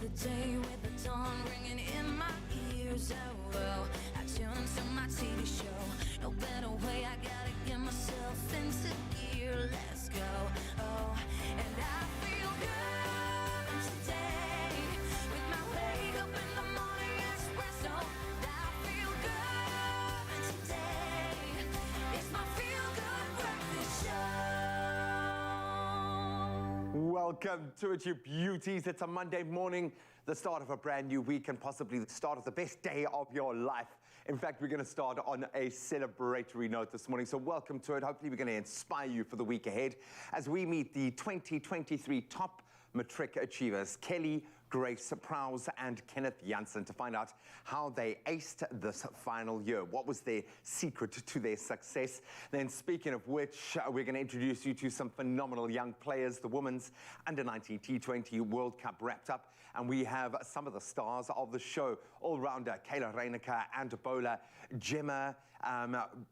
the day with the dawn ringing in my ears. Oh, well, I tune into my TV show. No better way, I gotta get myself into gear. Let's go. Oh, and I feel good today with my wake up in the morning espresso. I feel good today. It's my feel good breakfast show. Welcome to it, you beauties. It's a Monday morning, the start of a brand new week and possibly the start of the best day of your life. In fact, we're going to start on a celebratory note this morning, so welcome to it. Hopefully we're going to inspire you for the week ahead as we meet the 2023 top matric achievers, Kelly, Grace Prowse and Kenneth Jansen, to find out how they aced this final year. What was their secret to their success? Then, speaking of which, we're going to introduce you to some phenomenal young players. The women's under-19 T20 World Cup wrapped up, and we have some of the stars of the show. All-rounder Kayla Reiniker and bowler Gemma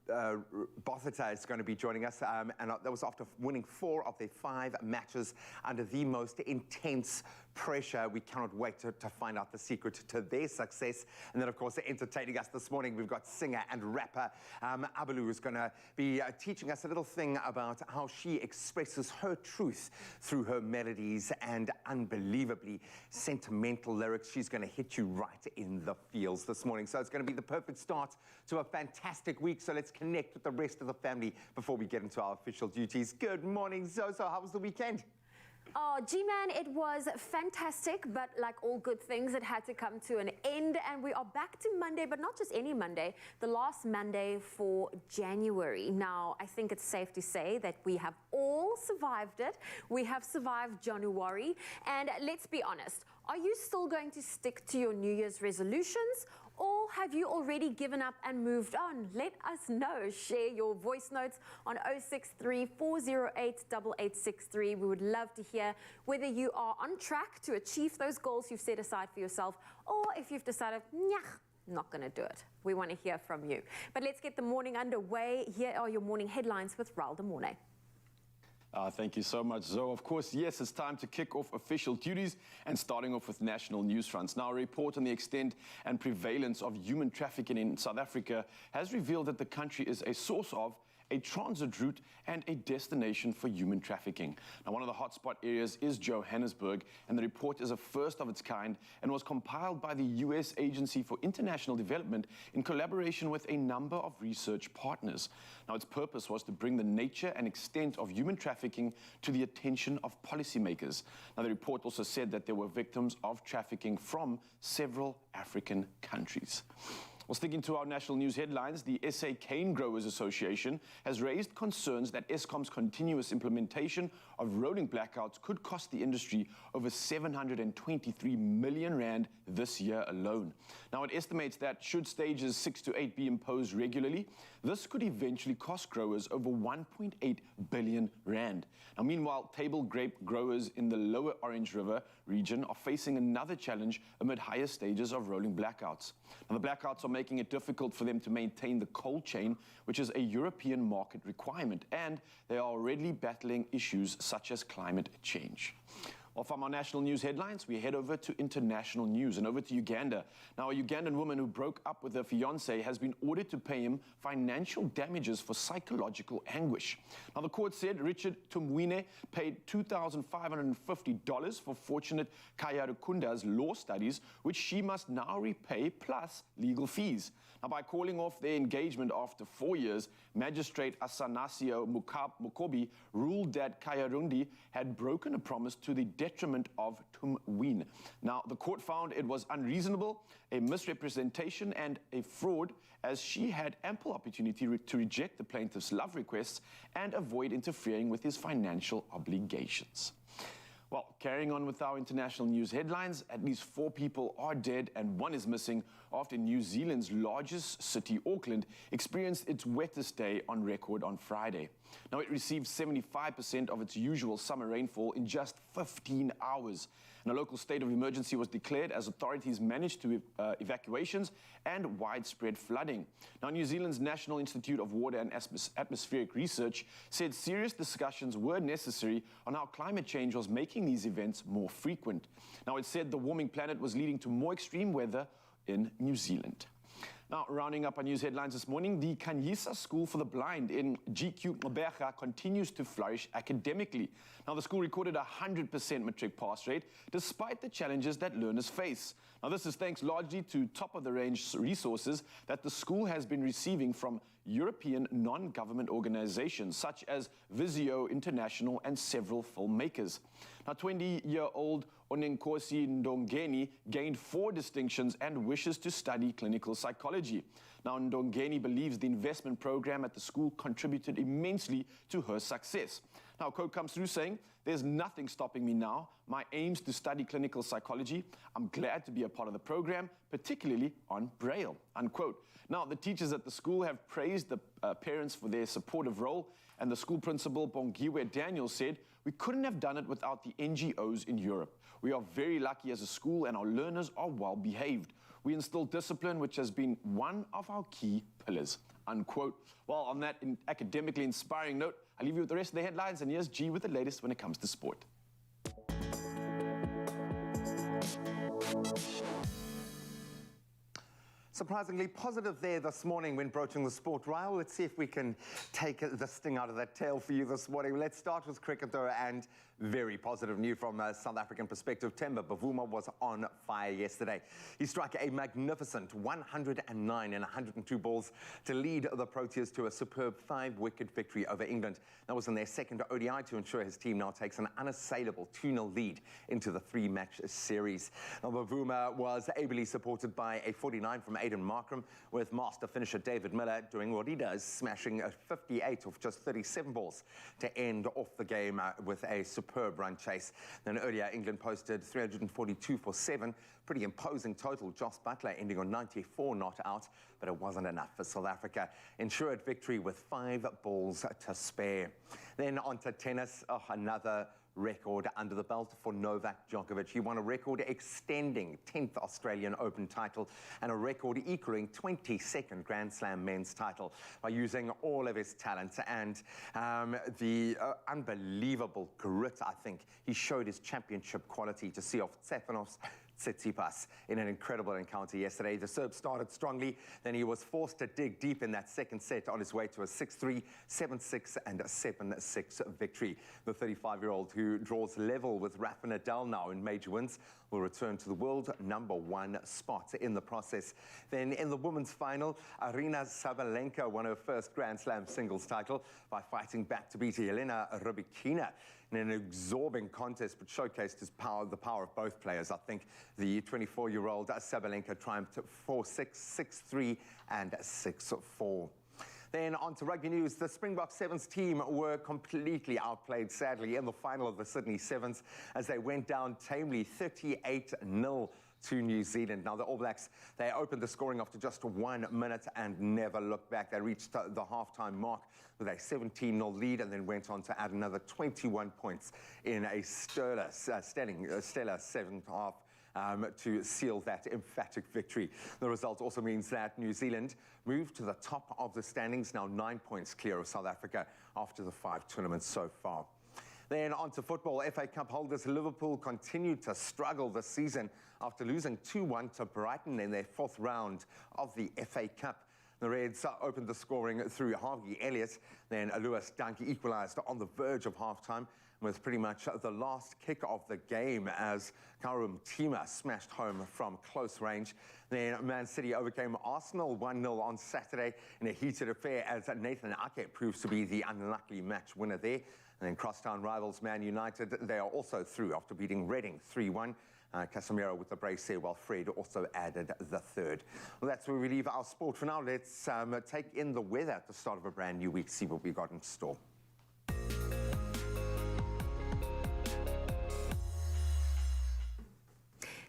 Bothita is going to be joining us, and that was after winning 4 of their 5 matches under the most intense pressure. We cannot wait to find out the secret to their success. And then, of course, entertaining us this morning, we've got singer and rapper Abalu, who's going to be teaching us a little thing about how she expresses her truth through her melodies and unbelievably sentimental lyrics. She's going to hit you right in the feels this morning. So it's going to be the perfect start to a fantastic week. So let's connect with the rest of the family before we get into our official duties. Good morning, Zozo. How was the weekend? Oh, G-Man, it was fantastic, but like all good things, it had to come to an end, and we are back to Monday, but not just any Monday, the last Monday for January. Now, I think it's safe to say that we have all survived it. We have survived January, and let's be honest, are you still going to stick to your New Year's resolutions, or have you already given up and moved on? Let us know. Share your voice notes on 063 408 8863. We would love to hear whether you are on track to achieve those goals you've set aside for yourself, or if you've decided, nah, not going to do it. We want to hear from you. But let's get the morning underway. Here are your morning headlines with Raul de Mornay. Thank you so much, Zoe. Of course, yes, it's time to kick off official duties, and starting off with national news fronts. Now, a report on the extent and prevalence of human trafficking in South Africa has revealed that the country is a source of, a transit route and a destination for human trafficking. Now, one of the hotspot areas is Johannesburg, and the report is a first of its kind and was compiled by the U.S. Agency for International Development in collaboration with a number of research partners. Now, its purpose was to bring the nature and extent of human trafficking to the attention of policymakers. Now, the report also said that there were victims of trafficking from several African countries. Well, sticking to our national news headlines, the SA Cane Growers Association has raised concerns that Eskom's continuous implementation of rolling blackouts could cost the industry over 723 million rand this year alone. Now, it estimates that should stages 6 to 8 be imposed regularly, this could eventually cost growers over 1.8 billion rand. Now, meanwhile, table grape growers in the lower Orange River region are facing another challenge amid higher stages of rolling blackouts. Now, the blackouts are making it difficult for them to maintain the cold chain, which is a European market requirement, and they are already battling issues such as climate change. Well, from our national news headlines, we head over to international news and over to Uganda. Now, a Ugandan woman who broke up with her fiancé has been ordered to pay him financial damages for psychological anguish. Now, the court said Richard Tumwine paid $2,550 for fortunate Kayarukunda's law studies, which she must now repay plus legal fees. Now, by calling off their engagement after 4 years, Magistrate Asanasio Mukobi ruled that Kayarundi had broken a promise to the detriment of Tumwine. Now, the court found it was unreasonable, a misrepresentation and a fraud, as she had ample opportunity to reject the plaintiff's love requests and avoid interfering with his financial obligations. Well, carrying on with our international news headlines, at least 4 people are dead and 1 is missing after New Zealand's largest city, Auckland, experienced its wettest day on record on Friday. Now, it received 75% of its usual summer rainfall in just 15 hours. And a local state of emergency was declared as authorities managed to evacuations and widespread flooding. Now, New Zealand's National Institute of Water and Atmospheric Research said serious discussions were necessary on how climate change was making these events more frequent. Now, it said the warming planet was leading to more extreme weather in New Zealand. Now, rounding up our news headlines this morning, the Kanyisa School for the Blind in GQ Mbecha continues to flourish academically. Now, the school recorded a 100% matric pass rate, despite the challenges that learners face. Now, this is thanks largely to top-of-the-range resources that the school has been receiving from European non-government organizations, such as Visio International and several filmmakers. Now, 20-year-old Onenkosi Ndongeni gained 4 distinctions and wishes to study clinical psychology. Now, Ndongeni believes the investment program at the school contributed immensely to her success. Now, a quote comes through saying, "There's nothing stopping me now. My aim's to study clinical psychology. I'm glad to be a part of the program, particularly on Braille," unquote. Now, the teachers at the school have praised the parents for their supportive role, and the school principal, Bongiwe Daniel, said, "We couldn't have done it without the NGOs in Europe. We are very lucky as a school, and our learners are well behaved. We instill discipline, which has been one of our key pillars," unquote. Well, on that academically inspiring note, I'll leave you with the rest of the headlines, and here's G with the latest when it comes to sport. Surprisingly positive there this morning when broaching the sport. Ryle, let's see if we can take the sting out of that tail for you this morning. Let's start with cricket, though, and very positive news from a South African perspective. Temba Bavuma was on fire yesterday. He struck a magnificent 109 in 102 balls to lead the Proteas to a superb 5-wicket victory over England. That was in their second ODI to ensure his team now takes an unassailable 2-0 lead into the 3-match series. Now, Bavuma was ably supported by a 49 from Aiden Markram, with master finisher David Miller doing what he does, smashing a 58 off just 37 balls to end off the game with a superb run chase. Then earlier, England posted 342 for 7, pretty imposing total. Joss Butler ending on 94 not out, but it wasn't enough for South Africa. Ensured victory with 5 balls to spare. Then on to tennis, another record under the belt for Novak Djokovic. He won a record extending 10th Australian Open title and a record equaling 22nd Grand Slam men's title by using all of his talent and the unbelievable grit, I think. He showed his championship quality to see off Stefanos Tsitsipas in an incredible encounter yesterday. The Serb started strongly, then he was forced to dig deep in that second set on his way to a 6-3, 7-6 and 7-6 victory. The 35-year-old, who draws level with Rafa Nadal now in major wins, will return to the world #1 spot in the process. Then in the women's final, Aryna Sabalenka won her first Grand Slam singles title by fighting back to beat Jelena Rybakina in an absorbing contest, but showcased the power of both players. I think the 24-year-old Sabalenka triumphed 4-6, 6-3 and 6-4. Then on to rugby news. The Springbok Sevens team were completely outplayed, sadly, in the final of the Sydney Sevens as they went down tamely 38-0 to New Zealand. Now, the All Blacks, they opened the scoring after just 1 minute and never looked back. They reached the halftime mark with a 17-0 lead and then went on to add another 21 points in a stellar seventh half to seal that emphatic victory. The result also means that New Zealand moved to the top of the standings, now 9 points clear of South Africa after the 5 tournaments so far. Then on to football. FA Cup holders Liverpool continued to struggle this season after losing 2-1 to Brighton in their 4th round of the FA Cup. The Reds opened the scoring through Harvey Elliott. Then Lewis Dunk equalised on the verge of halftime with pretty much the last kick of the game as Karum Tima smashed home from close range. Then Man City overcame Arsenal 1-0 on Saturday in a heated affair as Nathan Ake proves to be the unlucky match winner there. And then crosstown rivals Man United, they are also through after beating Reading 3-1. Casemiro with the brace there, while Fred also added the 3rd. Well, that's where we leave our sport for now. Let's take in the weather at the start of a brand new week, see what we got in store.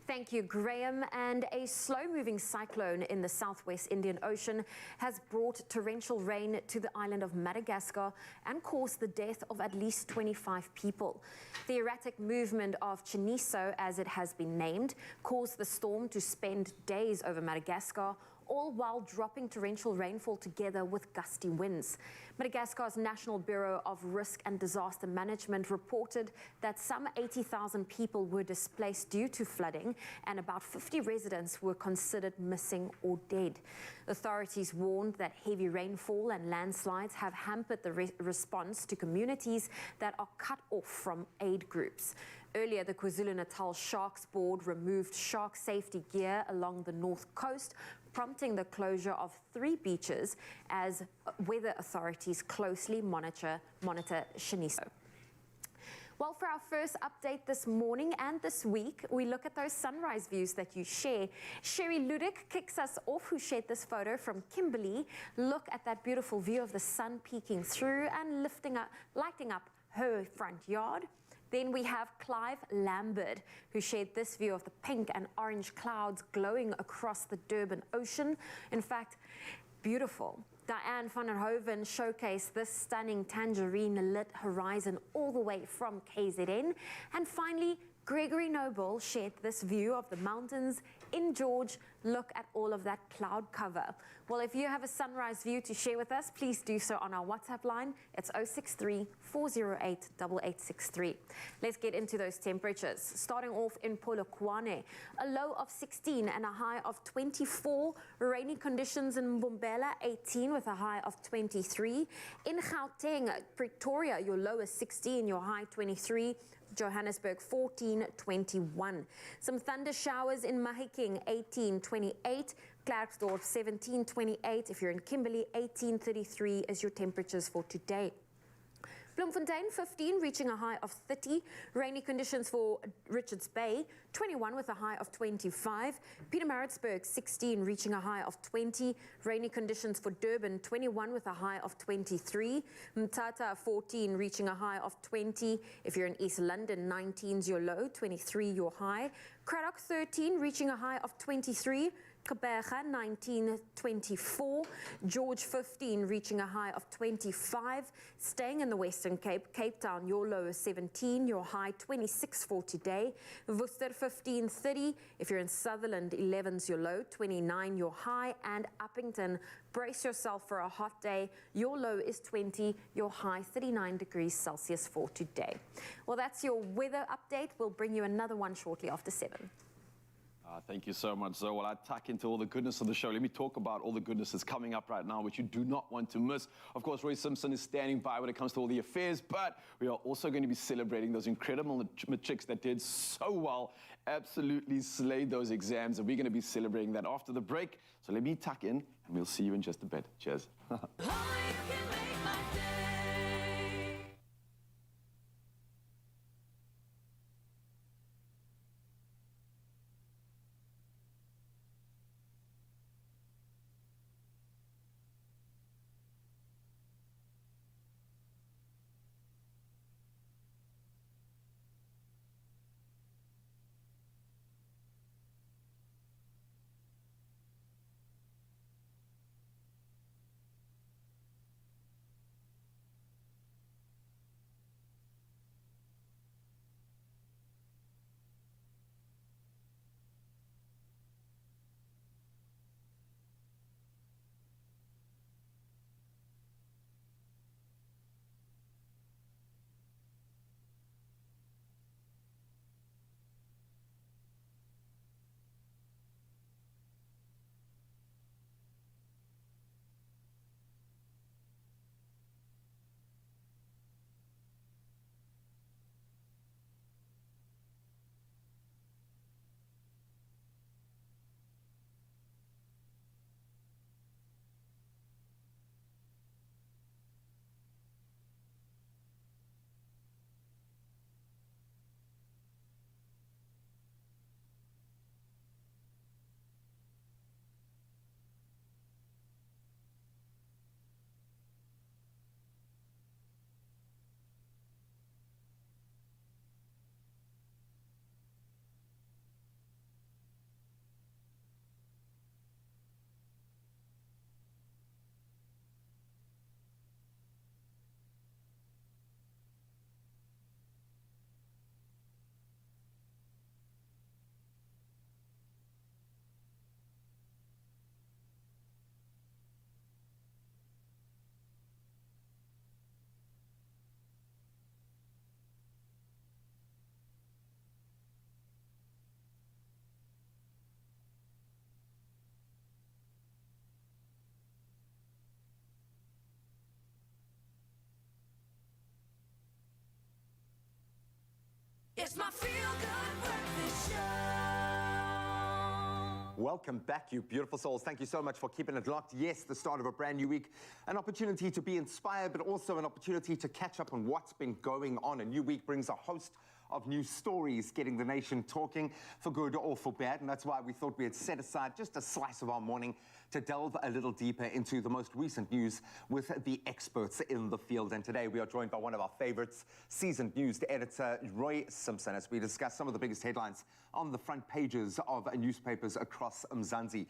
Thank Thank you, Graham. And a slow-moving cyclone in the southwest Indian Ocean has brought torrential rain to the island of Madagascar and caused the death of at least 25 people. The erratic movement of Chiniso, as it has been named, caused the storm to spend days over Madagascar, all while dropping torrential rainfall together with gusty winds. Madagascar's National Bureau of Risk and Disaster Management reported that some 80,000 people were displaced due to flooding and about 50 residents were considered missing or dead. Authorities warned that heavy rainfall and landslides have hampered the response to communities that are cut off from aid groups. Earlier, the KwaZulu-Natal Sharks Board removed shark safety gear along the north coast, prompting the closure of 3 beaches as weather authorities closely monitor Chiniso. Well, for our first update this morning and this week, we look at those sunrise views that you share. Sherry Ludick kicks us off, who shared this photo from Kimberley. Look at that beautiful view of the sun peeking through and lighting up her front yard. Then we have Clive Lambert, who shared this view of the pink and orange clouds glowing across the Durban Ocean. In fact, beautiful. Diane van der Hoven showcased this stunning tangerine-lit horizon all the way from KZN. And finally, Gregory Noble shared this view of the mountains in George. Look at all of that cloud cover. Well, if you have a sunrise view to share with us, please do so on our WhatsApp line. It's 063 408 8863. Let's get into those temperatures. Starting off in Polokwane, a low of 16 and a high of 24. Rainy conditions in Mbombela, 18 with a high of 23. In Gauteng, Pretoria, your low is 16, your high 23. Johannesburg 14, 21. Some thunder showers in Mahikeng, 18, 28. Klerksdorp 17, 28. If you're in Kimberley, 18, 33 is your temperatures for today. Bloemfontein 15, reaching a high of 30. Rainy conditions for Richards Bay, 21 with a high of 25. Pietermaritzburg 16, reaching a high of 20. Rainy conditions for Durban, 21 with a high of 23. Mthatha 14, reaching a high of 20. If you're in East London, 19 is your low, 23 your high. Cradock 13, reaching a high of 23. Kaberga 19, 24. George 15, reaching a high of 25. Staying in the Western Cape, Cape Town, your low is 17, your high 26 for today. Worcester 15, 30. If you're in Sutherland, 11's your low, 29 your high. And Uppington, brace yourself for a hot day. Your low is 20, your high 39 degrees Celsius for today. Well, that's your weather update. We'll bring you another one shortly after 7. Thank you so much, Zoe. Well, I tuck into all the goodness of the show. Let me talk about all the goodness that's coming up right now, which you do not want to miss. Of course, Royce Simpson is standing by when it comes to all the affairs, but we are also going to be celebrating those incredible matrics that did so well, absolutely slayed those exams, and we're going to be celebrating that after the break. So let me tuck in, and we'll see you in just a bit. Cheers. feel good breakfast show. Welcome back, you beautiful souls. Thank you so much for keeping it locked. Yes, the start of a brand new week, an opportunity to be inspired, but also an opportunity to catch up on what's been going on. A new week brings a host of new stories, getting the nation talking for good or for bad, and that's why we thought we'd set aside just a slice of our morning to delve a little deeper into the most recent news with the experts in the field. And today we are joined by one of our favorites, seasoned news editor Royce Simpson, as we discuss some of the biggest headlines on the front pages of newspapers across Mzansi.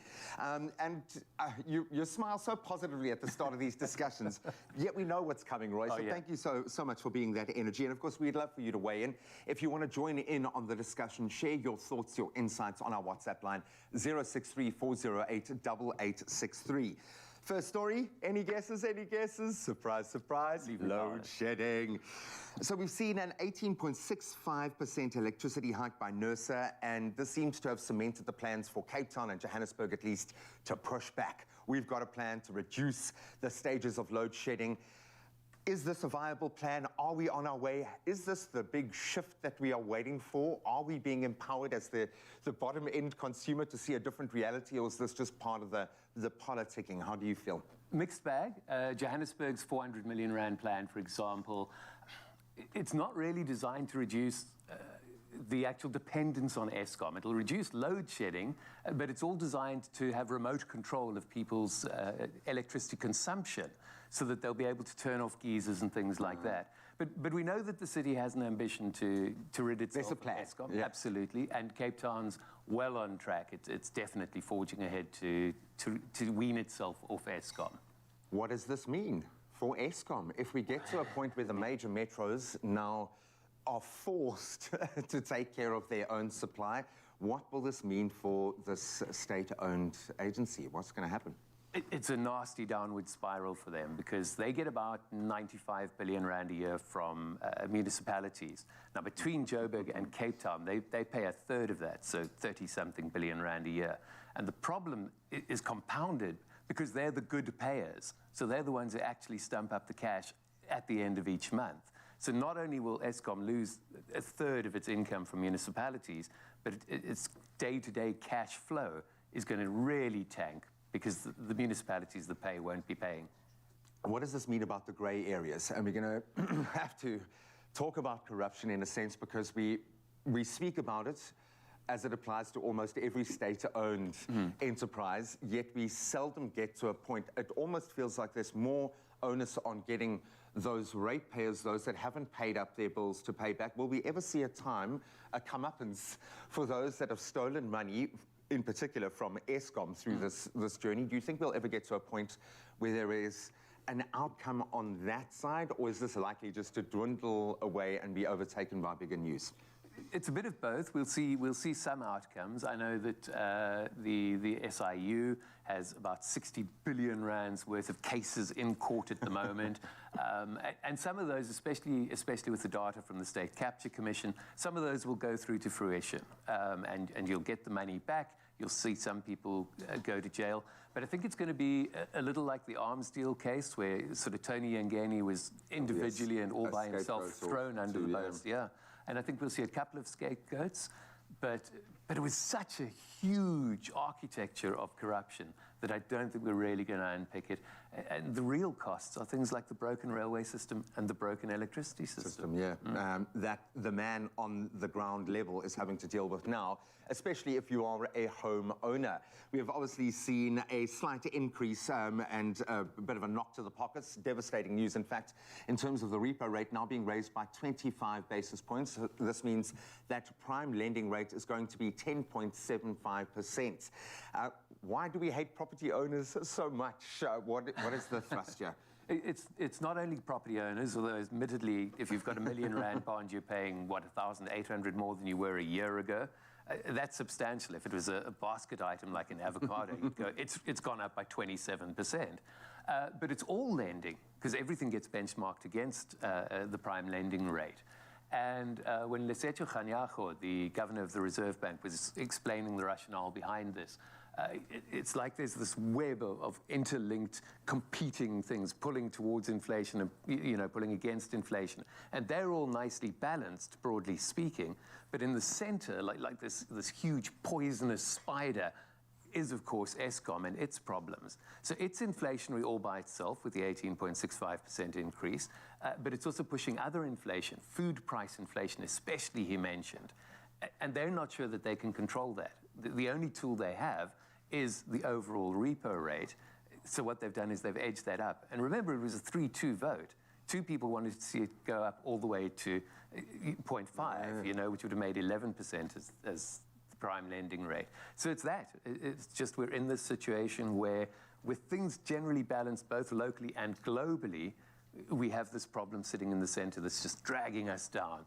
You smile so positively at the start of these discussions, yet we know what's coming, Roy. So thank you so much for being that energy. And of course, we'd love for you to weigh in. If you want to join in on the discussion, share your thoughts, your insights on our WhatsApp line, 063-408-8863. First story, any guesses, any guesses? Surprise, surprise, load shedding. So we've seen an 18.65% electricity hike by NERSA, and this seems to have cemented the plans for Cape Town and Johannesburg, at least, to push back. We've got a plan to reduce the stages of load shedding. Is this a viable plan? Are we on our way? Is this the big shift that we are waiting for? Are we being empowered as the bottom-end consumer to see a different reality, or is this just part of the politicking? How do you feel? Mixed bag. Johannesburg's 400 million rand plan, for example, it's not really designed to reduce the actual dependence on Eskom. It'll reduce load shedding, but it's all designed to have remote control of people's electricity consumption so that they'll be able to turn off geysers and things like that. But we know that the city has an ambition to rid itself of Eskom. Yeah. Absolutely. And Cape Town's well on track. It's definitely forging ahead to wean itself off Eskom. What does this mean for Eskom? If we get to a point where the major metros now are forced to take care of their own supply, what will this mean for this state-owned agency? What's going to happen? It's a nasty downward spiral for them because they get about 95 billion rand a year from municipalities. Now, between Joburg and Cape Town, they pay a third of that, so 30-something billion rand a year. And the problem is compounded because they're the good payers. So they're the ones who actually stump up the cash at the end of each month. So not only will Eskom lose a third of its income from municipalities, but its day-to-day cash flow is going to really tank because the municipalities that pay won't be paying. What does this mean about the grey areas? And we're going to have to talk about corruption in a sense because we speak about it as it applies to almost every state-owned enterprise, yet we seldom get to a point. It almost feels like there's more onus on getting those ratepayers, those that haven't paid up their bills, to pay back. Will we ever see a comeuppance for those that have stolen money, in particular from Eskom, through this journey? Do you think we'll ever get to a point where there is an outcome on that side, or is this likely just to dwindle away and be overtaken by bigger news? It's a bit of both. We'll see some outcomes. I know that the SIU has about 60 billion rands worth of cases in court at the moment, and some of those, especially with the data from the State Capture Commission, some of those will go through to fruition, and you'll get the money back. You'll see some people go to jail. But I think it's going to be a little like the arms deal case, where sort of Tony Yangeni was individually and all by himself thrown under the bus. Yeah. And I think we'll see a couple of scapegoats, but it was such a huge architecture of corruption that I don't think we're really going to unpick it. And the real costs are things like the broken railway system and the broken electricity system. That the man on the ground level is having to deal with now, especially if you are a home owner. We have obviously seen a slight increase and a bit of a knock to the pockets. Devastating news, in fact, in terms of the repo rate now being raised by 25 basis points. This means that prime lending rate is going to be 10.75%. Why do we hate property owners so much? What is the thrust here? It's not only property owners, although admittedly, if you've got £1 million bond, you're paying, what, 1,800 more than you were a year ago. That's substantial. If it was a basket item like an avocado, you'd go, it's gone up by 27%. But it's all lending, because everything gets benchmarked against the prime lending rate. And when Lesetjo Kganyago, the governor of the Reserve Bank, was explaining the rationale behind this, It's like there's this web of interlinked, competing things, pulling towards inflation and pulling against inflation. And they're all nicely balanced, broadly speaking. But in the center, like this huge poisonous spider, is, of course, Eskom and its problems. So it's inflationary all by itself with the 18.65% increase, but it's also pushing other inflation, food price inflation especially, he mentioned. And they're not sure that they can control that. The only tool they have is the overall repo rate. So what they've done is they've edged that up. And remember, it was a 3-2 vote. 2 people wanted to see it go up all the way to 0.5, which would have made 11% as the prime lending rate. So it's that. It's just we're in this situation where, with things generally balanced both locally and globally, we have this problem sitting in the center that's just dragging us down.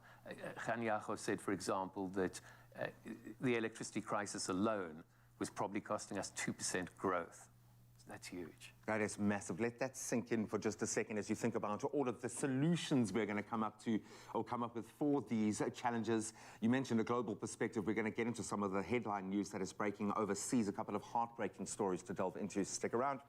Kganyago said, for example, that the electricity crisis alone was probably costing us 2% growth. That's huge. That is massive. Let that sink in for just a second as you think about all of the solutions we're going to come up with for these challenges. You mentioned a global perspective. We're going to get into some of the headline news that is breaking overseas, a couple of heartbreaking stories to delve into. Stick around.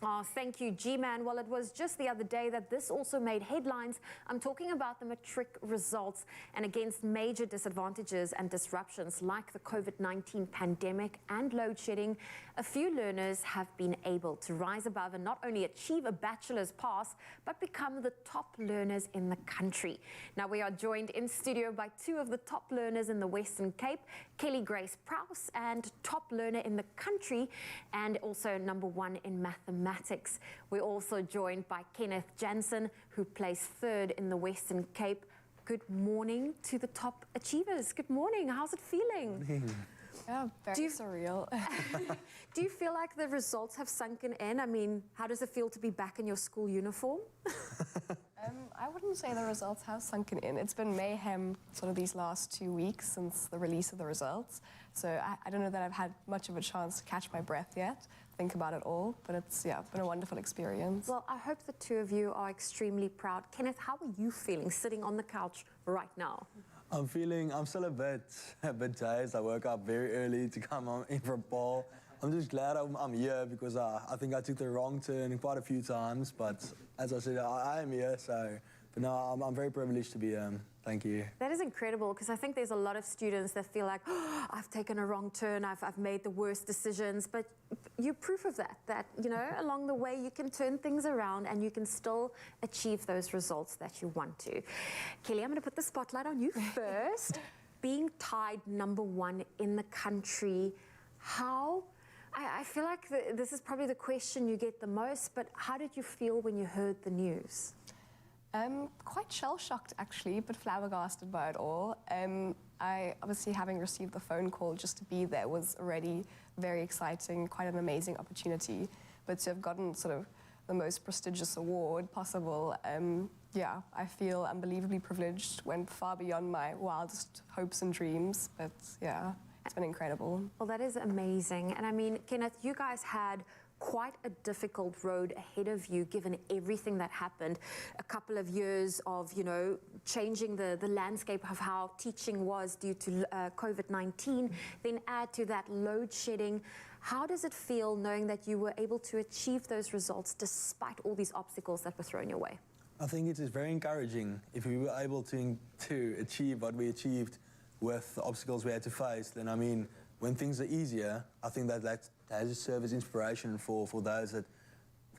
Oh, thank you, G-Man. Well, it was just the other day that this also made headlines. I'm talking about the matric results, and against major disadvantages and disruptions like the COVID-19 pandemic and load shedding, a few learners have been able to rise above and not only achieve a bachelor's pass, but become the top learners in the country. Now, we are joined in studio by 2 of the top learners in the Western Cape, Kelly Grace Prowse, and top learner in the country, and also #1 in mathematics. We're also joined by Kenneth Jansen, who placed 3rd in the Western Cape. Good morning to the top achievers. Good morning. How's it feeling? Yeah, very surreal. Do you feel like the results have sunken in? I mean, how does it feel to be back in your school uniform? I wouldn't say the results have sunken in. It's been mayhem sort of these last 2 weeks since the release of the results. So I don't know that I've had much of a chance to catch my breath yet, think about it all, but it's been a wonderful experience. Well, I hope the 2 of you are extremely proud. Kenneth, how are you feeling sitting on the couch right now? I'm still a bit dazed. I woke up very early to come in for a ball. I'm just glad I'm here because I think I took the wrong turn quite a few times, but as I said, I am here, so, but no, I'm very privileged to be here. Thank you. That is incredible, because I think there's a lot of students that feel like, oh, I've taken a wrong turn, I've made the worst decisions, but you're proof of that, along the way you can turn things around and you can still achieve those results that you want to. Kelly, I'm going to put the spotlight on you first. Being tied #1 in the country, how... I feel like this is probably the question you get the most, but how did you feel when you heard the news? Quite shell-shocked, actually, but flabbergasted by it all. I obviously, having received the phone call, just to be there was already very exciting, quite an amazing opportunity. But to have gotten sort of the most prestigious award possible, I feel unbelievably privileged, went far beyond my wildest hopes and dreams, but yeah. It's been incredible. Well, that is amazing. And I mean, Kenneth, you guys had quite a difficult road ahead of you, given everything that happened. A couple of years of, changing the landscape of how teaching was due to COVID-19, then add to that load shedding. How does it feel knowing that you were able to achieve those results despite all these obstacles that were thrown your way? I think it is very encouraging if we were able to achieve what we achieved with the obstacles we had to face. Then, I mean, when things are easier, I think that has to serve as inspiration for those that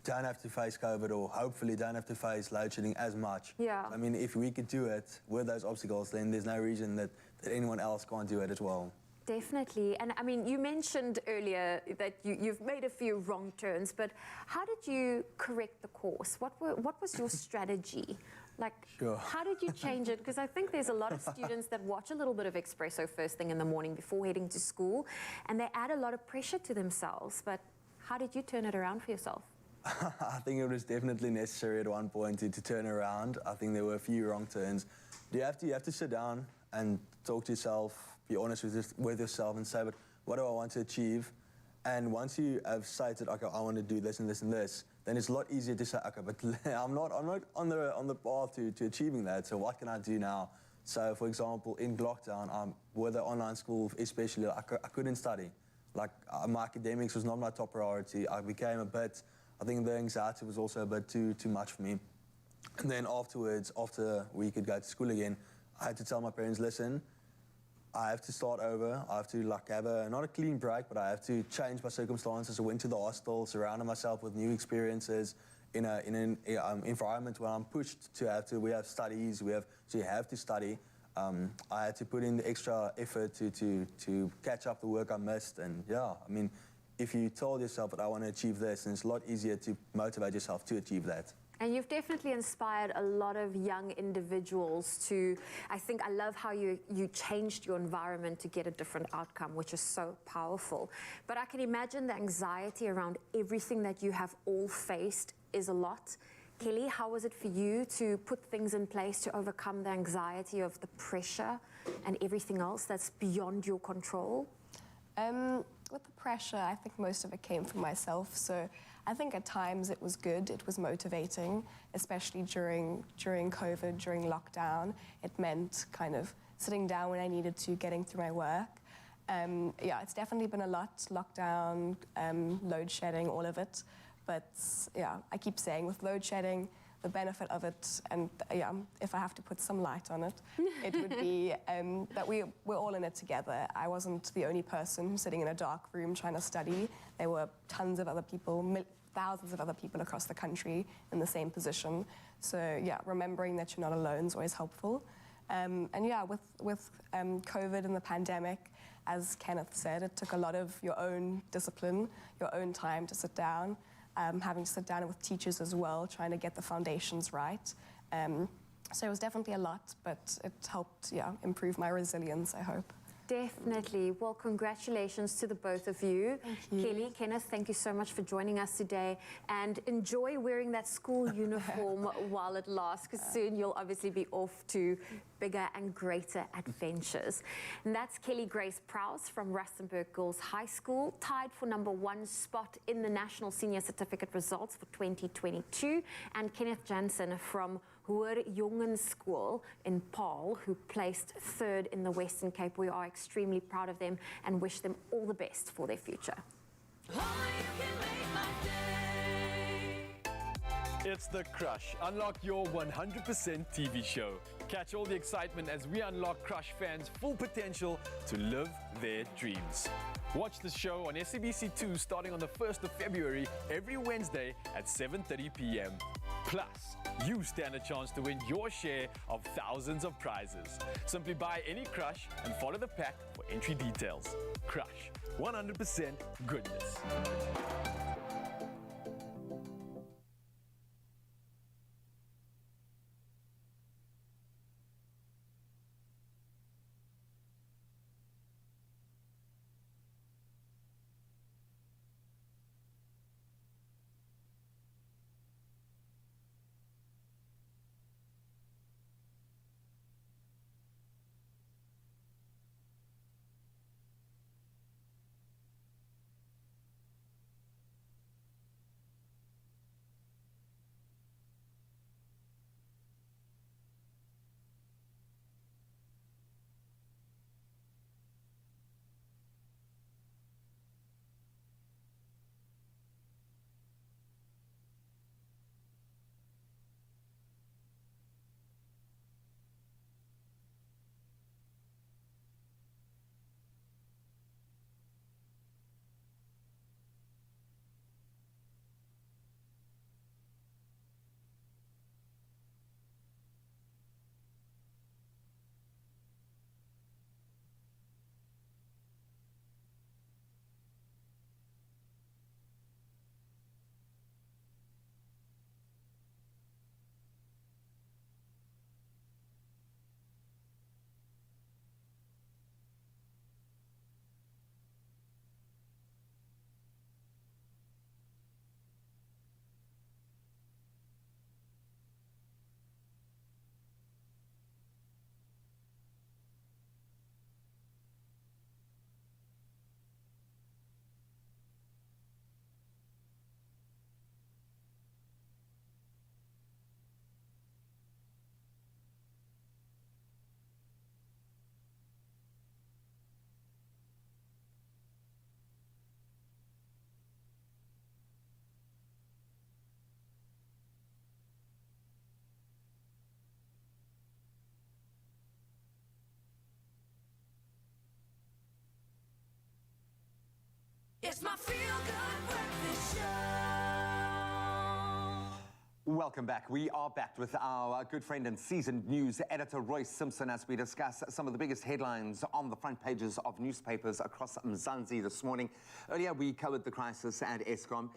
don't have to face COVID or hopefully don't have to face load shedding as much. Yeah. I mean, if we could do it with those obstacles, then there's no reason that anyone else can't do it as well. Definitely. And I mean, you mentioned earlier that you've made a few wrong turns, but how did you correct the course? What was your strategy? Sure. How did you change it? Because I think there's a lot of students that watch a little bit of Expresso first thing in the morning before heading to school, and they add a lot of pressure to themselves. But how did you turn it around for yourself? I think it was definitely necessary at one point to turn around. I think there were a few wrong turns. You have to sit down and talk to yourself, be honest with yourself and say, but what do I want to achieve? And once you have stated, okay, I want to do this and this and this, then it's a lot easier to say, okay, but I'm not on the path to achieving that, so what can I do now? So, for example, in lockdown, with the online school especially, I couldn't study. like my academics was not my top priority. I became a bit, I think the anxiety was also a bit too much for me. And then afterwards, after we could go to school again, I had to tell my parents, listen, I have to start over. I have to like have not a clean break, but I have to change my circumstances. I went to the hostel, surrounded myself with new experiences in an environment where I'm pushed to have to. We have studies. So you have to study. I had to put in the extra effort to catch up the work I missed. And yeah, I mean, if you told yourself that I want to achieve this, then it's a lot easier to motivate yourself to achieve that. And you've definitely inspired a lot of young individuals to, I love how you changed your environment to get a different outcome, which is so powerful. But I can imagine the anxiety around everything that you have all faced is a lot. Kelly, how was it for you to put things in place to overcome the anxiety of the pressure and everything else that's beyond your control? With the pressure, I think most of it came from myself. So I think at times it was good, it was motivating, especially during COVID, during lockdown. It meant kind of sitting down when I needed to, getting through my work. Yeah, it's definitely been a lot, lockdown, load shedding, all of it. But yeah, I keep saying with load shedding, the benefit of it, and yeah, if I have to put some light on it, it would be that we're all in it together. I wasn't the only person sitting in a dark room trying to study. There were tons of other people, thousands of other people across the country in the same position. So yeah, remembering that you're not alone is always helpful. And yeah, with COVID and the pandemic, as Kenneth said, it took a lot of your own discipline, your own time to sit down. Having to sit down with teachers as well, trying to get the foundations right. So it was definitely a lot, but it helped, yeah, improve my resilience, I hope. Definitely. Well, congratulations to the both of you. Thank you. Kelly, Kenneth, thank you so much for joining us today. And enjoy wearing that school uniform while it lasts, because soon you'll obviously be off to bigger and greater adventures. And that's Kelly Grace Prowse from Rustenburg Girls High School, tied for #1 spot in the National Senior Certificate results for 2022. And Kenneth Jansen from Hoër Jongenskool in Paarl, who placed 3rd in the Western Cape. We are extremely proud of them and wish them all the best for their future. It's The Crush. Unlock your 100% TV show. Catch all the excitement as we unlock Crush fans' full potential to live their dreams. Watch the show on SABC2 starting on the 1st of February every Wednesday at 7:30 p.m. Plus, you stand a chance to win your share of thousands of prizes. Simply buy any Crush and follow the pack for entry details. Crush, 100% goodness. It's my feel-good breakfast show. Welcome back. We are back with our good friend and seasoned news editor, Royce Simpson, as we discuss some of the biggest headlines on the front pages of newspapers across Mzansi this morning. Earlier, we covered the crisis at Eskom.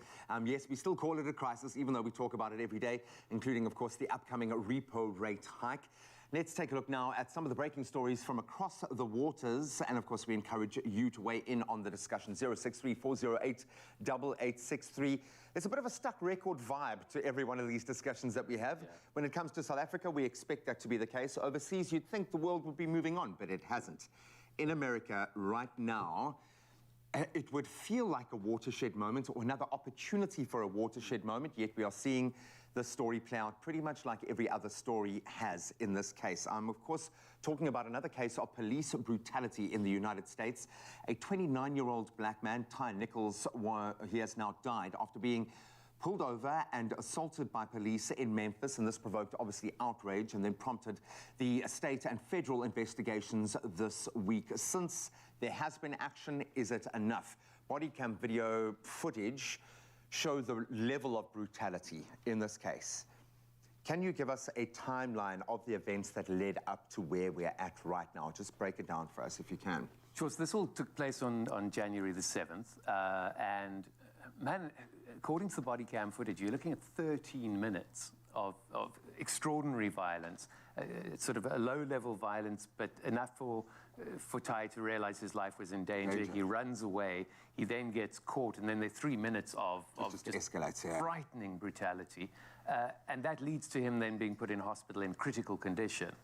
Yes, we still call it a crisis, even though we talk about it every day, including, of course, the upcoming repo rate hike. Let's take a look now at some of the breaking stories from across the waters. And of course, we encourage you to weigh in on the discussion. 063-408-8863. There's a bit of a stuck record vibe to every one of these discussions that we have. Yeah. When it comes to South Africa, we expect that to be the case. Overseas, you'd think the world would be moving on, but it hasn't. In America right now, it would feel like a watershed moment or another opportunity for a watershed moment, yet we are seeing the story play out pretty much like every other story has in this case. I'm, of course, talking about another case of police brutality in the United States. A 29-year-old black man, Ty Nichols, he has now died after being pulled over and assaulted by police in Memphis, and this provoked, obviously, outrage and then prompted the state and federal investigations this week. Since there has been action, is it enough? Body cam video footage show the level of brutality in this case. Can you give us a timeline of the events that led up to where we're at right now? Just break it down for us if you can. Sure, so this all took place on January the 7th, and man, according to the body cam footage, you're looking at 13 minutes of extraordinary violence. It's sort of a low-level violence, but enough for Ty to realize his life was in danger. He runs away. He then gets caught, and then there are 3 minutes of just escalates, yeah. Frightening brutality. And that leads to him then being put in hospital in critical condition.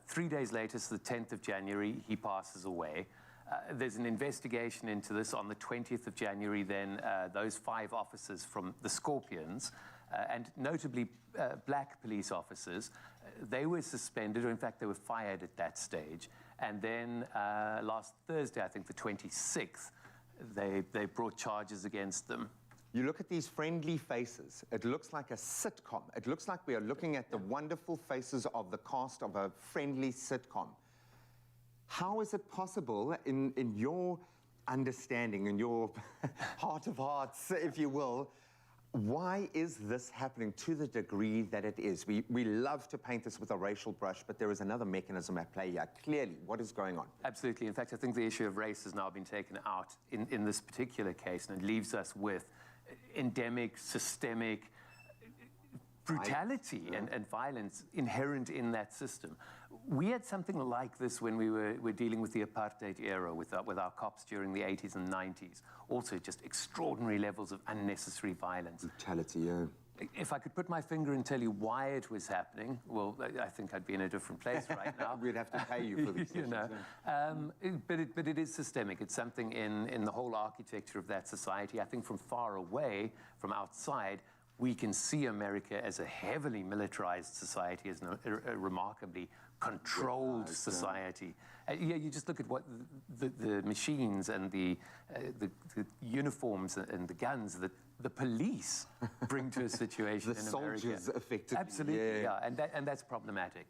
3 days later, so the 10th of January, he passes away. There's an investigation into this. On the 20th of January, then, those 5 officers from the Scorpions, and notably black police officers, they were suspended, or in fact, they were fired at that stage. And then last Thursday, I think the 26th, they brought charges against them. You look at these friendly faces, it looks like a sitcom. It looks like we are looking at the wonderful faces of the cast of a friendly sitcom. How is it possible, in your understanding, in your heart of hearts, if you will, why is this happening to the degree that it is? We love to paint this with a racial brush, but there is another mechanism at play here. Clearly, what is going on? Absolutely. In fact, I think the issue of race has now been taken out in this particular case, and it leaves us with endemic, systemic brutality and violence inherent in that system. We had something like this when we were dealing with the apartheid era with our cops during the 80s and 90s. Also just extraordinary levels of unnecessary violence. Brutality, yeah. If I could put my finger and tell you why it was happening, well, I think I'd be in a different place right now. We'd have to pay you for these you know. But it is systemic. It's something in the whole architecture of that society. I think from far away, from outside, we can see America as a heavily militarized society, as a remarkably controlled society. Yeah, you just look at what the machines and the uniforms and the guns that the police bring to a situation in America. The soldiers, effectively. Absolutely, yeah, and that's problematic.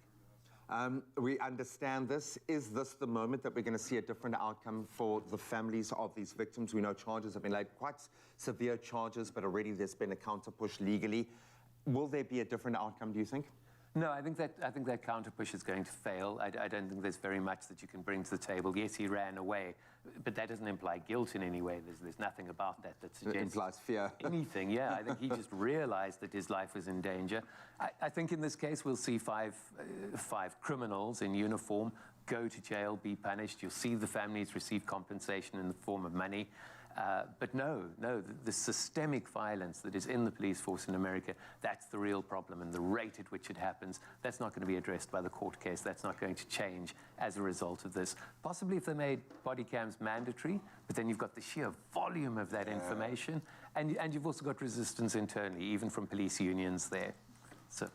We understand this. Is this the moment that we're going to see a different outcome for the families of these victims? We know charges have been laid, quite severe charges, but already there's been a counter-push legally. Will there be a different outcome, do you think? No, I think that counter-push is going to fail. I don't think there's very much that you can bring to the table. Yes, he ran away, but that doesn't imply guilt in any way. There's nothing about that suggests... It implies fear. Anything, yeah. I think he just realized that his life was in danger. I think in this case we'll see five criminals in uniform go to jail, be punished. You'll see the families receive compensation in the form of money. But no, the systemic violence that is in the police force in America, that's the real problem, and the rate at which it happens, that's not going to be addressed by the court case. That's not going to change as a result of this. Possibly if they made body cams mandatory, but then you've got the sheer volume of that information, and you've also got resistance internally, even from police unions there. So,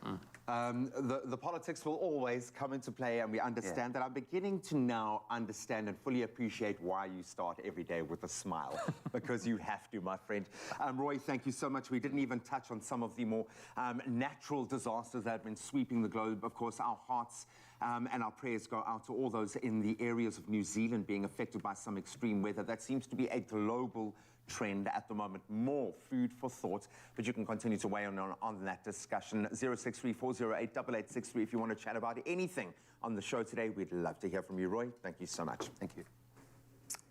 The politics will always come into play, and we understand that. I'm beginning to now understand and fully appreciate why you start every day with a smile, because you have to, my friend. Roy, thank you so much. We didn't even touch on some of the more natural disasters that have been sweeping the globe. Of course, our hearts and our prayers go out to all those in the areas of New Zealand being affected by some extreme weather. That seems to be a global trend at the moment. More food for thought, but you can continue to weigh in on that discussion. 0634088863 if you want to chat about anything on the show today. We'd love to hear from you, Roy. Thank you so much. thank you.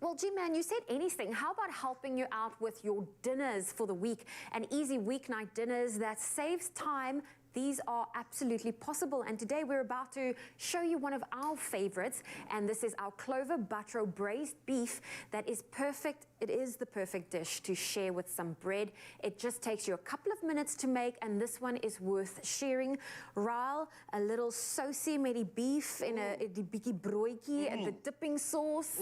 Well, G-Man, you said anything. How about helping you out with your dinners for the week? An easy weeknight dinners that saves time. These are absolutely possible. And today we're about to show you one of our favorites. And this is our Clover butter braised beef that is perfect. It is the perfect dish to share with some bread. It just takes you a couple of minutes to make, and this one is worth sharing. Raal, a little saucy met die beef in a bietjie broodjie and the dipping sauce.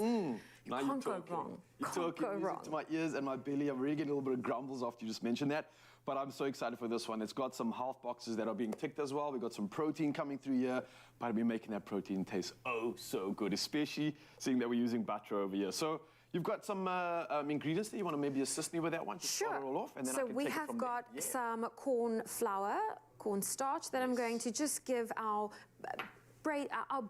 Now Can't go wrong. You're Can't talking go music wrong. to my ears and my belly. I'm really getting a little bit of grumbles after you just mentioned that. But I'm so excited for this one. It's got some health boxes that are being ticked as well. We've got some protein coming through here, but we're making that protein taste oh so good, especially seeing that we're using butter over here. So you've got some ingredients there. You want to maybe assist me with that one to start it all off? And then I So can we take it have from got there. some corn flour, corn starch that I'm going to just give our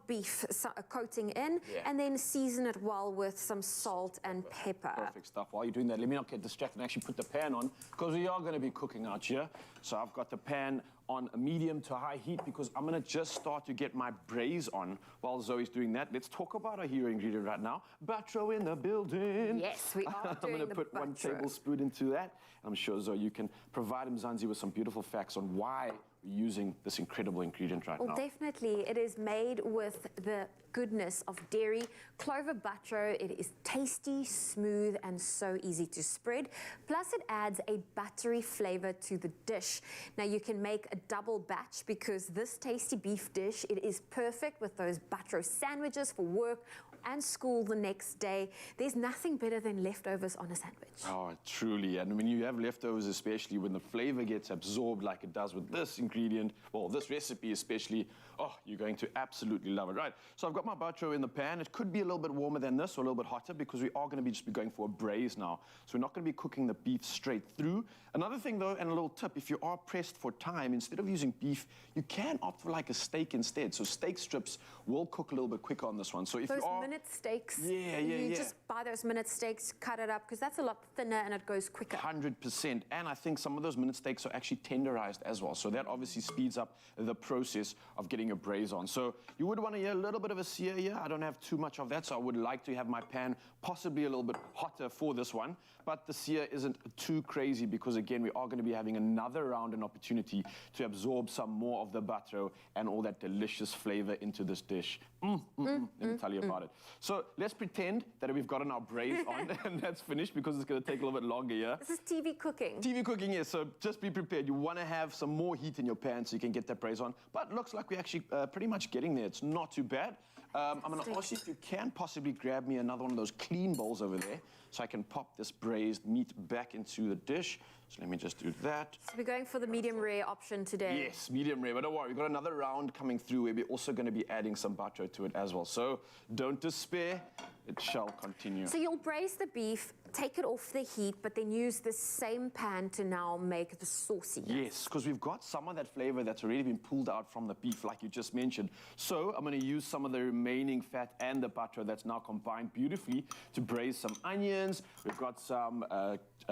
beef a coating in, and then season it well with some salt and pepper. Perfect stuff. While you're doing that, let me not get distracted and actually put the pan on, because we are going to be cooking out here. So I've got the pan on a medium to high heat because I'm going to just start to get my braise on while Zoe's doing that. Let's talk about our hero ingredient right now. Butter in the building. Yes, we are I'm doing going to the put 1 butter. tablespoon into that. I'm sure, Zoe, you can provide Mzansi with some beautiful facts on why we're using this incredible ingredient right Well, now. definitely. It is made with the goodness of dairy. Clover butter, it is tasty, smooth, and so easy to spread. Plus, it adds a buttery flavor to the dish. Now, you can make a double batch because this tasty beef dish, it is perfect with those butter sandwiches for work and school the next day. There's nothing better than leftovers on a sandwich. Oh, truly. And when you have leftovers, especially when the flavor gets absorbed like it does with this ingredient, well, this recipe especially, oh, you're going to absolutely love it. Right, so I've got my butter in the pan. It could be a little bit warmer than this or a little bit hotter because we are going to just be going for a braise now. So we're not going to be cooking the beef straight through. Another thing though, and a little tip, if you are pressed for time, instead of using beef, you can opt for like a steak instead. So steak strips will cook a little bit quicker on this one. So if Those you are... minute steaks, Yeah. you just buy those minute steaks, cut it up, because that's a lot thinner and it goes quicker. 100%. And I think some of those minute steaks are actually tenderized as well. So that obviously speeds up the process of getting a braise on. So you would want to hear a little bit of a sear here. I don't have too much of that, so I would like to have my pan possibly a little bit hotter for this one. But the sear isn't too crazy because, again, we are going to be having another round and opportunity to absorb some more of the butter and all that delicious flavor into this dish. Let me tell you about it. So let's pretend that we've gotten our braise on and that's finished because it's going to take a little bit longer here. This is TV cooking. TV cooking, yes, so just be prepared. You want to have some more heat in your pan so you can get that braise on. But it looks like we're actually pretty much getting there. It's not too bad. I'm going to ask you if you can possibly grab me another one of those clean bowls over there so I can pop this braised meat back into the dish. So let me just do that. So we're going for the medium rare option today. Yes, medium rare, but don't worry, we've got another round coming through where we're also going to be adding some butter to it as well. So don't despair, it shall continue. So you'll braise the beef, take it off the heat, but then use the same pan to now make the sauciness. Yes, because we've got some of that flavor that's already been pulled out from the beef, like you just mentioned. So I'm going to use some of the remaining fat and the butter that's now combined beautifully to braise some onions. We've got some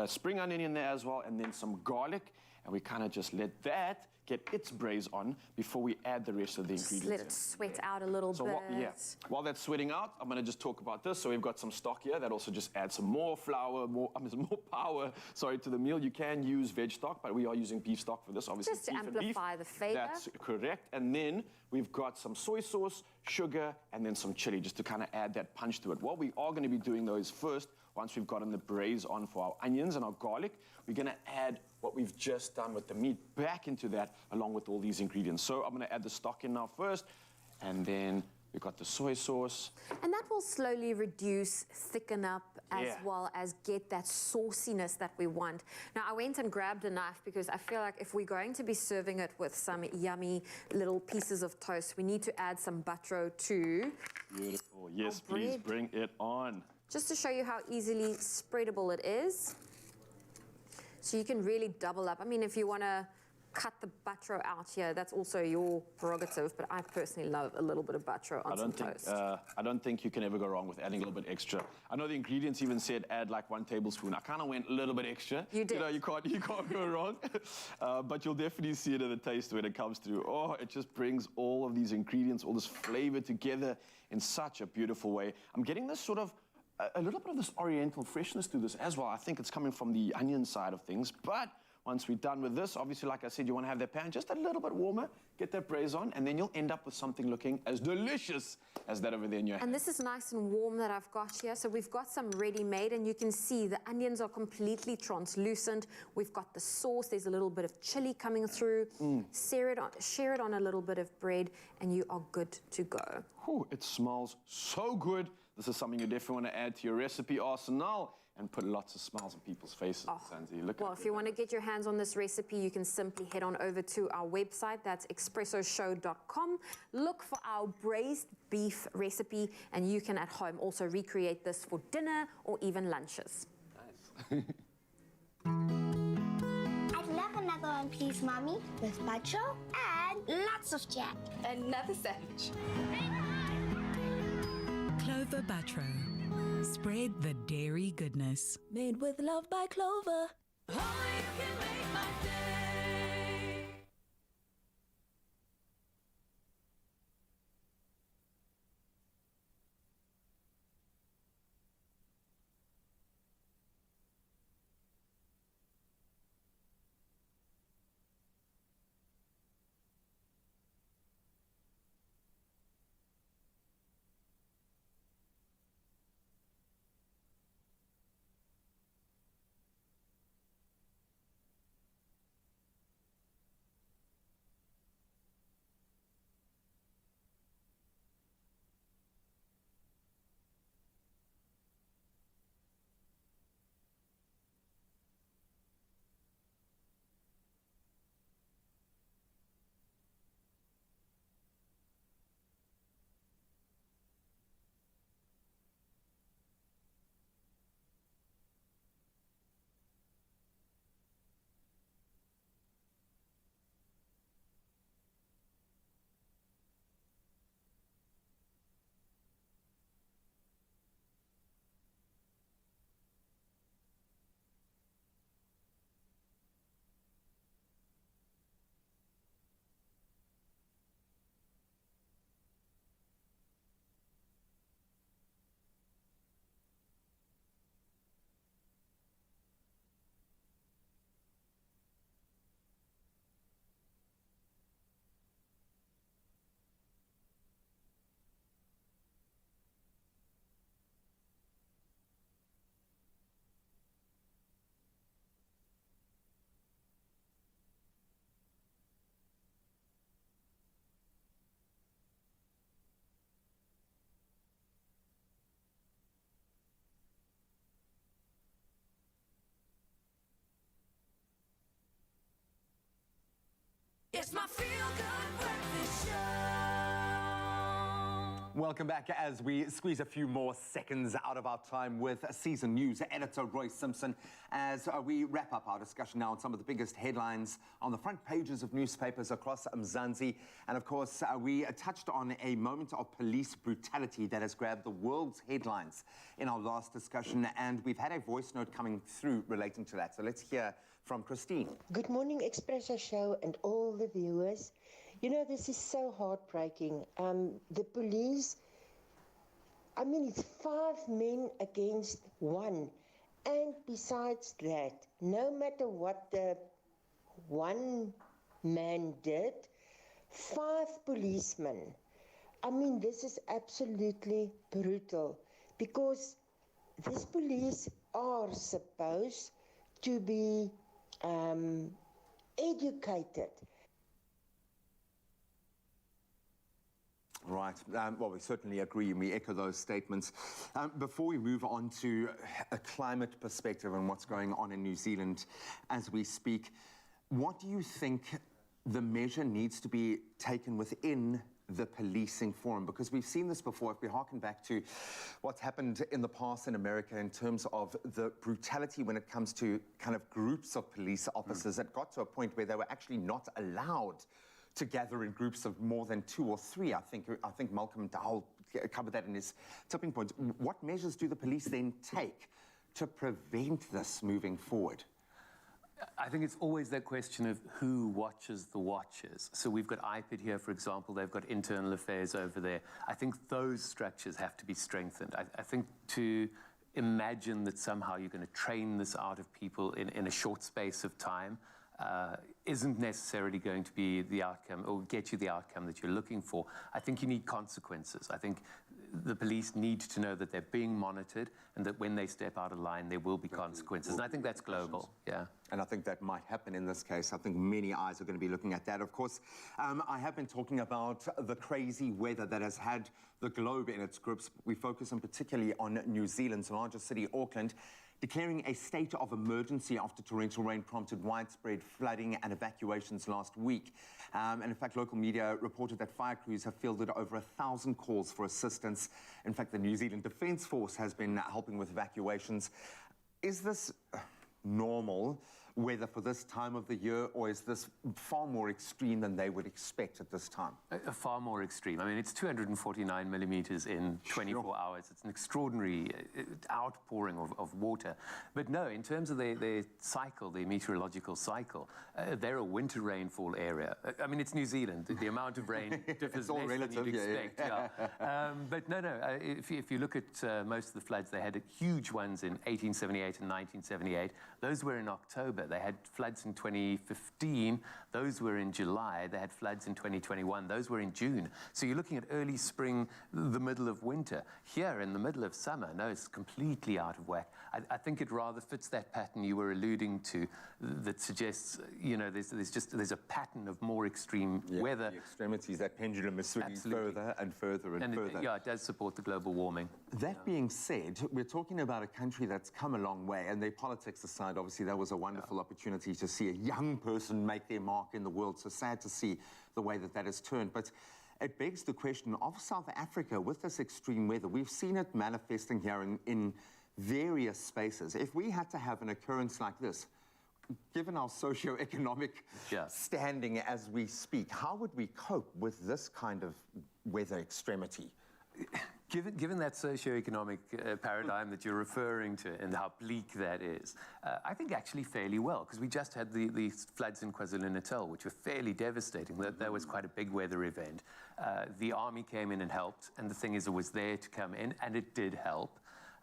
spring onion in there as well, and then some garlic. And we kind of just let that get its braise on before we add the rest of the ingredients. Just let it sweat out a little bit. While that's sweating out, I'm going to just talk about this. So we've got some stock here that also just adds some more flour, more power, to the meal. You can use veg stock, but we are using beef stock for this, obviously. Just to beef and amplify beef. the flavor. That's correct. And then we've got some soy sauce, sugar, and then some chili, just to kind of add that punch to it. What we are going to be doing, though, is first, once we've gotten the braise on for our onions and our garlic, we're going to add what we've just done with the meat back into that, along with all these ingredients. So I'm going to add the stock in now first, and then We've got the soy sauce. And that will slowly reduce, thicken up, as Yeah. well as get that sauciness that we want. Now, I went and grabbed a knife because I feel like if we're going to be serving it with some yummy little pieces of toast, we need to add some buttero too. Beautiful. Yes, Oh, please bread. bring it on. Just to show you how easily spreadable it is. So you can really double up. I mean, if you want to cut the buttero out here, that's also your prerogative, but I personally love a little bit of buttero on some toast. I don't think you can ever go wrong with adding a little bit extra. I know the ingredients even said add like 1 tablespoon. I kind of went a little bit extra. You did. You know, you can't go wrong. But you'll definitely see it in the taste when it comes through. Oh, it just brings all of these ingredients, all this flavor together in such a beautiful way. I'm getting this sort of a little bit of this oriental freshness to this as well. I think it's coming from the onion side of things, but once we're done with this, obviously, like I said, you want to have that pan just a little bit warmer, get that braise on, and then you'll end up with something looking as delicious as that over there in your hand. And this is nice and warm that I've got here. So we've got some ready-made, and you can see the onions are completely translucent. We've got the sauce. There's a little bit of chili coming through. Share it on a little bit of bread, and you are good to go. Whew, it smells so good. This is something you definitely want to add to your recipe arsenal and put lots of smiles on people's faces. Sanzi, look Well, at if you want to get your hands on this recipe, you can simply head on over to our website. That's expressoshow.com. Look for our braised beef recipe, and you can at home also recreate this for dinner or even lunches. Nice. I'd love another one, please, Mommy. With butter and lots of jam. Another sandwich. Clover Buttero. Spread the dairy goodness. Made with love by Clover. It's my feel-good breakfast show. Welcome back as we squeeze a few more seconds out of our time with season news editor Royce Simpson as we wrap up our discussion now on some of the biggest headlines on the front pages of newspapers across Mzansi. And of course, we touched on a moment of police brutality that has grabbed the world's headlines in our last discussion. And we've had a voice note coming through relating to that. So let's hear from Christine. Good morning, Expresso Show and all the viewers. You know, this is so heartbreaking. The police, I mean, it's 5 men against 1. And besides that, no matter what the one man did, 5 policemen. I mean, this is absolutely brutal because these police are supposed to be educated. Right. Well, we certainly agree and we echo those statements. Before we move on to a climate perspective and what's going on in New Zealand as we speak, what do you think the measure needs to be taken within the policing forum? Because we've seen this before. If we harken back to what's happened in the past in America in terms of the brutality when it comes to kind of groups of police officers, it got to a point where they were actually not allowed to gather in groups of more than 2 or 3. I think Malcolm Dowell covered that in his tipping point. What measures do the police then take to prevent this moving forward? I think it's always that question of who watches the watchers. So we've got IPID here, for example. They've got internal affairs over there. I think those structures have to be strengthened. I think to imagine that somehow you're going to train this out of people in a short space of time isn't necessarily going to be the outcome or get you the outcome that you're looking for. I think you need consequences. I think the police need to know that they're being monitored and that when they step out of line, there will be consequences. And I think that's global, yeah. And I think that might happen in this case. I think many eyes are going to be looking at that. Of course, I have been talking about the crazy weather that has had the globe in its grips. We focus on particularly on New Zealand's largest city, Auckland, declaring a state of emergency after torrential rain prompted widespread flooding and evacuations last week. And in fact, local media reported that fire crews have fielded over 1,000 calls for assistance. In fact, the New Zealand Defence Force has been helping with evacuations. Is this normal weather for this time of the year, or is this far more extreme than they would expect at this time? Far more extreme. I mean, it's 249 millimeters in 24 hours. It's an extraordinary outpouring of water. But no, in terms of their cycle, their meteorological cycle, they're a winter rainfall area. I mean, it's New Zealand. The amount of rain differs less than you'd expect. Yeah. But no, if you look at most of the floods, they had huge ones in 1878 and 1978. Those were in October. They had floods in 2015. Those were in July. They had floods in 2021. Those were in June. So you're looking at early spring, the middle of winter. Here, in the middle of summer, no, it's completely out of whack. I think it rather fits that pattern you were alluding to that suggests, you know, there's a pattern of more extreme weather. The extremities, that pendulum is swinging further and further and further. It does support the global warming. That being said, we're talking about a country that's come a long way, and their politics aside, obviously, that was a wonderful opportunity to see a young person make their mark in the world. So sad to see the way that has turned. But it begs the question of South Africa with this extreme weather. We've seen it manifesting here in various spaces. If we had to have an occurrence like this, given our socio-economic standing as we speak, how would we cope with this kind of weather extremity? Given that socio-economic paradigm that you're referring to and how bleak that is, I think actually fairly well, because we just had the floods in KwaZulu-Natal, which were fairly devastating. That was quite a big weather event. The army came in and helped, and the thing is, it was there to come in, and it did help.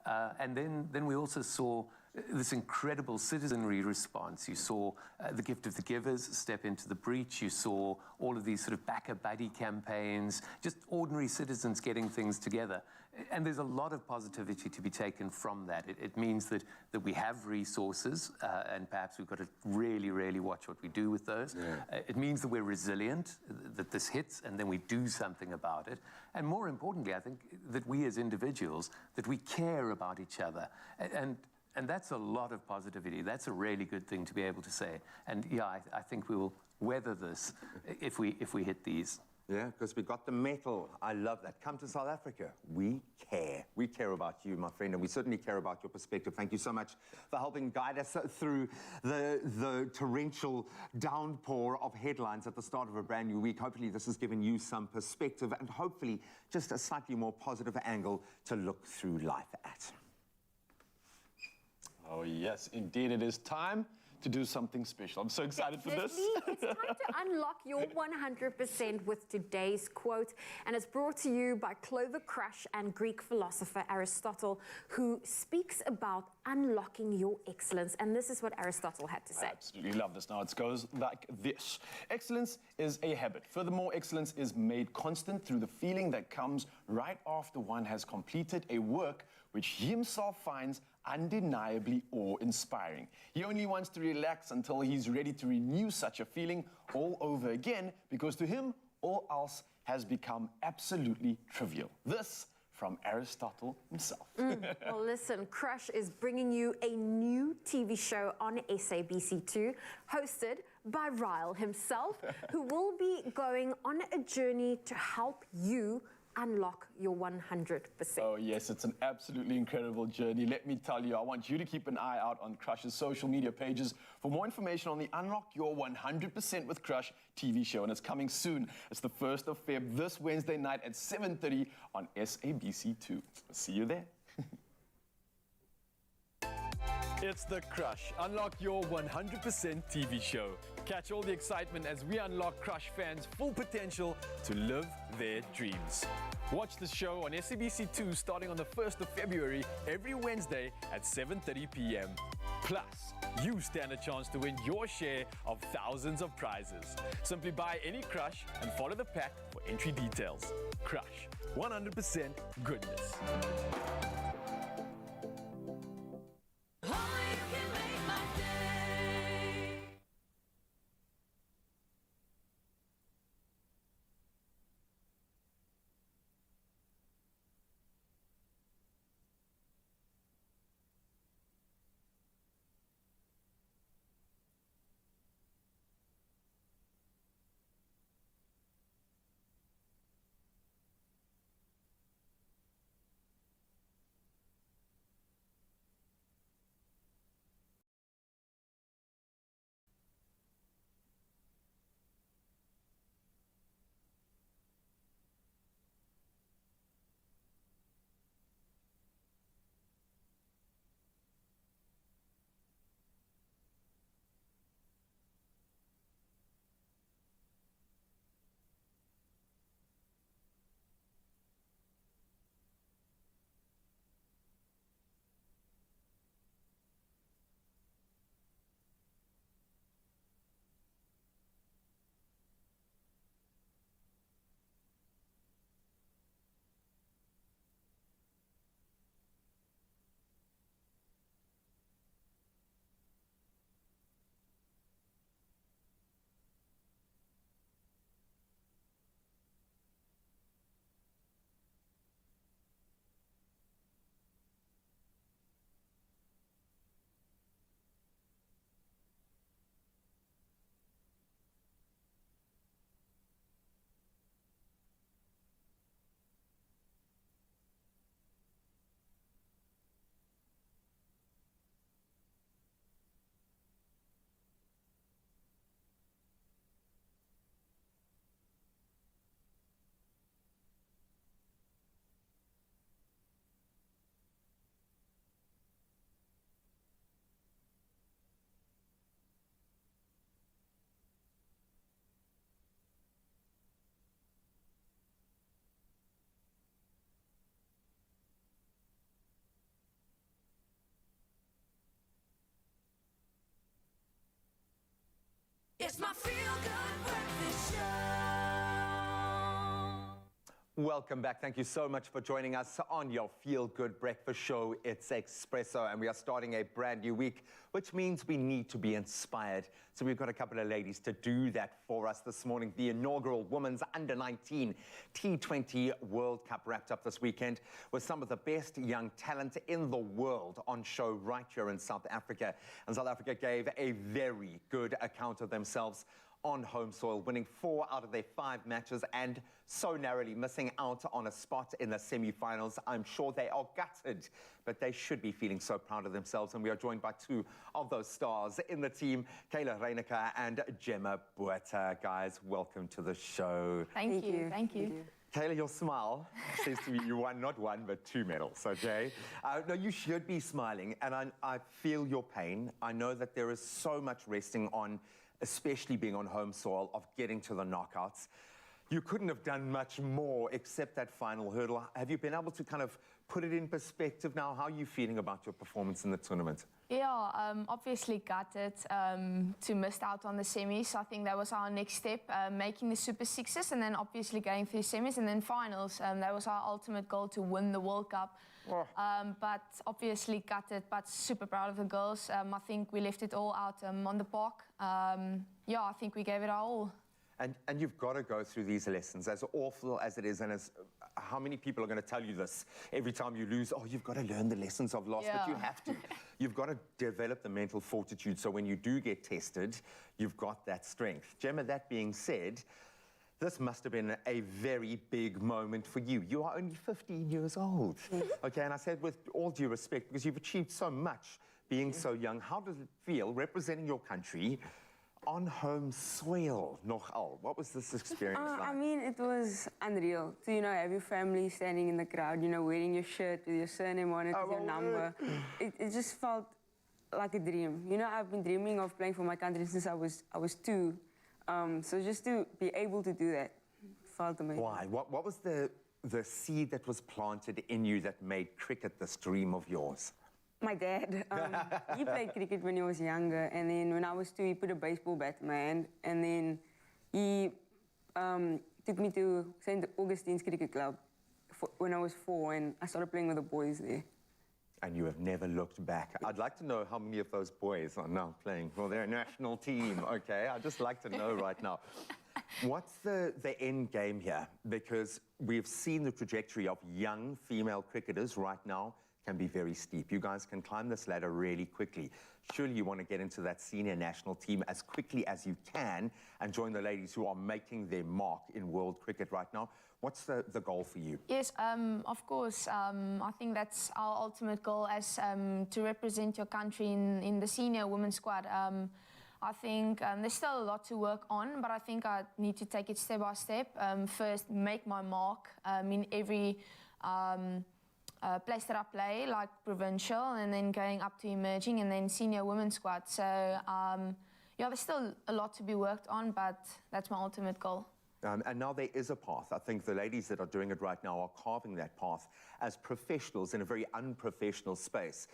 And then we also saw this incredible citizenry response. You saw the Gift of the Givers step into the breach. You saw all of these sort of backer buddy campaigns, just ordinary citizens getting things together. And there's a lot of positivity to be taken from that. It means that we have resources, and perhaps we've got to really, really watch what we do with those. It means that we're resilient, that this hits, and then we do something about it. And more importantly, I think that we as individuals, that we care about each other. And that's a lot of positivity. That's a really good thing to be able to say. And yeah, I think we will weather this if we hit these. Yeah, because we got the metal. I love that. Come to South Africa. We care. We care about you, my friend, and we certainly care about your perspective. Thank you so much for helping guide us through the torrential downpour of headlines at the start of a brand new week. Hopefully this has given you some perspective and hopefully just a slightly more positive angle to look through life at. Oh, yes, indeed. It is time to do something special. I'm so excited for this. It's time to unlock your 100% with today's quote. And it's brought to you by Clover Crush and Greek philosopher Aristotle, who speaks about unlocking your excellence. And this is what Aristotle had to say. I absolutely love this. Now, it goes like this. Excellence is a habit. Furthermore, excellence is made constant through the feeling that comes right after one has completed a work which he himself finds undeniably awe-inspiring. He only wants to relax until he's ready to renew such a feeling all over again, because to him, all else has become absolutely trivial. This from Aristotle himself. Well, listen, Crush is bringing you a new TV show on SABC2, hosted by Ryle himself, who will be going on a journey to help you unlock your 100%. Oh yes, it's an absolutely incredible journey. Let me tell you, I want you to keep an eye out on Crush's social media pages for more information on the Unlock Your 100% with Crush TV show, and it's coming soon. It's the 1st of Feb, this Wednesday night at 7:30 on SABC2. See you there. It's The Crush. Unlock your 100% TV show. Catch all the excitement as we unlock Crush fans' full potential to live their dreams. Watch the show on SABC2 starting on the 1st of February every Wednesday at 7:30 p.m. Plus, you stand a chance to win your share of thousands of prizes. Simply buy any Crush and follow the pack for entry details. Crush. 100% goodness. It's my feel-good breakfast show. Welcome back. Thank you so much for joining us on your Feel Good Breakfast Show. It's Expresso, and we are starting a brand new week, which means we need to be inspired. So we've got a couple of ladies to do that for us this morning. The inaugural Women's Under-19 T20 World Cup wrapped up this weekend with some of the best young talent in the world on show right here in South Africa. And South Africa gave a very good account of themselves on home soil, winning 4 out of their 5 matches and so narrowly missing out on a spot in the semi-finals. I'm sure they are gutted, but they should be feeling so proud of themselves. And we are joined by 2 of those stars in the team, Kayla Reyneke and Gemma Buerta. Guys, welcome to the show. Thank you. Thank you. Kayla, your smile says to me you won not 1 but 2 medals, okay? No, you should be smiling, and I feel your pain. I know that there is so much resting on, especially being on home soil, of getting to the knockouts. You couldn't have done much more except that final hurdle. Have you been able to kind of put it in perspective now? How are you feeling about your performance in the tournament? Yeah, obviously gutted to miss out on the semis. I think that was our next step, making the Super Sixes and then obviously going through semis and then finals. That was our ultimate goal, to win the World Cup. Oh. But obviously gutted, but super proud of the girls. I think we left it all out on the park. Yeah, I think we gave it our all. And you've got to go through these lessons, as awful as it is, and as how many people are going to tell you this every time you lose? Oh, you've got to learn the lessons of loss, but you have to. You've got to develop the mental fortitude so when you do get tested, you've got that strength. Gemma, that being said, this must have been a very big moment for you. You are only 15 years old. Okay, and I said with all due respect, because you've achieved so much being so young. How does it feel representing your country on home soil, nogal? What was this experience like? I mean, it was unreal to, have your family standing in the crowd, wearing your shirt with your surname on it, with your number. It just felt like a dream. I've been dreaming of playing for my country since I was 2. So just to be able to do that felt amazing. Why? What was the seed that was planted in you that made cricket this dream of yours? My dad, he played cricket when he was younger, and then when I was 2, he put a baseball bat in my hand, and then he took me to St. Augustine's Cricket Club when I was 4, and I started playing with the boys there. And you have never looked back. I'd like to know how many of those boys are now playing for their national team, okay? I'd just like to know right now. What's the end game here? Because we've seen the trajectory of young female cricketers right now can be very steep. You guys can climb this ladder really quickly. Surely you want to get into that senior national team as quickly as you can and join the ladies who are making their mark in world cricket right now. What's the goal for you? Yes, of course. I think that's our ultimate goal as to represent your country in the senior women's squad. I think there's still a lot to work on, but I think I need to take it step by step. First, make my mark in every place that I play, like provincial, and then going up to emerging, and then senior women's squad. So, yeah, there's still a lot to be worked on, but that's my ultimate goal. And now there is a path. I think the ladies that are doing it right now are carving that path as professionals in a very unprofessional space.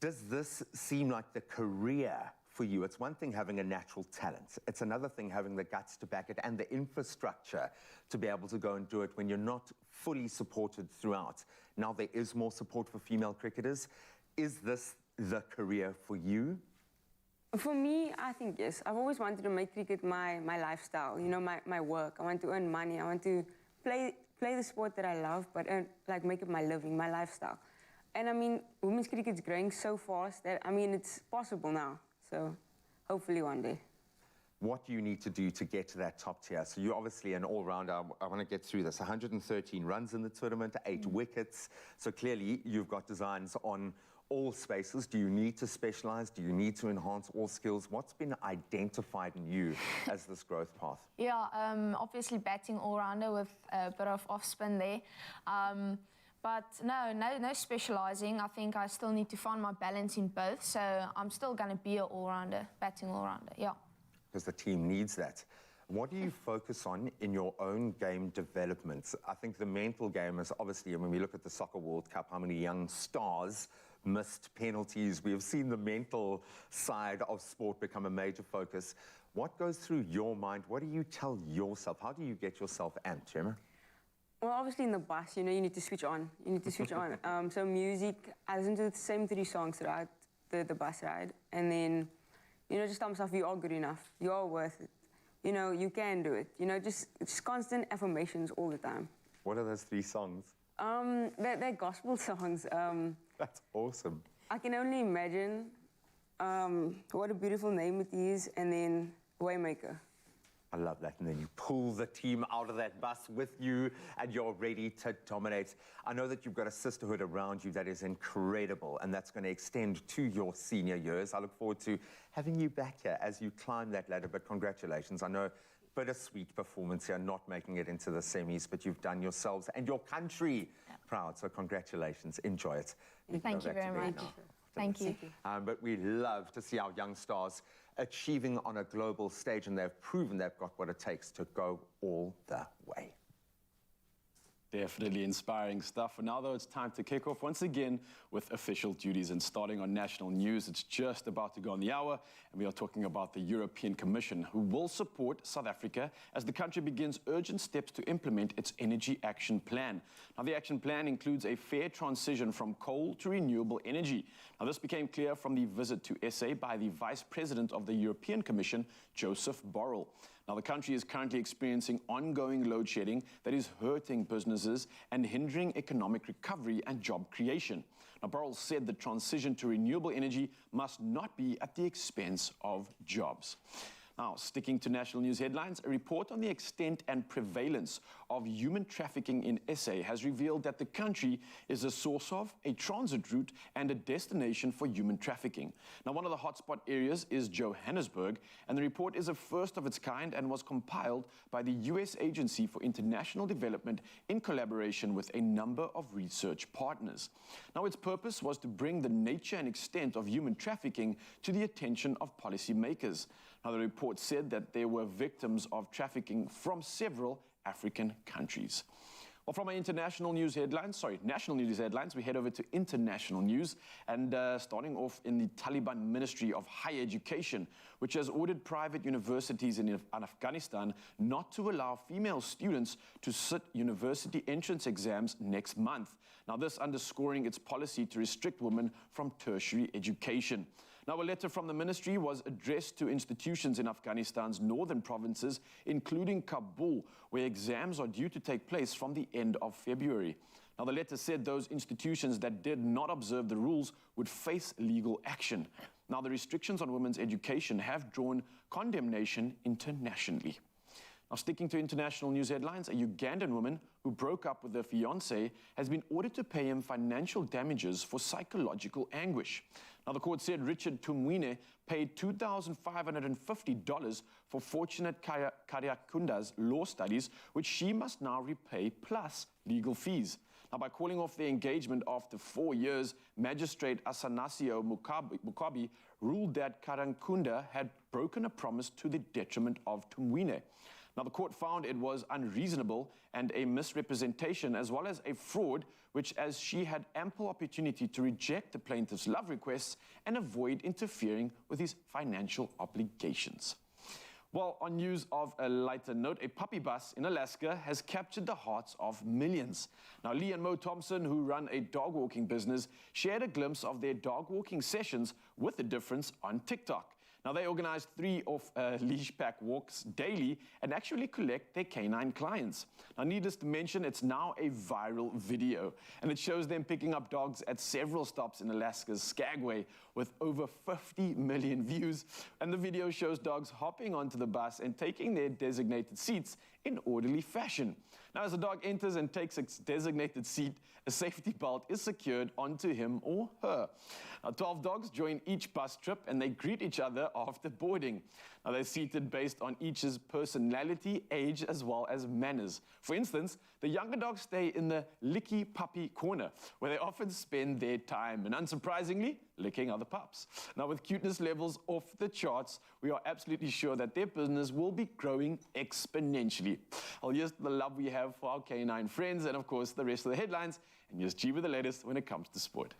Does this seem like the career for you? It's one thing having a natural talent. It's another thing having the guts to back it and the infrastructure to be able to go and do it when you're not fully supported throughout. Now there is more support for female cricketers. Is this the career for you? For me, I think yes. I've always wanted to make cricket my lifestyle, my work. I want to earn money. I want to play the sport that I love, but make it my living, my lifestyle. And I mean, women's cricket's growing so fast that, it's possible now. So hopefully one day. What do you need to do to get to that top tier? So you're obviously an all-rounder. I want to get through this. 113 runs in the tournament, 8 wickets. So clearly you've got designs on all spaces. Do you need to specialize? Do you need to enhance all skills? What's been identified in you as this growth path? Yeah, obviously batting all-rounder with a bit of off-spin there. But no specializing. I think I still need to find my balance in both. So I'm still going to be an all-rounder, batting all-rounder, yeah. Because the team needs that. What do you focus on in your own game development? I think the mental game is obviously, when we look at the Soccer World Cup, how many young stars missed penalties. We have seen the mental side of sport become a major focus. What goes through your mind? What do you tell yourself? How do you get yourself amped, Gemma? Well, obviously in the bus, you need to switch on. You need to switch on. So music, I listen to the same 3 songs throughout the bus ride. And then, just tell myself you are good enough. You are worth it. You can do it. Just constant affirmations all the time. What are those 3 songs? They're gospel songs. That's awesome. I can only imagine what a beautiful name it is, and then Waymaker. I love that. And then you pull the team out of that bus with you and you're ready to dominate. I know that you've got a sisterhood around you that is incredible, and that's going to extend to your senior years. I look forward to having you back here as you climb that ladder, but congratulations. I know bittersweet performance here, not making it into the semis, but you've done yourselves and your country proud. So congratulations. Enjoy it. Thank you very much. Thank you. But we love to see our young stars achieving on a global stage, and they've proven they've got what it takes to go all the way. Definitely inspiring stuff. And now, though, it's time to kick off once again with official duties. And starting on national news, it's just about to go on the hour. And we are talking about the European Commission, who will support South Africa as the country begins urgent steps to implement its Energy Action Plan. Now, the action plan includes a fair transition from coal to renewable energy. Now, this became clear from the visit to SA by the Vice President of the European Commission, Joseph Borrell. Now, the country is currently experiencing ongoing load shedding that is hurting businesses and hindering economic recovery and job creation. Now, Burrell said the transition to renewable energy must not be at the expense of jobs. Now, sticking to national news headlines, a report on the extent and prevalence of human trafficking in SA has revealed that the country is a source of, a transit route, and a destination for human trafficking. Now, one of the hotspot areas is Johannesburg, and the report is a first of its kind and was compiled by the US Agency for International Development in collaboration with a number of research partners. Now, its purpose was to bring the nature and extent of human trafficking to the attention of policymakers. Now, the report said that there were victims of trafficking from several African countries. Well, from our national news headlines, we head over to international news, and starting off in the Taliban Ministry of Higher Education, which has ordered private universities in Afghanistan not to allow female students to sit university entrance exams next month. Now, this underscoring its policy to restrict women from tertiary education. Now, a letter from the ministry was addressed to institutions in Afghanistan's northern provinces, including Kabul, where exams are due to take place from the end of February. Now, the letter said those institutions that did not observe the rules would face legal action. Now, the restrictions on women's education have drawn condemnation internationally. Now, sticking to international news headlines, a Ugandan woman who broke up with her fiancé has been ordered to pay him financial damages for psychological anguish. Now, the court said Richard Tumwine paid $2,550 for Fortunate Kariakunda's law studies, which she must now repay plus legal fees. Now, by calling off their engagement after 4 years, Magistrate Asanasio Mukabi ruled that Kariakunda had broken a promise to the detriment of Tumwine. Now, the court found it was unreasonable and a misrepresentation as well as a fraud, which as she had ample opportunity to reject the plaintiff's love requests and avoid interfering with his financial obligations. Well, on news of a lighter note, a puppy bus in Alaska has captured the hearts of millions. Now, Lee and Mo Thompson, who run a dog walking business, shared a glimpse of their dog walking sessions with the difference on TikTok. Now, they organize 3 leash pack walks daily and actually collect their canine clients. Now, needless to mention, it's now a viral video, and it shows them picking up dogs at several stops in Alaska's Skagway with over 50 million views. And the video shows dogs hopping onto the bus and taking their designated seats in orderly fashion. Now, as the dog enters and takes its designated seat, a safety belt is secured onto him or her. Now, 12 dogs join each bus trip and they greet each other after boarding. Now, they're seated based on each's personality, age, as well as manners. For instance, the younger dogs stay in the licky puppy corner, where they often spend their time, and unsurprisingly, licking other pups. Now, with cuteness levels off the charts, we are absolutely sure that their business will be growing exponentially. Well, here's the love we have for our canine friends, and of course, the rest of the headlines. And here's G with the latest when it comes to sport.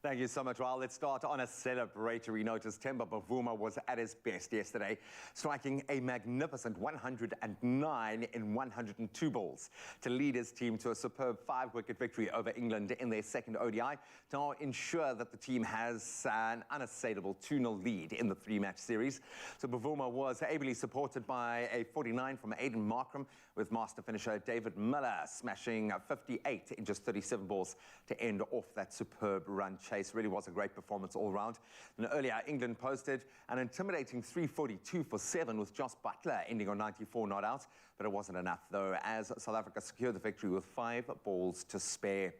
Thank you so much, Raul. Let's start on a celebratory note as Temba Bavuma was at his best yesterday, striking a magnificent 109 in 102 balls to lead his team to a superb 5-wicket victory over England in their second ODI to now ensure that the team has an unassailable 2-0 lead in the 3-match series. So Bavuma was ably supported by a 49 from Aiden Markram, with master finisher David Miller smashing 58 in just 37 balls to end off that superb run chase. Really was a great performance all round. And earlier, England posted an intimidating 342 for 7 with Joss Butler ending on 94 not out, but it wasn't enough though, as South Africa secured the victory with 5 balls to spare.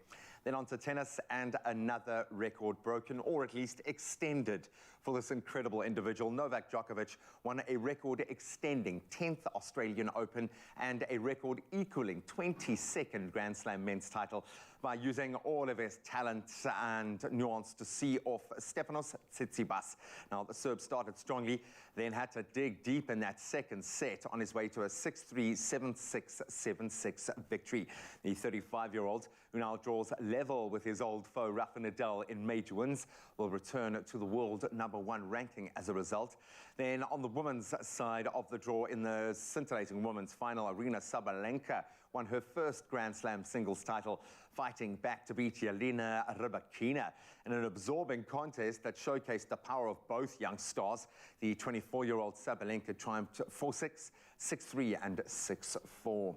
Then on to tennis, and another record broken, or at least extended, for this incredible individual. Novak Djokovic won a record-extending 10th Australian Open and a record equaling 22nd Grand Slam men's title by using all of his talent and nuance to see off Stefanos Tsitsipas. Now, the Serb started strongly, then had to dig deep in that second set on his way to a 6-3, 7-6, 7-6 victory. The 35-year-old, who now draws level with his old foe Rafa Nadal in major wins, will return to the world number #1 ranking as a result. Then on the women's side of the draw in the scintillating women's final, Aryna Sabalenka won her first Grand Slam singles title, fighting back to beat Jelena Rybakina in an absorbing contest that showcased the power of both young stars. The 24-year-old Sabalenka triumphed 4-6, 6-3 and 6-4.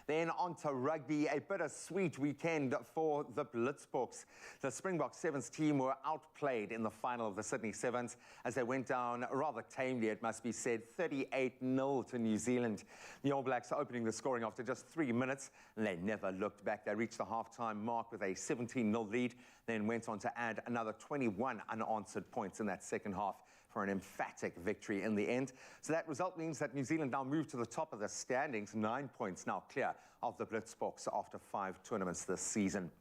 Then on to rugby, a bittersweet weekend for the Blitzboks. The Springbok Sevens team were outplayed in the final of the Sydney Sevens as they went down rather tamely, it must be said, 38-0 to New Zealand. The All Blacks opening the scoring after just 3 minutes, and they never looked back. They reached the half-time mark with a 17-0 lead, then went on to add another 21 unanswered points in that second half for an emphatic victory in the end. So that result means that New Zealand now move to the top of the standings, 9 points now clear of the Blitzboks after 5 tournaments this season.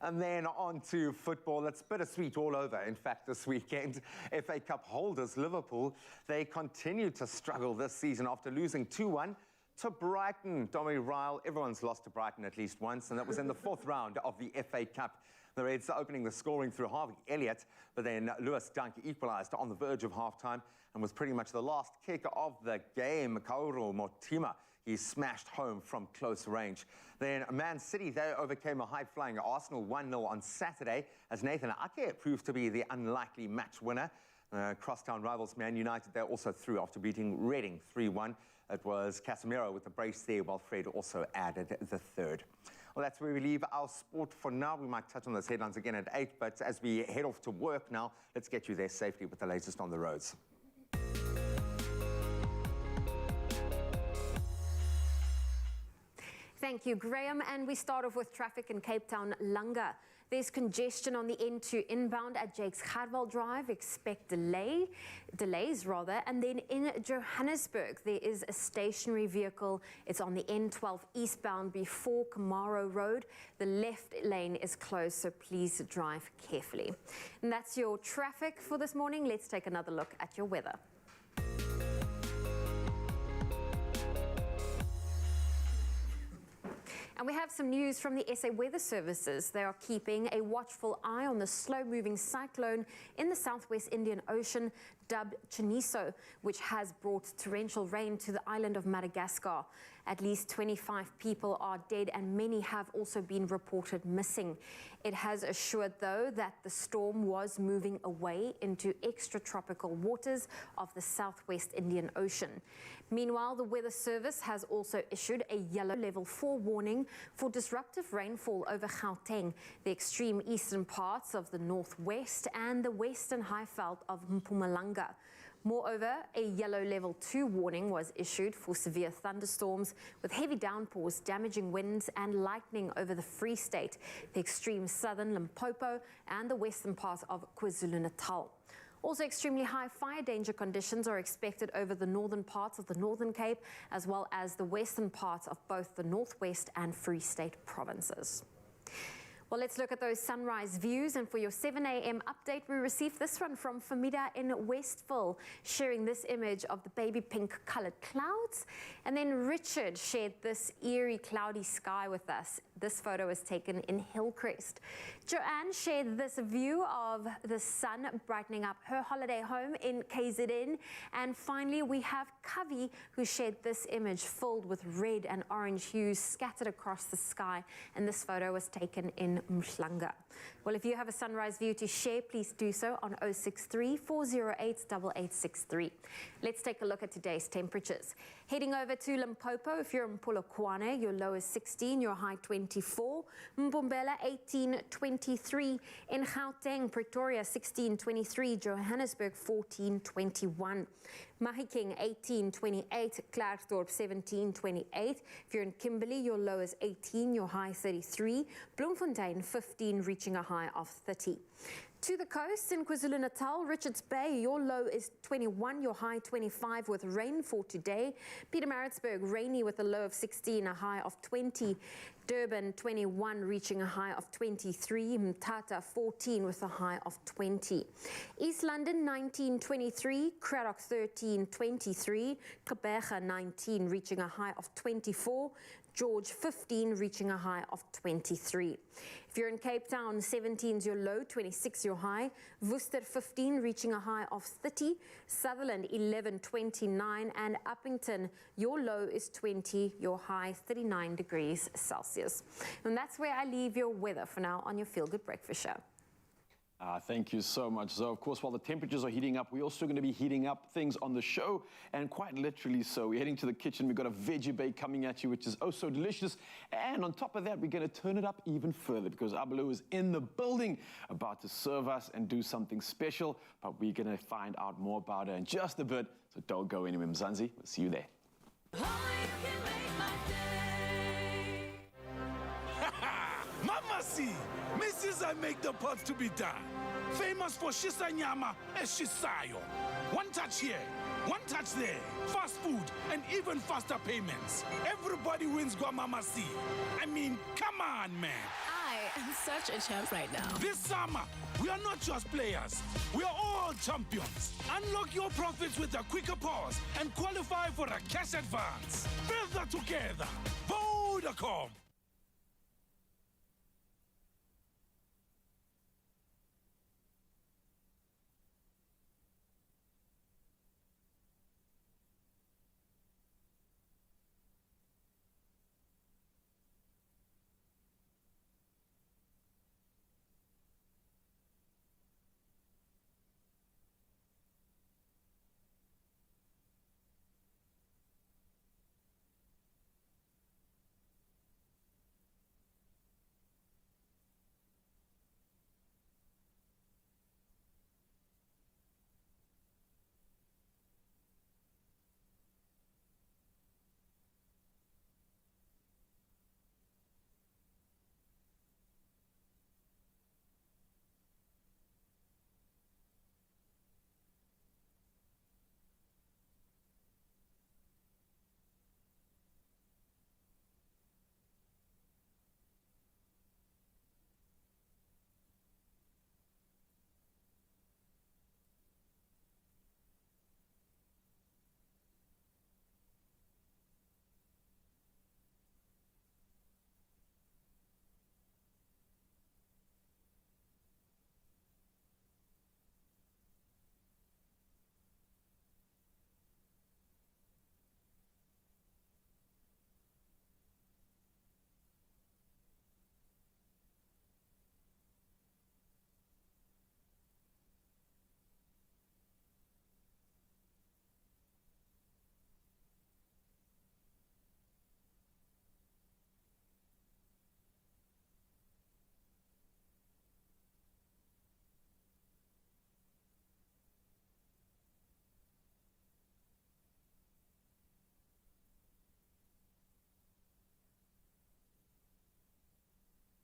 And then on to football. It's bittersweet all over, in fact, this weekend. FA Cup holders Liverpool, they continue to struggle this season after losing 2-1 to Brighton. Dominic Ryle, everyone's lost to Brighton at least once, and that was in the 4th round of the FA Cup. The Reds opening the scoring through Harvey Elliott, but then Lewis Dunk equalised on the verge of half-time and was pretty much the last kick of the game. Kaoru Motima, he smashed home from close range. Then Man City, they overcame a high-flying Arsenal 1-0 on Saturday as Nathan Ake proved to be the unlikely match winner. Crosstown rivals Man United, they also threw after beating Reading 3-1. It was Casemiro with the brace there, while Fred also added the third. Well, that's where we leave our sport for now. We might touch on those headlines again at 8, but as we head off to work now, let's get you there safely with the latest on the roads. Thank you, Graham. And we start off with traffic in Cape Town, Langa. There's congestion on the N2 inbound at Jakes Gerwel Drive. Expect delays. And then in Johannesburg, there is a stationary vehicle. It's on the N12 eastbound before Camaro Road. The left lane is closed, so please drive carefully. And that's your traffic for this morning. Let's take another look at your weather. And we have some news from the SA Weather Services. They are keeping a watchful eye on the slow-moving cyclone in the southwest Indian Ocean, dubbed Chiniso, which has brought torrential rain to the island of Madagascar. At least 25 people are dead and many have also been reported missing. It has assured, though, that the storm was moving away into extratropical waters of the southwest Indian Ocean. Meanwhile, the Weather Service has also issued a yellow level 4 warning for disruptive rainfall over Gauteng, the extreme eastern parts of the northwest and the western highveld of Mpumalanga. Moreover, a yellow level 2 warning was issued for severe thunderstorms with heavy downpours, damaging winds and lightning over the Free State, the extreme southern Limpopo and the western part of KwaZulu-Natal. Also, extremely high fire danger conditions are expected over the northern parts of the Northern Cape, as well as the western parts of both the Northwest and Free State provinces. Well, let's look at those sunrise views. And for your 7 a.m. update, we received this one from Famida in Westville, sharing this image of the baby pink colored clouds. And then Richard shared this eerie cloudy sky with us. This photo was taken in Hillcrest. Joanne shared this view of the sun brightening up her holiday home in KZN. And finally, we have Kavi, who shared this image filled with red and orange hues scattered across the sky. And this photo was taken in Mhlanga. Well, if you have a sunrise view to share, please do so on 063 408 8863. Let's take a look at today's temperatures. Heading over to Limpopo, if you're in Polokwane, your low is 16, your high 24. Mbombela 18-23. In Gauteng, Pretoria 16-23. Johannesburg 14-21. Mahikeng 18-28, Klerksdorp 17-28. If you're in Kimberley, your low is 18, your high 33. Bloemfontein 15, reaching a high of 30. To the coast in KwaZulu-Natal, Richards Bay, your low is 21, your high 25 with rain for today. Pietermaritzburg, rainy with a low of 16, a high of 20. Durban 21, reaching a high of 23. Mthatha 14 with a high of 20. East London 19-23. Cradock 13-23. Gqeberha 19, reaching a high of 24. George 15, reaching a high of 23. If you're in Cape Town, 17 is your low, 26 your high. Worcester 15, reaching a high of 30. Sutherland 11, 29. And Uppington, your low is 20, your high 39 degrees Celsius. And that's where I leave your weather for now on your Feel Good Breakfast Show. Thank you so much, Zoe. Of course, while the temperatures are heating up, we're also going to be heating up things on the show, and quite literally so. We're heading to the kitchen. We've got a veggie bake coming at you, which is oh so delicious. And on top of that, we're going to turn it up even further because Abalu is in the building about to serve us and do something special. But we're going to find out more about her in just a bit, so don't go anywhere, Mzansi. We'll see you there. Mama see, Mrs. I make the pots to be done. Famous for shisa nyama and shisayo. One touch here, one touch there. Fast food and even faster payments. Everybody wins Gwa Mama see. I mean, come on, man. I am such a champ right now. This summer, we are not just players. We are all champions. Unlock your profits with a quicker pause and qualify for a cash advance. Further together. Vodacom.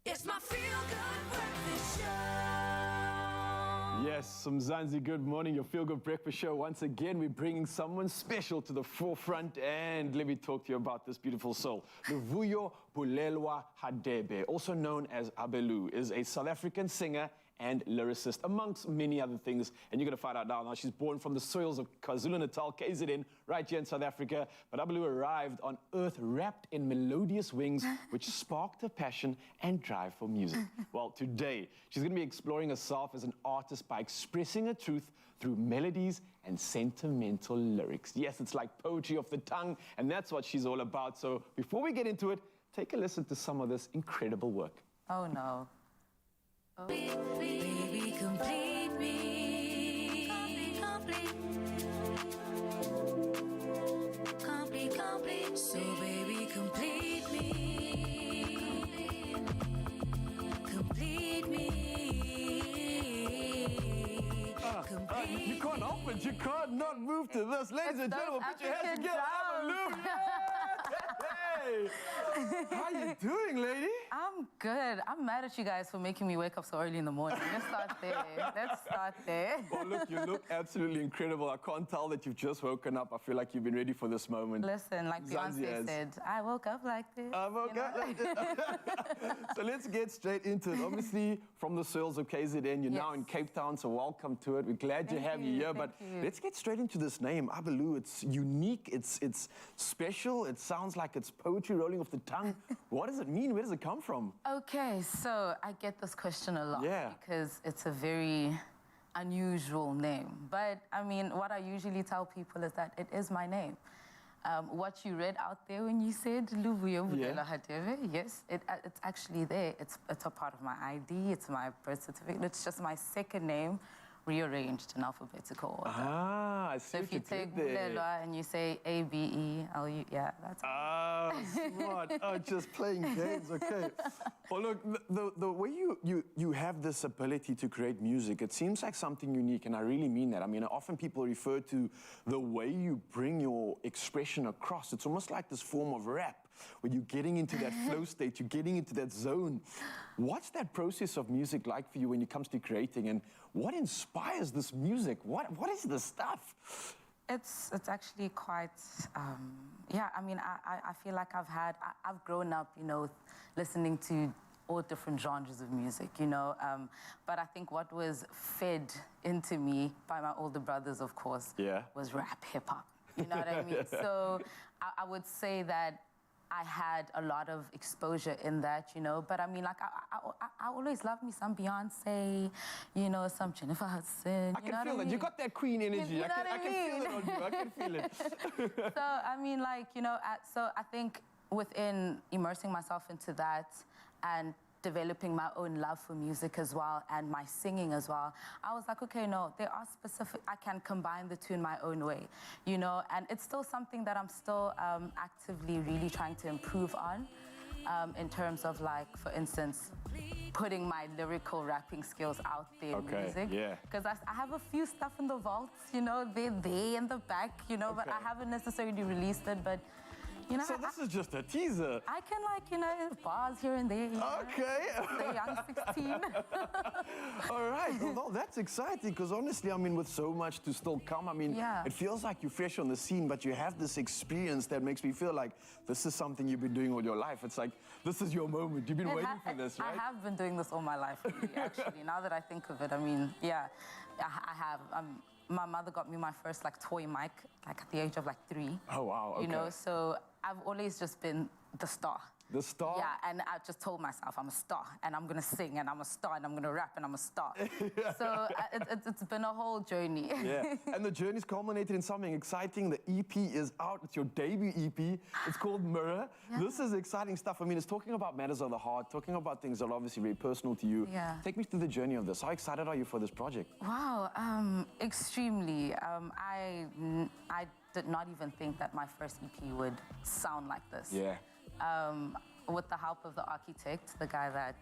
It's my Feel Good Breakfast Show. Yes, Mzansi, good morning. Your Feel Good Breakfast Show. Once again, we're bringing someone special to the forefront, and let me talk to you about this beautiful soul. Luvuyo Bulelwa Hadebe, also known as Abelu, is a South African singer and lyricist, amongst many other things. And you're going to find out now. Now, she's born from the soils of KwaZulu-Natal, KZN, right here in South Africa. But Abalu arrived on Earth wrapped in melodious wings, which sparked her passion and drive for music. Well, today, she's going to be exploring herself as an artist by expressing her truth through melodies and sentimental lyrics. Yes, it's like poetry of the tongue, and that's what she's all about. So before we get into it, take a listen to some of this incredible work. Oh, no. Oh. Baby, complete me. Complete. So baby, complete me. Complete me. You can't help it. You can't not move to this. Ladies and gentlemen, put your hands together. Abalu. Hey! How you doing, lady? I'm good. I'm mad at you guys for making me wake up so early in the morning. Let's start there. Let's start there. Well, look, you look absolutely incredible. I can't tell that you've just woken up. I feel like you've been ready for this moment. Listen, like Beyonce said, I woke up like this. I woke up like this. So let's get straight into it. Obviously, from the soils of KZN, you're now in Cape Town, so welcome to it. We're glad to have you here. But let's get straight into this name, Abaloo. It's unique, it's special, it sounds like it's poetry rolling off the tongue. What does it mean? Where does it come from? Okay, so I get this question a lot because it's a very unusual name. But I mean, what I usually tell people is that it is my name. What you read out there when you said Luvuyo Budela Hadebe, yes, it's actually there. It's a part of my ID, it's my birth certificate, it's just my second name rearranged in alphabetical order. Ah, I see. So if you take Bulelwa and you say A-B-E-L-U, yeah, that's Ah, smart. Oh, just playing games, okay. Well, look, the way you have this ability to create music, it seems like something unique, and I really mean that. I mean, often people refer to the way you bring your expression across. It's almost like this form of rap, where you're getting into that flow state, you're getting into that zone. What's that process of music like for you when it comes to creating, and what inspires this music? What is this stuff? It's actually quite, yeah, I mean, I feel like I've grown up, you know, listening to all different genres of music, you know, but I think what was fed into me by my older brothers, of course, was rap, hip-hop, you know what I mean? So I would say that I had a lot of exposure in that, you know, but I mean, like, I always loved me some Beyonce, you know, some Jennifer Hudson. I can feel it. You got that queen energy. I can feel it on you. I can feel it. So, I mean, like, you know, so I think within immersing myself into that and developing my own love for music as well and my singing as well, I was like, okay, no, there are specific, I can combine the two in my own way, you know, and it's still something that I'm still actively really trying to improve on in terms of, like, for instance, putting my lyrical rapping skills out there in music. Because I have a few stuff in the vaults, you know, they're there in the back, you know, but I haven't necessarily released it, but you know, so this is just a teaser. I can, like, you know, bars here and there. You know, the young 16. All right. Well, that's exciting because honestly, I mean, with so much to still come, I mean, it feels like you're fresh on the scene, but you have this experience that makes me feel like this is something you've been doing all your life. It's like, this is your moment. You've been waiting for this, right? I have been doing this all my life, really, actually. Now that I think of it, I mean, yeah, I have. My mother got me my first, like, toy mic, like, at the age of, like, 3. Oh, wow, okay. You know, so I've always just been the star. The star? Yeah, and I just told myself I'm a star, and I'm going to sing, and I'm a star, and I'm going to rap, and I'm a star. So it's been a whole journey. Yeah, and the journey's culminated in something exciting. The EP is out. It's your debut EP. It's called Mirror. This is exciting stuff. I mean, it's talking about matters of the heart, talking about things that are obviously very personal to you. Yeah. Take me through the journey of this. How excited are you for this project? Wow, extremely. I did not even think that my first EP would sound like this. Yeah. With the help of the architect, the guy that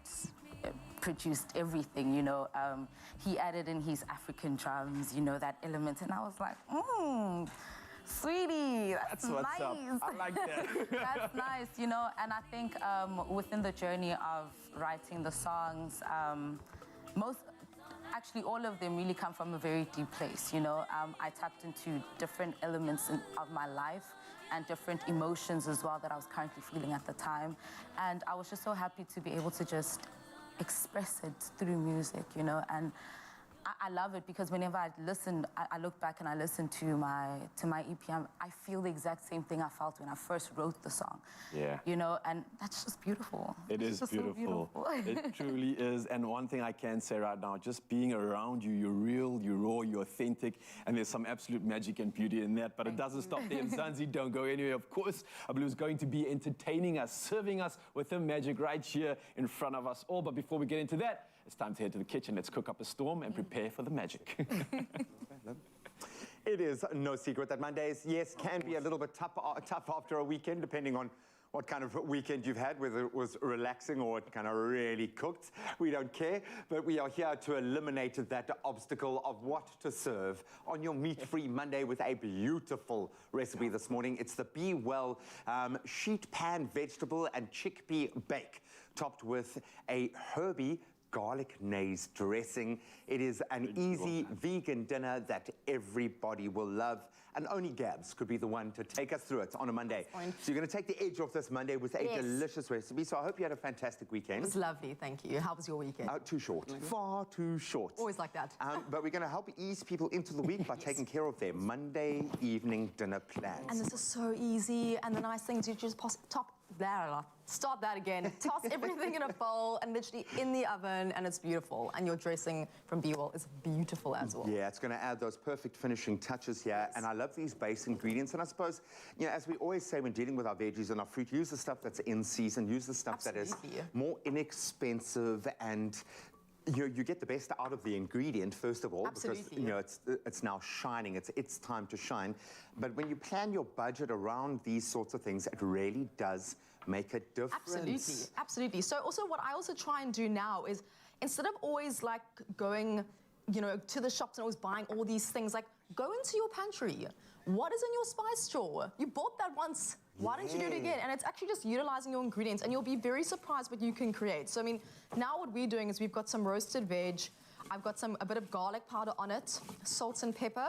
produced everything, you know, he added in his African drums, you know, that element, and I was like, sweetie, that's what's nice. up. I like that. That's nice, you know, and I think within the journey of writing the songs, actually all of them really come from a very deep place, you know. I tapped into different elements of my life and different emotions as well that I was currently feeling at the time. And I was just so happy to be able to just express it through music, you know. And I love it because whenever I listen, I look back and I listen to my EP, I feel the exact same thing I felt when I first wrote the song. Yeah. You know, and that's just beautiful. It is beautiful. So beautiful. It truly is. And one thing I can say right now, just being around you, you're real, you're raw, you're authentic, and there's some absolute magic and beauty in that. But it doesn't stop there. Mzansi, don't go anywhere. Of course, Abaloo is going to be entertaining us, serving us with the magic right here in front of us all. But before we get into that, it's time to head to the kitchen. Let's cook up a storm and prepare for the magic. It is no secret that Mondays, yes, can be a little bit tough after a weekend, depending on what kind of weekend you've had, whether it was relaxing or it kind of really cooked. We don't care, but we are here to eliminate that obstacle of what to serve on your meat-free Monday with a beautiful recipe this morning. It's the Be Well sheet pan vegetable and chickpea bake, topped with a herby garlic naze dressing. It is an easy vegan dinner that everybody will love, and only Gabs could be the one to take us through it on a Monday. So you're going to take the edge off this Monday with a delicious recipe. So I hope you had a fantastic weekend. It was lovely, thank you. How was your weekend? Too short. Far too short. Always like that. But we're going to help ease people into the week by taking care of their Monday evening dinner plans. And this is so easy, and the nice thing is you just start that again. Toss everything in a bowl and literally in the oven, and it's beautiful. And your dressing from Be Well is beautiful as well. Yeah, it's going to add those perfect finishing touches here. And I love these base ingredients. And I suppose, you know, as we always say when dealing with our veggies and our fruit, use the stuff that's in season, use the stuff that is more inexpensive, and you get the best out of the ingredient, first of all, because you know it's now shining. It's time to shine. But when you plan your budget around these sorts of things, it really does make a difference. Absolutely. So also what I also try and do now is, instead of always like going, you know, to the shops and always buying all these things, like go into your pantry. What is in your spice drawer? You bought that once. Why don't you do it again? And it's actually just utilizing your ingredients, and you'll be very surprised what you can create. So I mean, now what we're doing is we've got some roasted veg. I've got a bit of garlic powder on it, salt and pepper,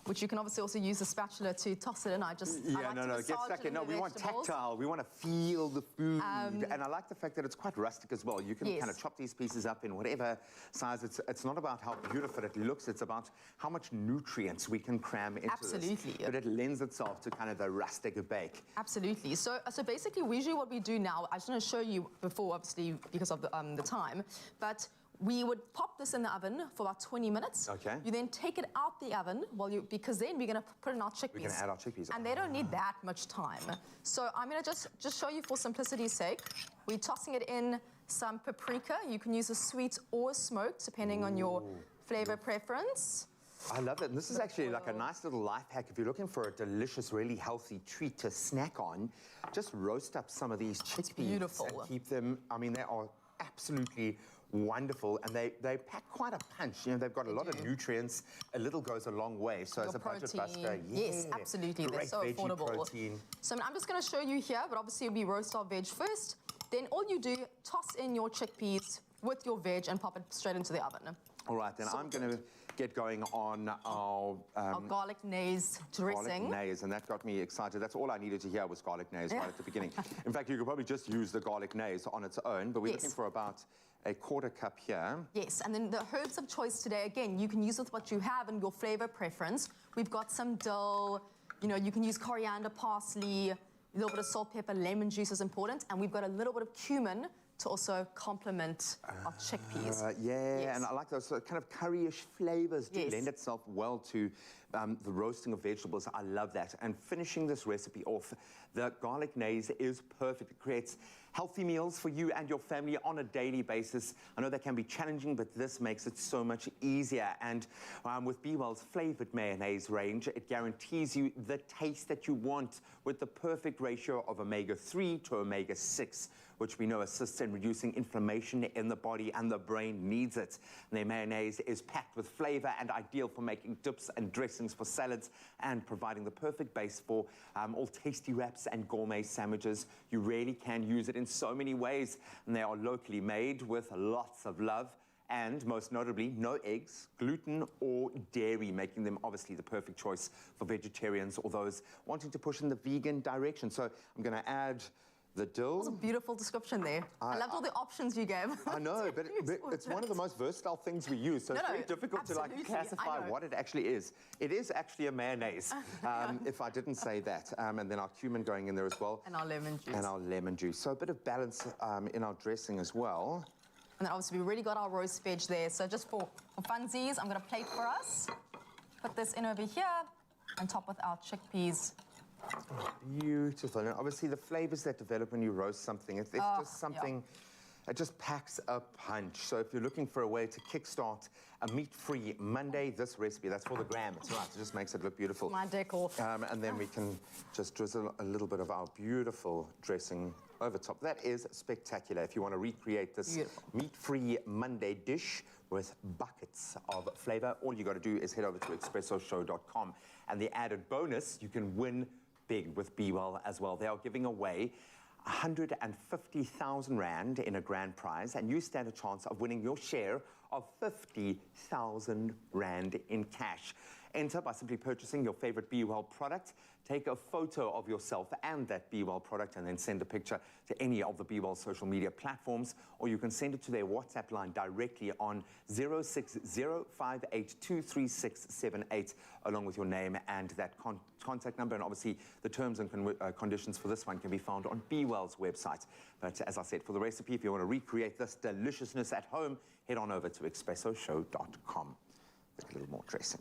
which you can obviously also use a spatula to toss it in. I like to get stuck in. No, we want tactile. We want to feel the food. And I like the fact that it's quite rustic as well. You can kind of chop these pieces up in whatever size. It's not about how beautiful it looks. It's about how much nutrients we can cram into this. But it lends itself to kind of the rustic bake. Absolutely. So basically, usually what we do now, I just want to show you before, obviously, because of the time, but we would pop this in the oven for about 20 minutes. Okay. You then take it out the oven because then we're going to put in our chickpeas. We're going to add our chickpeas. And they don't need that much time. So I'm going to just show you for simplicity's sake. We're tossing it in some paprika. You can use a sweet or a smoked, depending on your flavor preference. I love it. And this is actually like a nice little life hack. If you're looking for a delicious, really healthy treat to snack on, just roast up some of these chickpeas. It's beautiful. And keep them, I mean, they are absolutely wonderful, and they pack quite a punch. You know, they've got a lot of nutrients. A little goes a long way. So as a budget buster, yes, absolutely, they're so affordable. Protein. So I'm just going to show you here, but obviously we roast our veg first. Then all you do, toss in your chickpeas with your veg and pop it straight into the oven. All right, then I'm going to get going on our garlic naze dressing. Garlic naze, and that got me excited. That's all I needed to hear was garlic naze right at the beginning. In fact, you could probably just use the garlic naze on its own, but we're looking for about a quarter cup here. Yes, and then the herbs of choice today, again, you can use with what you have and your flavor preference. We've got some dill, you know, you can use coriander, parsley, a little bit of salt, pepper, lemon juice is important, and we've got a little bit of cumin to also complement our chickpeas. And I like those kind of curryish flavors do lend itself well to the roasting of vegetables. I love that. And finishing this recipe off, the garlic naze is perfect. It creates healthy meals for you and your family on a daily basis. I know that can be challenging, but this makes it so much easier. And with Be Well's flavored mayonnaise range, it guarantees you the taste that you want with the perfect ratio of omega-3 to omega-6, which we know assists in reducing inflammation in the body, and the brain needs it. And their mayonnaise is packed with flavor and ideal for making dips and dressings for salads, and providing the perfect base for all tasty wraps and gourmet sandwiches. You really can use it in so many ways, and they are locally made with lots of love. And most notably, no eggs, gluten, or dairy, making them obviously the perfect choice for vegetarians or those wanting to push in the vegan direction. So I'm going to add the dill. That was a beautiful description there. I loved all the options you gave. I know, but it's one of the most versatile things we use, so it's very difficult to like classify what it actually is. It is actually a mayonnaise, if I didn't say that. And then our cumin going in there as well. And our lemon juice. And our lemon juice. So a bit of balance in our dressing as well. And then obviously we already got our roast veg there. So just for funsies, I'm going to plate for us. Put this in over here and top with our chickpeas. Beautiful. And obviously the flavors that develop when you roast something, it's just something It just packs a punch. So if you're looking for a way to kickstart a meat-free Monday, this recipe, that's for the gram. It's right, it just makes it look beautiful. My decor. And then we can just drizzle a little bit of our beautiful dressing over top. That is spectacular. If you want to recreate this meat-free Monday dish with buckets of flavor, all you got to do is head over to expressoshow.com. And the added bonus, you can win big with Be Well as well. They are giving away 150,000 Rand in a grand prize, and you stand a chance of winning your share of 50,000 Rand in cash. Enter by simply purchasing your favorite Be Well product. Take a photo of yourself and that Be Well product and then send a picture to any of the Be Well social media platforms, or you can send it to their WhatsApp line directly on 0605823678 along with your name and that contact number. And obviously the terms and conditions for this one can be found on Be Well's website. But as I said, for the recipe, if you want to recreate this deliciousness at home, head on over to expressoshow.com. Get a little more dressing.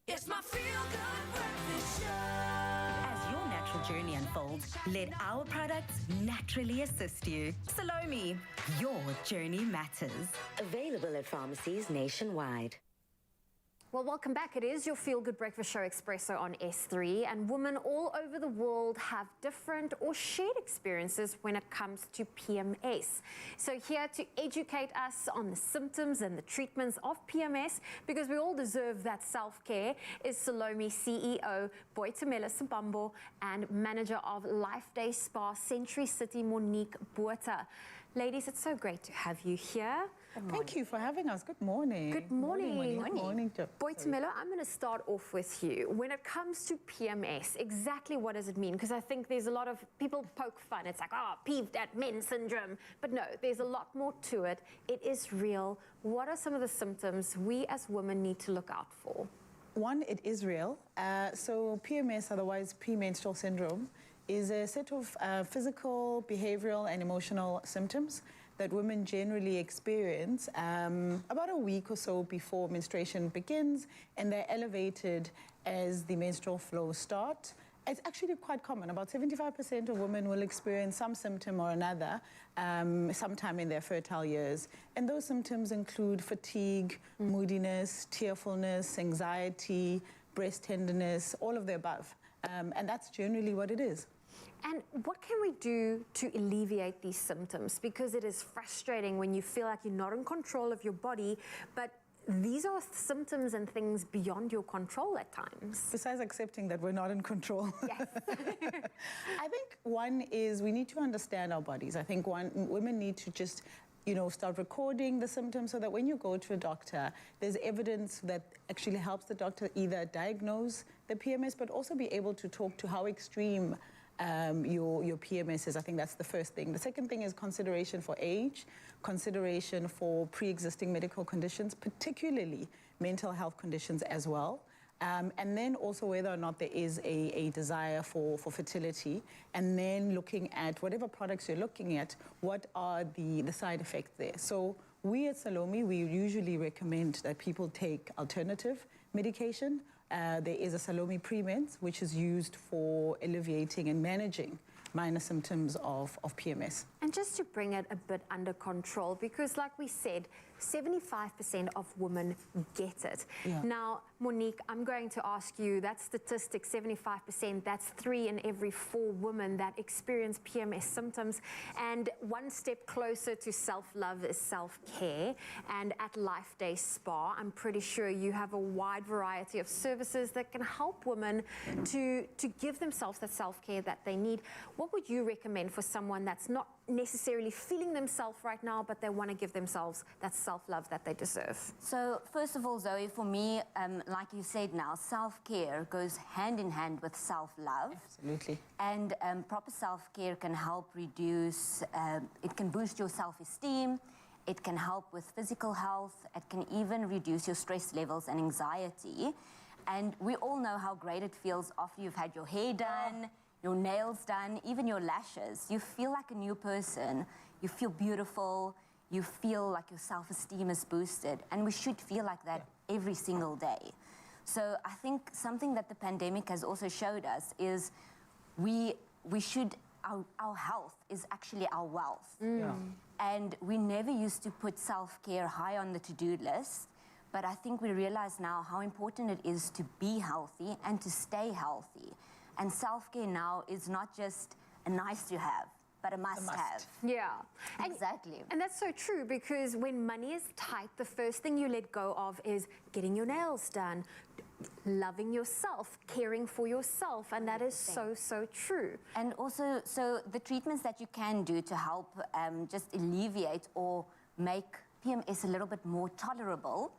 It's my feel-good breakfast show. As your natural journey unfolds, let our products naturally assist you. Salome, your journey matters. Available at pharmacies nationwide. Well, welcome back. It is your feel-good breakfast show, Expresso, on S3, and women all over the world have different or shared experiences when it comes to PMS. So here to educate us on the symptoms and the treatments of PMS, because we all deserve that self-care, is Salome CEO Boitumelo Sibambo and manager of Life Day Spa Century City, Monique Botha. Ladies, it's so great to have you here. Thank you for having us. Good morning. Good morning. Good morning. Boitumelo, I'm going to start off with you. When it comes to PMS, exactly what does it mean? Because I think there's a lot of people poke fun. It's like, oh, peeved at men syndrome. But no, there's a lot more to it. It is real. What are some of the symptoms we as women need to look out for? One, it is real. So PMS, otherwise premenstrual syndrome, is a set of physical, behavioral, and emotional symptoms that women generally experience about a week or so before menstruation begins, and they're elevated as the menstrual flow starts. It's actually quite common. About 75% of women will experience some symptom or another sometime in their fertile years. And those symptoms include fatigue, moodiness, tearfulness, anxiety, breast tenderness, all of the above. And that's generally what it is. And what can we do to alleviate these symptoms? Because it is frustrating when you feel like you're not in control of your body, but these are symptoms and things beyond your control at times. Besides accepting that we're not in control. Yes. I think one is we need to understand our bodies. I think women need to just start recording the symptoms so that when you go to a doctor, there's evidence that actually helps the doctor either diagnose the PMS, but also be able to talk to how extreme your PMS is. I think that's the first thing. The second thing is consideration for age, consideration for pre-existing medical conditions, particularly mental health conditions as well. And then also whether or not there is a desire for fertility, and then looking at whatever products you're looking at, what are the side effects there. So we at Salome, we usually recommend that people take alternative medication. There is a Salome Prement, which is used for alleviating and managing minor symptoms of PMS. And just to bring it a bit under control, because like we said, 75% of women get it. Yeah. Now, Monique, I'm going to ask you, that statistic, 75%, that's 3 in every 4 women that experience PMS symptoms. And one step closer to self-love is self-care. And at Life Day Spa, I'm pretty sure you have a wide variety of services that can help women to give themselves that self-care that they need. What would you recommend for someone that's not necessarily feeling themselves right now, but they want to give themselves that self-love that they deserve? So first of all, Zoe, for me, like you said now, self-care goes hand in hand with self-love. Absolutely. And proper self-care can help reduce, it can boost your self-esteem, it can help with physical health, it can even reduce your stress levels and anxiety. And we all know how great it feels after you've had your hair done, your nails done, even your lashes. You feel like a new person. You feel beautiful. You feel like your self-esteem is boosted. And we should feel like that every single day. So I think something that the pandemic has also showed us is our health is actually our wealth. Yeah. And we never used to put self-care high on the to-do list. But I think we realize now how important it is to be healthy and to stay healthy. And self-care now is not just a nice to have, but a must have. Yeah. Exactly. And that's so true, because when money is tight, the first thing you let go of is getting your nails done, loving yourself, caring for yourself, and that is so, so true. And also, so the treatments that you can do to help just alleviate or make PMS a little bit more tolerable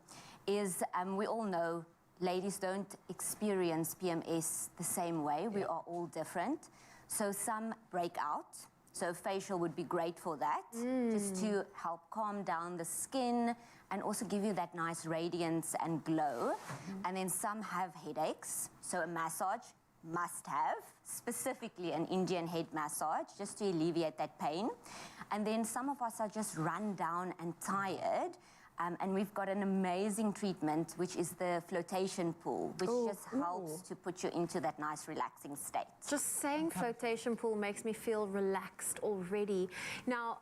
is, we all know, ladies don't experience PMS the same way. We are all different. So some break out. So facial would be great for that, just to help calm down the skin and also give you that nice radiance and glow. And then some have headaches. So a massage must have, specifically an Indian head massage, just to alleviate that pain. And then some of us are just run down and tired. And we've got an amazing treatment, which is the flotation pool, which just helps to put you into that nice, relaxing state. Just saying flotation pool makes me feel relaxed already. Now,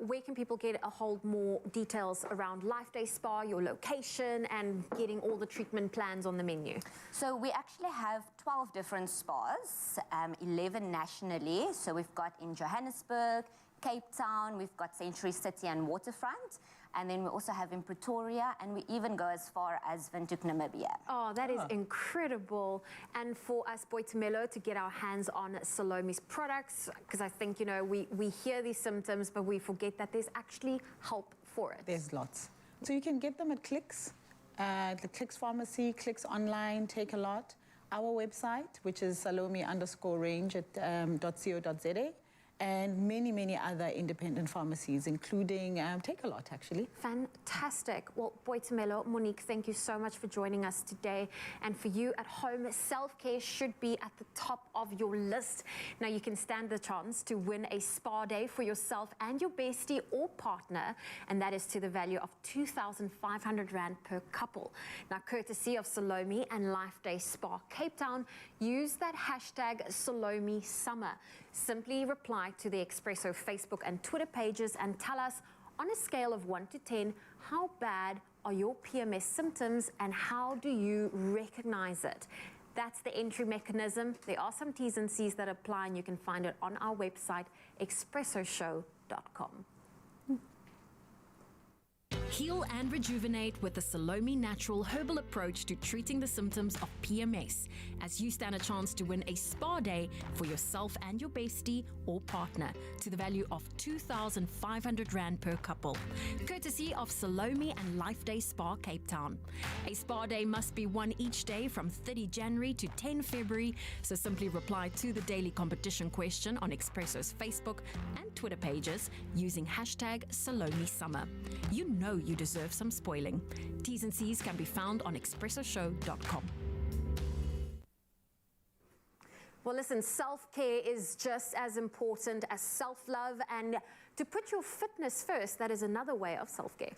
where can people get a hold more details around Life Day Spa, your location, and getting all the treatment plans on the menu? So we actually have 12 different spas, 11 nationally. So we've got in Johannesburg, Cape Town, we've got Century City and Waterfront. And then we also have in Pretoria, and we even go as far as Windhoek, Namibia. Oh, that is incredible. And for us, Boitumelo, to get our hands on Salome's products, because I think, you know, we hear these symptoms, but we forget that there's actually help for it. There's lots. So you can get them at Clicks, the Clicks Pharmacy, Clicks Online, Take a Lot. Our website, which is salome_range at .co.za. And many, many other independent pharmacies, including Take a Lot, actually. Fantastic. Well, Boitumelo, Monique, thank you so much for joining us today. And for you at home, self-care should be at the top of your list. Now, you can stand the chance to win a spa day for yourself and your bestie or partner, and that is to the value of 2,500 Rand per couple. Now, courtesy of Salome and Life Day Spa Cape Town, use that hashtag Salome Summer. Simply reply to the Expresso Facebook and Twitter pages and tell us, on a scale of 1 to 10, how bad are your PMS symptoms and how do you recognize it? That's the entry mechanism. There are some T's and C's that apply, and you can find it on our website, expressoshow.com. Heal and rejuvenate with the Salome Natural Herbal approach to treating the symptoms of PMS, as you stand a chance to win a spa day for yourself and your bestie or partner to the value of 2,500 Rand per couple. Courtesy of Salome and Life Day Spa Cape Town. A spa day must be won each day from 30 January to 10 February, so simply reply to the daily competition question on Expresso's Facebook and Twitter pages using hashtag Salome Summer. You know you deserve some spoiling. T's and C's can be found on expressoshow.com. Well, listen, self-care is just as important as self-love, and to put your fitness first, that is another way of self-care.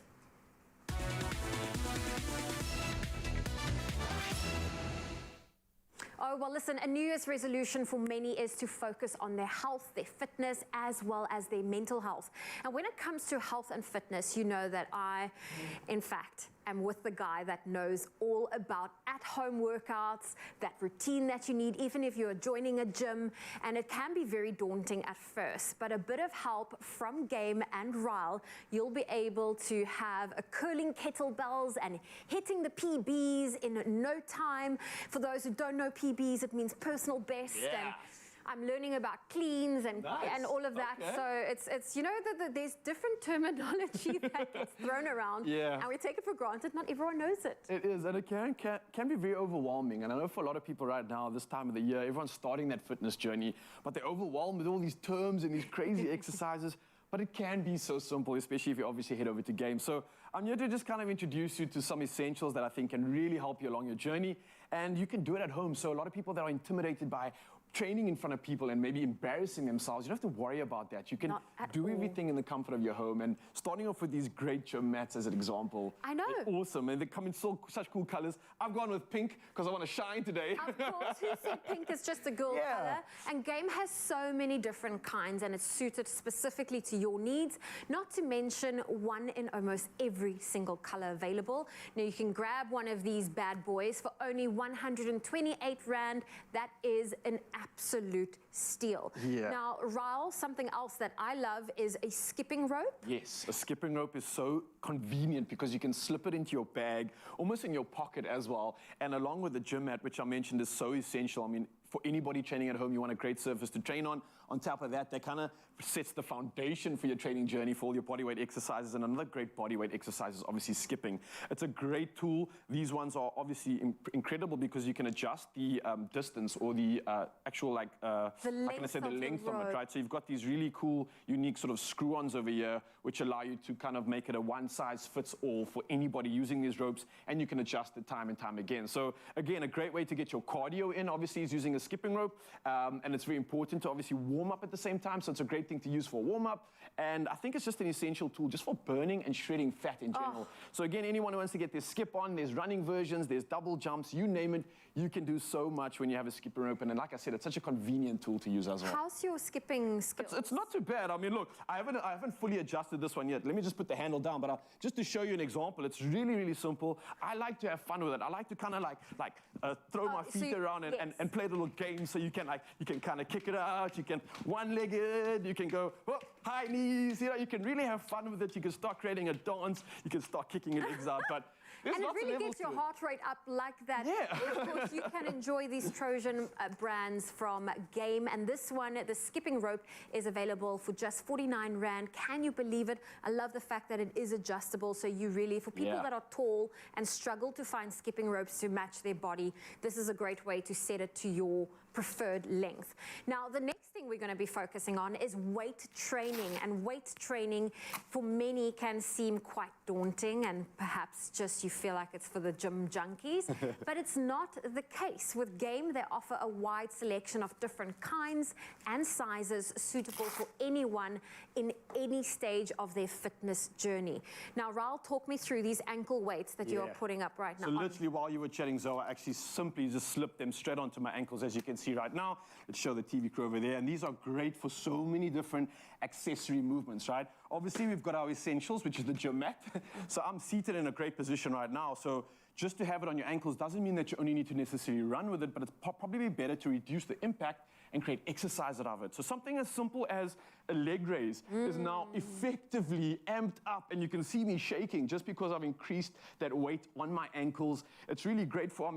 Oh, well, listen, a New Year's resolution for many is to focus on their health, their fitness, as well as their mental health. And when it comes to health and fitness, you know that I, in fact, am with the guy that knows all about at-home workouts, that routine that you need, even if you're joining a gym. And it can be very daunting at first, but a bit of help from Game and Ryle, you'll be able to have a curling kettlebells and hitting the PBs in no time. For those who don't know PBs, it means personal best. Yeah. And I'm learning about cleans and all of that. Okay. So it's you know that there's different terminology that gets thrown around, and we take it for granted. Not everyone knows it. It is, and it can be very overwhelming. And I know for a lot of people right now, this time of the year, everyone's starting that fitness journey, but they're overwhelmed with all these terms and these crazy exercises. But it can be so simple, especially if you obviously head over to Game. So I'm here to just kind of introduce you to some essentials that I think can really help you along your journey. And you can do it at home. So a lot of people that are intimidated by training in front of people and maybe embarrassing themselves, you don't have to worry about that. You can do everything in the comfort of your home. And starting off with these great gym mats as an example. I know. They're awesome, and they come in such cool colors. I've gone with pink because I want to shine today. Of course, who said pink is just a girl color? And Game has so many different kinds, and it's suited specifically to your needs, not to mention one in almost every single color available. Now, you can grab one of these bad boys for only 128 Rand. That is an absolute steal. Yeah. Now, Ryle, something else that I love is a skipping rope. Yes, a skipping rope is so convenient because you can slip it into your bag, almost in your pocket as well. And along with the gym mat, which I mentioned is so essential. I mean, for anybody training at home, you want a great surface to train on. On top of that, that kind of sets the foundation for your training journey for all your bodyweight exercises. And another great bodyweight exercise is obviously skipping. It's a great tool. These ones are obviously incredible because you can adjust the distance or the actual, like, how can I say, the length of it, right? So you've got these really cool, unique sort of screw-ons over here, which allow you to kind of make it a one size fits all for anybody using these ropes, and you can adjust it time and time again. So again, a great way to get your cardio in, obviously, is using a skipping rope, and it's very important to obviously warm up at the same time, so it's a great thing to use for warm-up, and I think it's just an essential tool just for burning and shredding fat in general. So again, anyone who wants to get their skip on, there's running versions, there's double jumps, you name it, you can do so much when you have a skipping rope, and then, like I said, it's such a convenient tool to use as well. How's your skipping skills? It's not too bad. I mean, look, I haven't fully adjusted this one yet. Let me just put the handle down, but just to show you an example, it's really, really simple. I like to have fun with it. I like to kind of like throw my feet around and play the little games, so you can kind of kick it out, you can one-legged, you can go, oh, high knees, you can really have fun with it. You can start creating a dance, you can start kicking your legs out, but there's and it lots of really levels gets your to it. heart rate up like that. Yeah. And of course, you can enjoy these Trojan brands from Game. And this one, the skipping rope, is available for just 49 Rand. Can you believe it? I love the fact that it is adjustable. So you really, for people that are tall and struggle to find skipping ropes to match their body, this is a great way to set it to your preferred length. Now, the next thing we're going to be focusing on is weight training. And weight training, for many, can seem quite daunting, and perhaps just you feel like it's for the gym junkies. But it's not the case. With Game, they offer a wide selection of different kinds and sizes suitable for anyone in any stage of their fitness journey. Now, Raul, talk me through these ankle weights that you're putting up right now. So literally, while you were chatting, Zoe, I actually simply just slipped them straight onto my ankles, as you can see right now. Let's show the TV crew over there. And these are great for so many different accessory movements, right? Obviously, we've got our essentials, which is the gym mat. So I'm seated in a great position right now. So just to have it on your ankles doesn't mean that you only need to necessarily run with it, but it's probably better to reduce the impact and create exercise out of it. So something as simple as a leg raise is now effectively amped up, and you can see me shaking just because I've increased that weight on my ankles. It's really great for,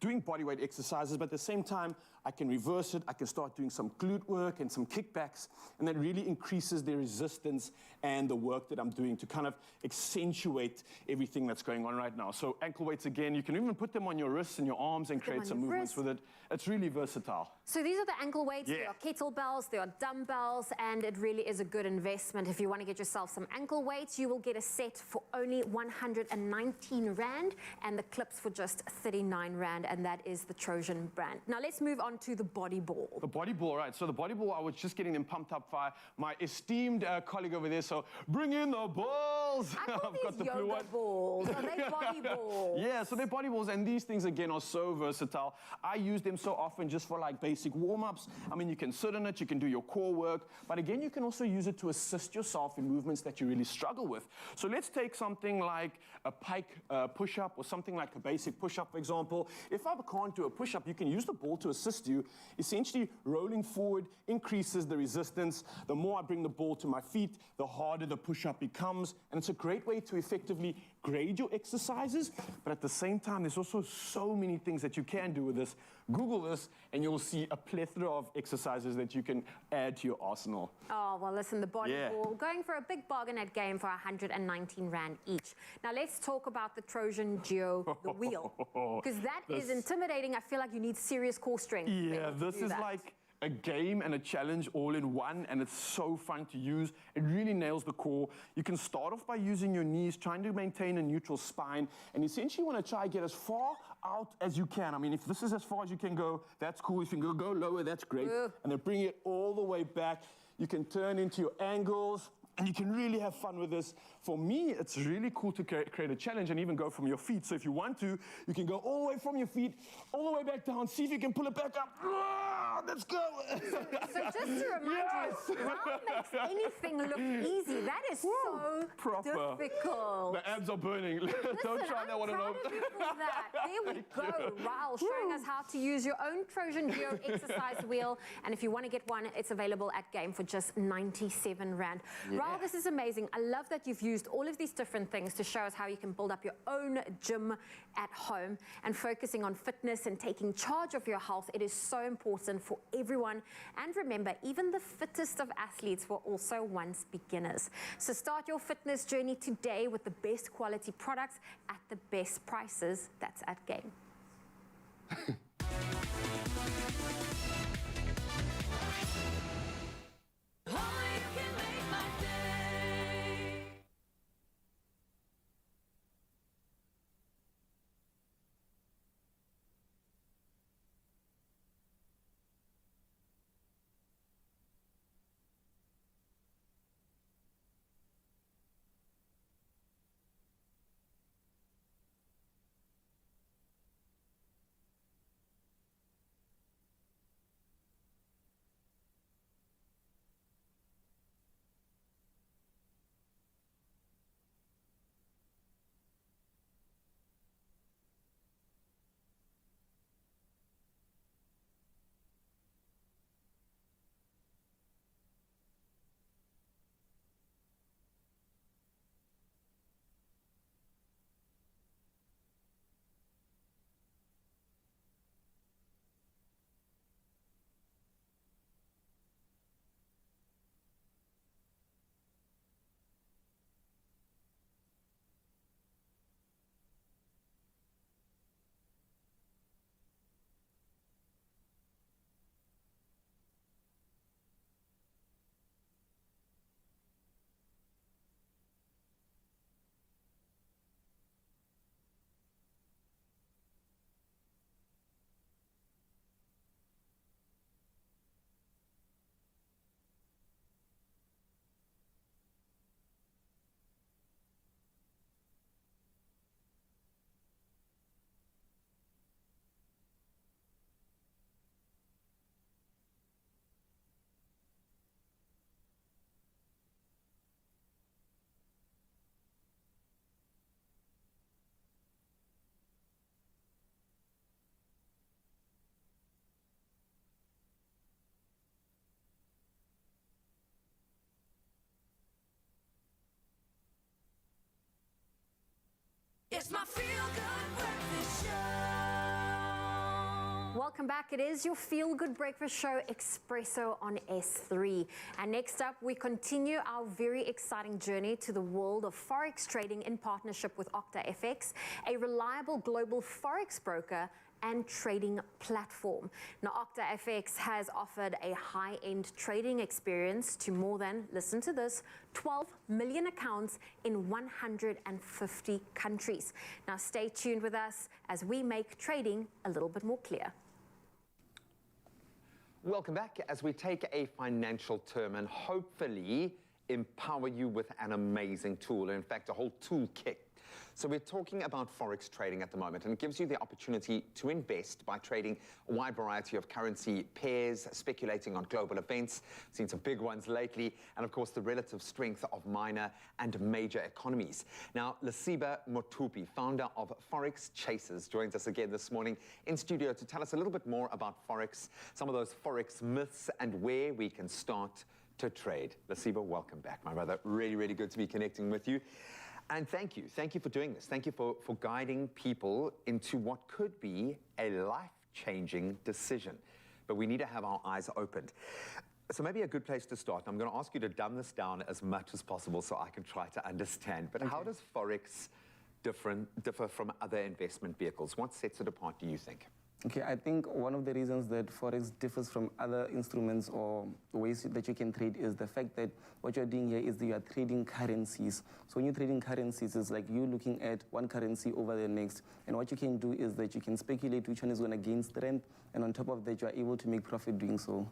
doing bodyweight exercises, but at the same time, I can reverse it. I can start doing some glute work and some kickbacks, and that really increases the resistance and the work that I'm doing to kind of accentuate everything that's going on right now. So ankle weights, again, you can even put them on your wrists and your arms and create some movements with it. It's really versatile. So these are the ankle weights. There are kettlebells, there are dumbbells, and it really is a good investment. If you want to get yourself some ankle weights, you will get a set for only 119 Rand, and the clips for just 39 Rand, and that is the Trojan brand. Now let's move on to the body ball. The body ball, right. So the body ball, I was just getting them pumped up by my esteemed colleague over there. So bring in the balls. I call these yoga balls. Are they body balls? Yeah, so they're body balls, and these things, again, are so versatile. I use them so often just for like basic warm-ups. You can sit in it, you can do your core work, but again, you can also use it to assist yourself in movements that you really struggle with. So let's take something like a pike push-up, or something like a basic push-up, for example. If I can't do a push-up, you can use the ball to assist you. Essentially, rolling forward increases the resistance. The more I bring the ball to my feet, the harder the push-up becomes, and it's a great way to effectively grade your exercises, but at the same time, there's also so many things that you can do with this. Google this, and you'll see a plethora of exercises that you can add to your arsenal. Oh, well, listen, the body ball, going for a big bargain at Game for 119 Rand each. Now, let's talk about the Trojan Geo, the wheel, because that is intimidating. I feel like you need serious core strength. Yeah, this is like a game and a challenge all in one, and it's so fun to use. It really nails the core. You can start off by using your knees, trying to maintain a neutral spine, and essentially you want to try to get as far out as you can. If this is as far as you can go, that's cool. If you can go lower, that's great. And then bring it all the way back. You can turn into your angles, and you can really have fun with this. For me, it's really cool to create a challenge and even go from your feet. So if you want to, you can go all the way from your feet, all the way back down, see if you can pull it back up. Let's go. So just to remind you, Raul makes anything look easy. That is so difficult. The abs are burning. Don't try that one alone. There we go. Raul showing us how to use your own Trojan Geo exercise wheel. And if you want to get one, it's available at Game for just 97 Rand. Raul, this is amazing. I love that you've used all of these different things to show us how you can build up your own gym at home, and focusing on fitness and taking charge of your health. It is so important for everyone. And remember, even the fittest of athletes were also once beginners. So start your fitness journey today with the best quality products at the best prices. That's at Game. It's my feel-good breakfast show. Welcome back. It is your feel-good breakfast show, Expresso on S3. And next up, we continue our very exciting journey to the world of Forex trading in partnership with OctaFX, a reliable global Forex broker and trading platform. Now, OctaFX has offered a high-end trading experience to more than, listen to this, 12 million accounts in 150 countries. Now, stay tuned with us as we make trading a little bit more clear. Welcome back as we take a financial term and hopefully empower you with an amazing tool, in fact, a whole toolkit. So we're talking about Forex trading at the moment, and it gives you the opportunity to invest by trading a wide variety of currency pairs, speculating on global events, seen some big ones lately, and of course the relative strength of minor and major economies. Now, Lesiba Motupi, founder of Forex Chasers, joins us again this morning in studio to tell us a little bit more about Forex, some of those Forex myths, and where we can start to trade. Lesiba, welcome back, my brother. Really, really good to be connecting with you. And thank you for doing this. Thank you for guiding people into what could be a life-changing decision. But we need to have our eyes opened. So maybe a good place to start, I'm going to ask you to dumb this down as much as possible so I can try to understand. But how does Forex differ from other investment vehicles? What sets it apart, do you think? Okay, I think one of the reasons that Forex differs from other instruments or ways that you can trade is the fact that what you're doing here is that you are trading currencies. So when you're trading currencies, it's like you looking at one currency over the next. And what you can do is that you can speculate which one is going to gain strength, and on top of that, you are able to make profit doing so.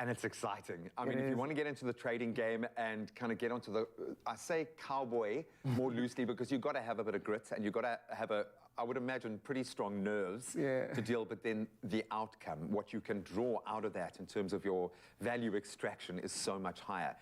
And it's exciting. I mean, if you want to get into the trading game and kind of get onto the, I say cowboy more loosely because you've got to have a bit of grit and you've got to have I would imagine, pretty strong nerves to deal, but then the outcome, what you can draw out of that in terms of your value extraction is so much higher.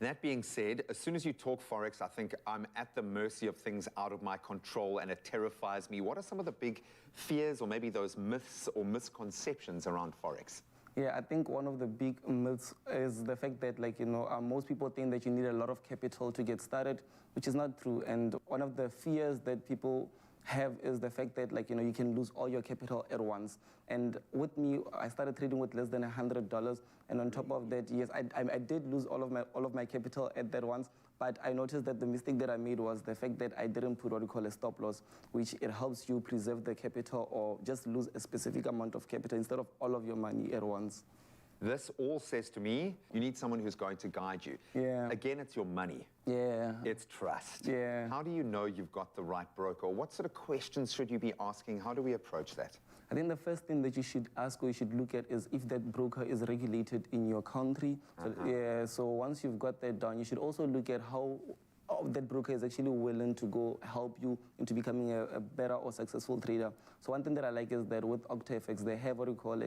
That being said, as soon as you talk Forex, I think I'm at the mercy of things out of my control and it terrifies me. What are some of the big fears or maybe those myths or misconceptions around Forex? Yeah, I think one of the big myths is the fact that, like, most people think that you need a lot of capital to get started, which is not true. And one of the fears that people have is the fact that, like, you can lose all your capital at once. And with me, I started trading with less than $100, and on top of that, yes, I did lose all of my capital at that once. But I noticed that the mistake that I made was the fact that I didn't put what we call a stop loss, which it helps you preserve the capital or just lose a specific amount of capital instead of all of your money at once. This all says to me, you need someone who's going to guide you. Yeah. Again, it's your money. Yeah. It's trust. Yeah. How do you know you've got the right broker? What sort of questions should you be asking? How do we approach that? I think the first thing that you should ask or you should look at is if that broker is regulated in your country. So once you've got that done, you should also look at how that broker is actually willing to go help you into becoming a better or successful trader. So one thing that I like is that with OctaFX, they have what we call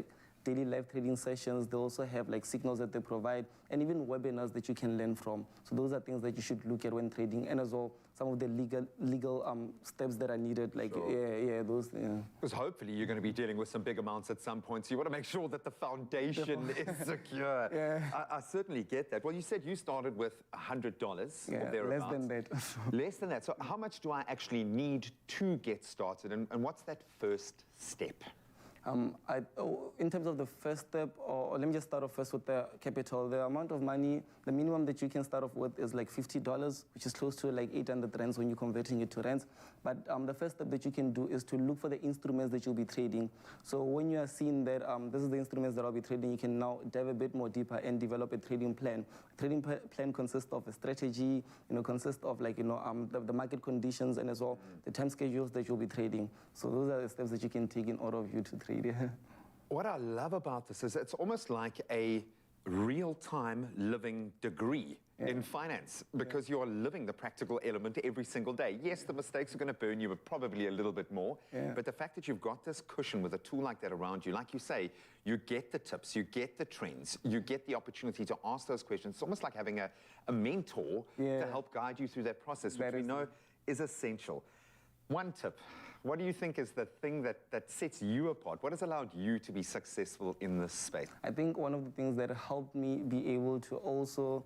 daily live trading sessions. They also have signals that they provide and even webinars that you can learn from. So those are things that you should look at when trading, and as well some of the legal steps that are needed. Those. Because hopefully you're going to be dealing with some big amounts at some point, so you want to make sure that the foundation is secure. I certainly get that. Well, you said you started with $100 or thereabouts. Less than that. Less than that. So how much do I actually need to get started, and what's that first step? In terms of the first step, or let me just start off first with the capital. The amount of money, the minimum that you can start off with is like $50, which is close to like 800 rands when you're converting it to rands. But the first step that you can do is to look for the instruments that you'll be trading. So when you are seeing that this is the instruments that I'll be trading, you can now dive a bit more deeper and develop a trading plan. A trading plan consists of a strategy, consists of the market conditions and as well the time schedules that you'll be trading. So those are the steps that you can take in order of you to trade. What I love about this is it's almost like a real-time living degree in finance, because you are living the practical element every single day. Yes, the mistakes are going to burn you, but probably a little bit more. But the fact that you've got this cushion with a tool like that around you, like you say, you get the tips, you get the trends, you get the opportunity to ask those questions. It's almost like having a mentor to help guide you through that process, which we know is essential. One tip. What do you think is the thing that sets you apart? What has allowed you to be successful in this space? I think one of the things that helped me be able to also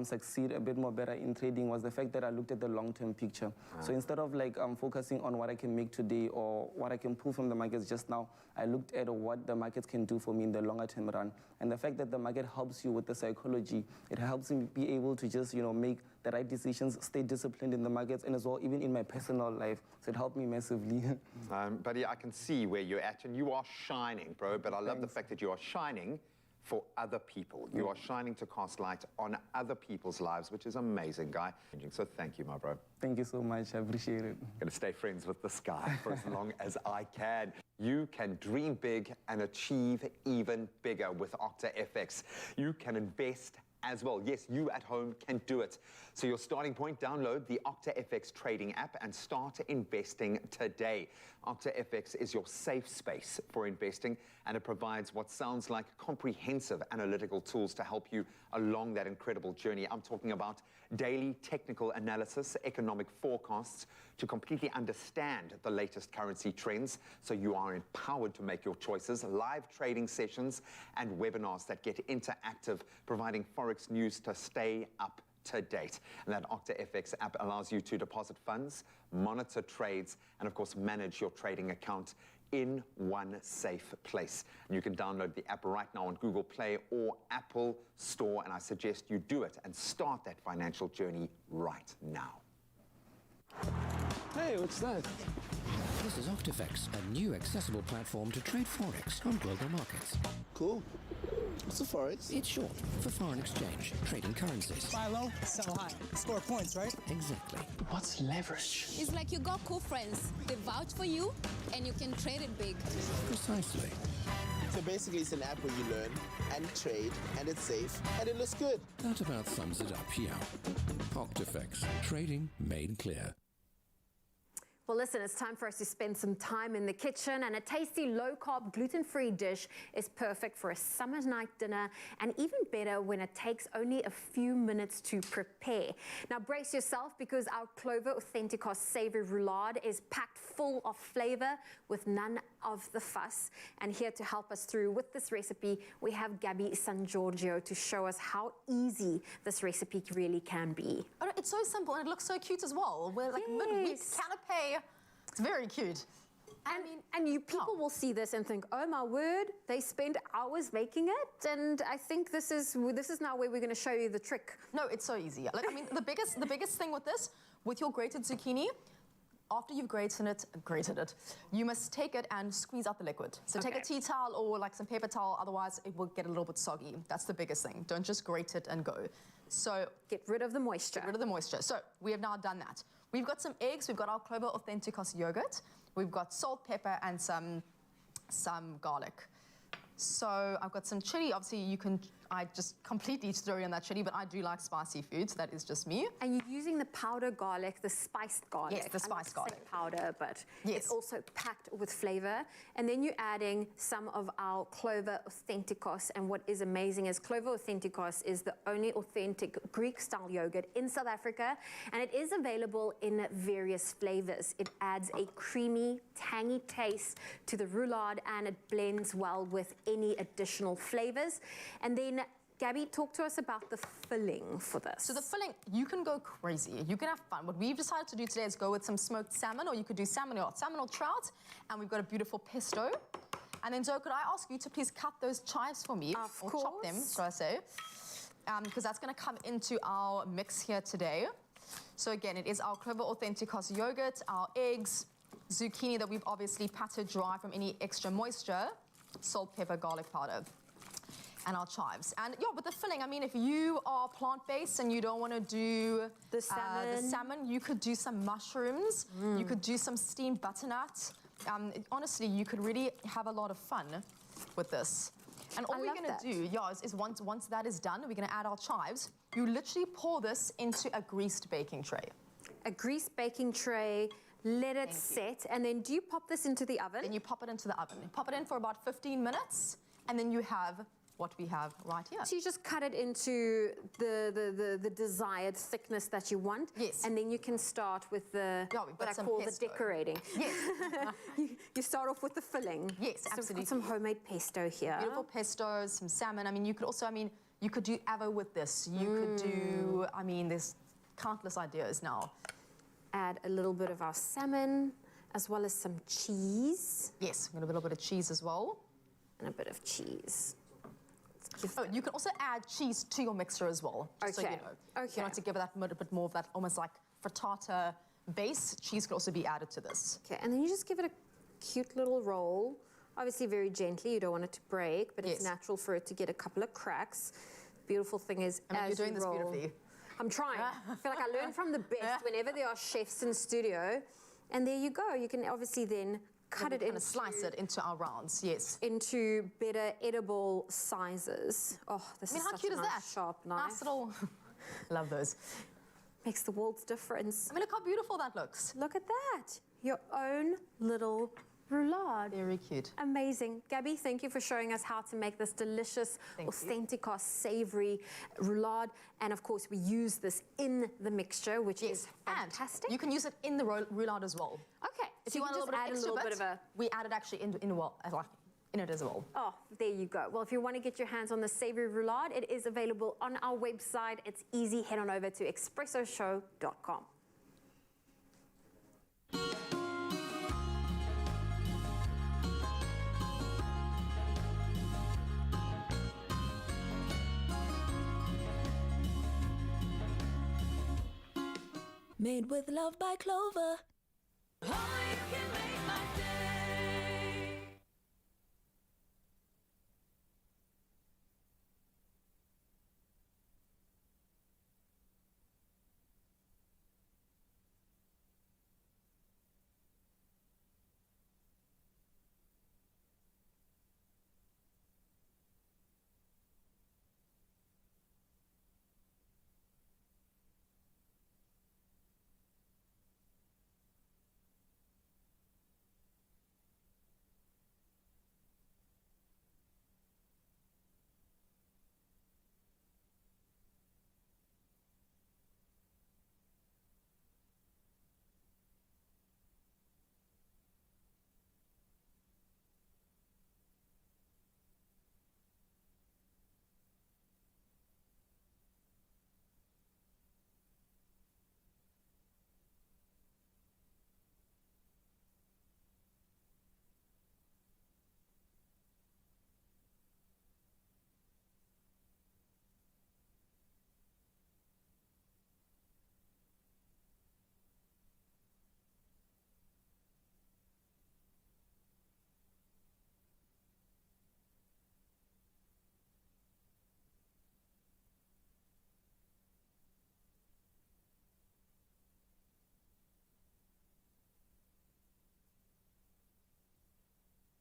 succeed a bit more better in trading was the fact that I looked at the long-term picture. So instead of like focusing on what I can make today or what I can pull from the markets just now, I looked at what the markets can do for me in the longer term run. And the fact that the market helps you with the psychology, it helps me be able to just, make the right decisions, stay disciplined in the markets, and as well, even in my personal life. So it helped me massively. Buddy, I can see where you're at, and you are shining, bro, but I love the fact that you are shining for other people. You are shining to cast light on other people's lives, which is amazing, guy. So thank you, my bro. Thank you so much. I appreciate it. I'm going to stay friends with this guy for as long as I can. You can dream big and achieve even bigger with OctaFX. You can invest as well. Yes, you at home can do it. So your starting point, download the OctaFX trading app and start investing today. OctaFX is your safe space for investing, and it provides what sounds like comprehensive analytical tools to help you along that incredible journey. I'm talking about daily technical analysis, economic forecasts, to completely understand the latest currency trends so you are empowered to make your choices, live trading sessions and webinars that get interactive, providing Forex news to stay up to date. And that OctaFX app allows you to deposit funds, monitor trades, and of course manage your trading account in one safe place. And you can download the app right now on Google Play or Apple Store, and I suggest you do it and start that financial journey right now. Hey, what's that? This is OctaFX, a new accessible platform to trade Forex on global markets. Cool. What's a Forex? It's short for foreign exchange, trading currencies. Buy low, sell high. Score points, right? Exactly. What's leverage? It's like you got cool friends. They vouch for you, and you can trade it big. Precisely. So basically, it's an app where you learn and trade, and it's safe, and it looks good. That about sums it up here. OctaFX, trading made clear. Well, listen, it's time for us to spend some time in the kitchen, and a tasty, low-carb, gluten-free dish is perfect for a summer night dinner, and even better when it takes only a few minutes to prepare. Now, brace yourself, because our Clover Authenticos Savory Roulade is packed full of flavor with none of the fuss. And here to help us through with this recipe, we have Gabby San Giorgio to show us how easy this recipe really can be. Oh, it's so simple, and it looks so cute as well. We're like midweek canapé. It's very cute. And people will see this and think, oh my word, they spend hours making it. And I think this is now where we're going to show you the trick. No, it's so easy. Like, I mean, the biggest thing with this, with your grated zucchini, after you've grated it, you must take it and squeeze out the liquid. So take a tea towel or like some paper towel, otherwise it will get a little bit soggy. That's the biggest thing. Don't just grate it and go. So get rid of the moisture. Get rid of the moisture. So we have now done that. We've got some eggs, we've got our Clover Authenticos yogurt, we've got salt, pepper, and some garlic. So I've got some chili. Obviously, I just completely throw in that chili, but I do like spicy food, so that is just me. And you're using the powder garlic, the spiced garlic. Yes, the spiced garlic. Powder, but it's also packed with flavor. And then you're adding some of our Clover Authenticos. And what is amazing is Clover Authenticos is the only authentic Greek-style yogurt in South Africa, and it is available in various flavors. It adds a creamy, tangy taste to the roulade, and it blends well with any additional flavors. And then Gabby, talk to us about the filling for this. So the filling, you can go crazy. You can have fun. What we've decided to do today is go with some smoked salmon, or you could do salmon or trout, and we've got a beautiful pesto. And then, Zoe, could I ask you to please cut those chives for me? Of or course. Chop them, shall I say. Because that's going to come into our mix here today. So again, it is our Clover Authenticos yogurt, our eggs, zucchini that we've obviously patted dry from any extra moisture, salt, pepper, garlic powder, and our chives. And yeah, with the filling, I mean, if you are plant-based and you don't want to do the salmon, you could do some mushrooms, you could do some steamed butternut. Honestly, you could really have a lot of fun with this. And all we're going to do, is once that is done, we're going to add our chives. You literally pour this into a greased baking tray. A greased baking tray. Let it set, and then do you pop this into the oven? Then you pop it into the oven. Pop it in for about 15 minutes, and then you have what we have right here. So you just cut it into the desired thickness that you want. Yes. And then you can start with what I call the decorating. Yes. you start off with the filling. Yes, so absolutely. We've got some homemade pesto here. Beautiful pesto, some salmon. I mean, you could also, You could do avo with this. You could do, I mean, there's countless ideas now. Add a little bit of our salmon, as well as some cheese. Yes, we're going to a little bit of cheese as well. And a bit of cheese. Oh, you can also add cheese to your mixer as well. Just so you know. If you want to give it that a bit more of that almost like frittata base, cheese could also be added to this. Okay, and then you just give it a cute little roll. Obviously very gently, you don't want it to break, but it's natural for it to get a couple of cracks. Beautiful thing is, I mean, as you're doing you this roll, beautifully. I'm trying. I feel like I learn from the best whenever there are chefs in studio. And there you go. You can obviously then cut it into... slice it into our rounds, yes. Into better edible sizes. Oh, this is how such cute a is nice that? sharp knife. Nice little... Love those. Makes the world's difference. I mean, look how beautiful that looks. Look at that. Your own little roulade. Very cute. Amazing. Gabby, thank you for showing us how to make this delicious, authentic, savory roulade. And of course, we use this in the mixture, which is fantastic. And you can use it in the roulade as well. Okay. If you want a little bit of extra, we add it actually in it as well. Oh, there you go. Well, if you want to get your hands on the savory roulade, it is available on our website. It's easy. Head on over to expressoshow.com. Made with love by Clover.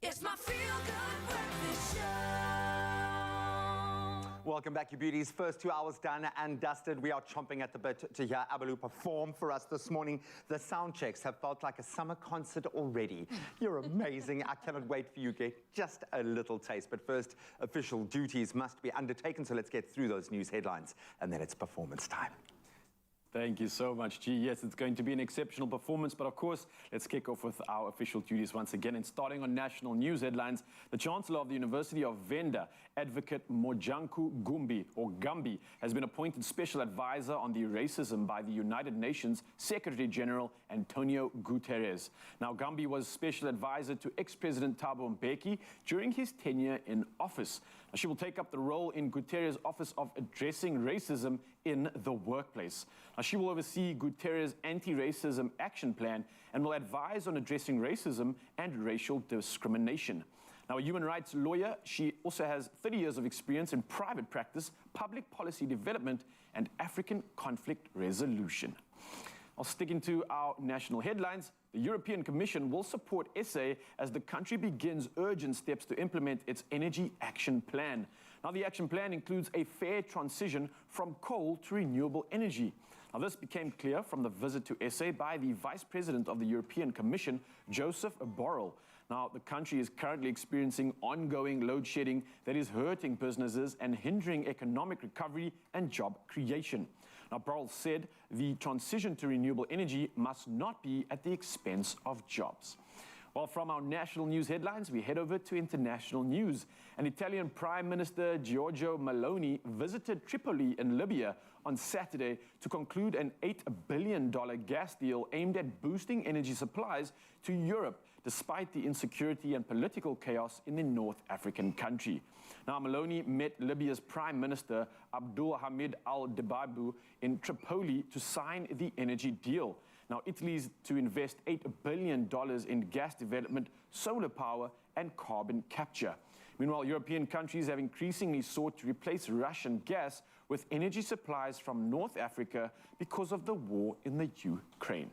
It's my feel-good breakfast show. Welcome back, you beauties. First 2 hours done and dusted. We are chomping at the bit to hear Abalu perform for us this morning. The sound checks have felt like a summer concert already. You're amazing. I cannot wait for you to get just a little taste. But first, official duties must be undertaken, so let's get through those news headlines, and then it's performance time. Thank you so much, G. Yes, it's going to be an exceptional performance, but of course, let's kick off with our official duties once again. And starting on national news headlines, the Chancellor of the University of Venda, Advocate Mojanku Gumbi, has been appointed Special Advisor on the Racism by the United Nations Secretary General Antonio Guterres. Now, Gumbi was Special Advisor to ex-President Thabo Mbeki during his tenure in office. Now, she will take up the role in Guterres' Office of Addressing Racism in the Workplace. Now, she will oversee Guterres' Anti-Racism Action Plan and will advise on addressing racism and racial discrimination. Now, a human rights lawyer, she also has 30 years of experience in private practice, public policy development, and African conflict resolution. I'll stick into our national headlines. The European Commission will support SA as the country begins urgent steps to implement its Energy Action Plan. Now, the action plan includes a fair transition from coal to renewable energy. Now, this became clear from the visit to SA by the Vice President of the European Commission, Joseph Borrell. Now, the country is currently experiencing ongoing load shedding that is hurting businesses and hindering economic recovery and job creation. Now, Borrell said the transition to renewable energy must not be at the expense of jobs. Well, from our national news headlines, we head over to international news. And Italian Prime Minister Giorgia Meloni visited Tripoli in Libya on Saturday to conclude an $8 billion gas deal aimed at boosting energy supplies to Europe, despite the insecurity and political chaos in the North African country. Now, Meloni met Libya's Prime Minister Abdul Hamid al-Dabaibu in Tripoli to sign the energy deal. Now, Italy's to invest $8 billion in gas development, solar power, and carbon capture. Meanwhile, European countries have increasingly sought to replace Russian gas with energy supplies from North Africa because of the war in the Ukraine.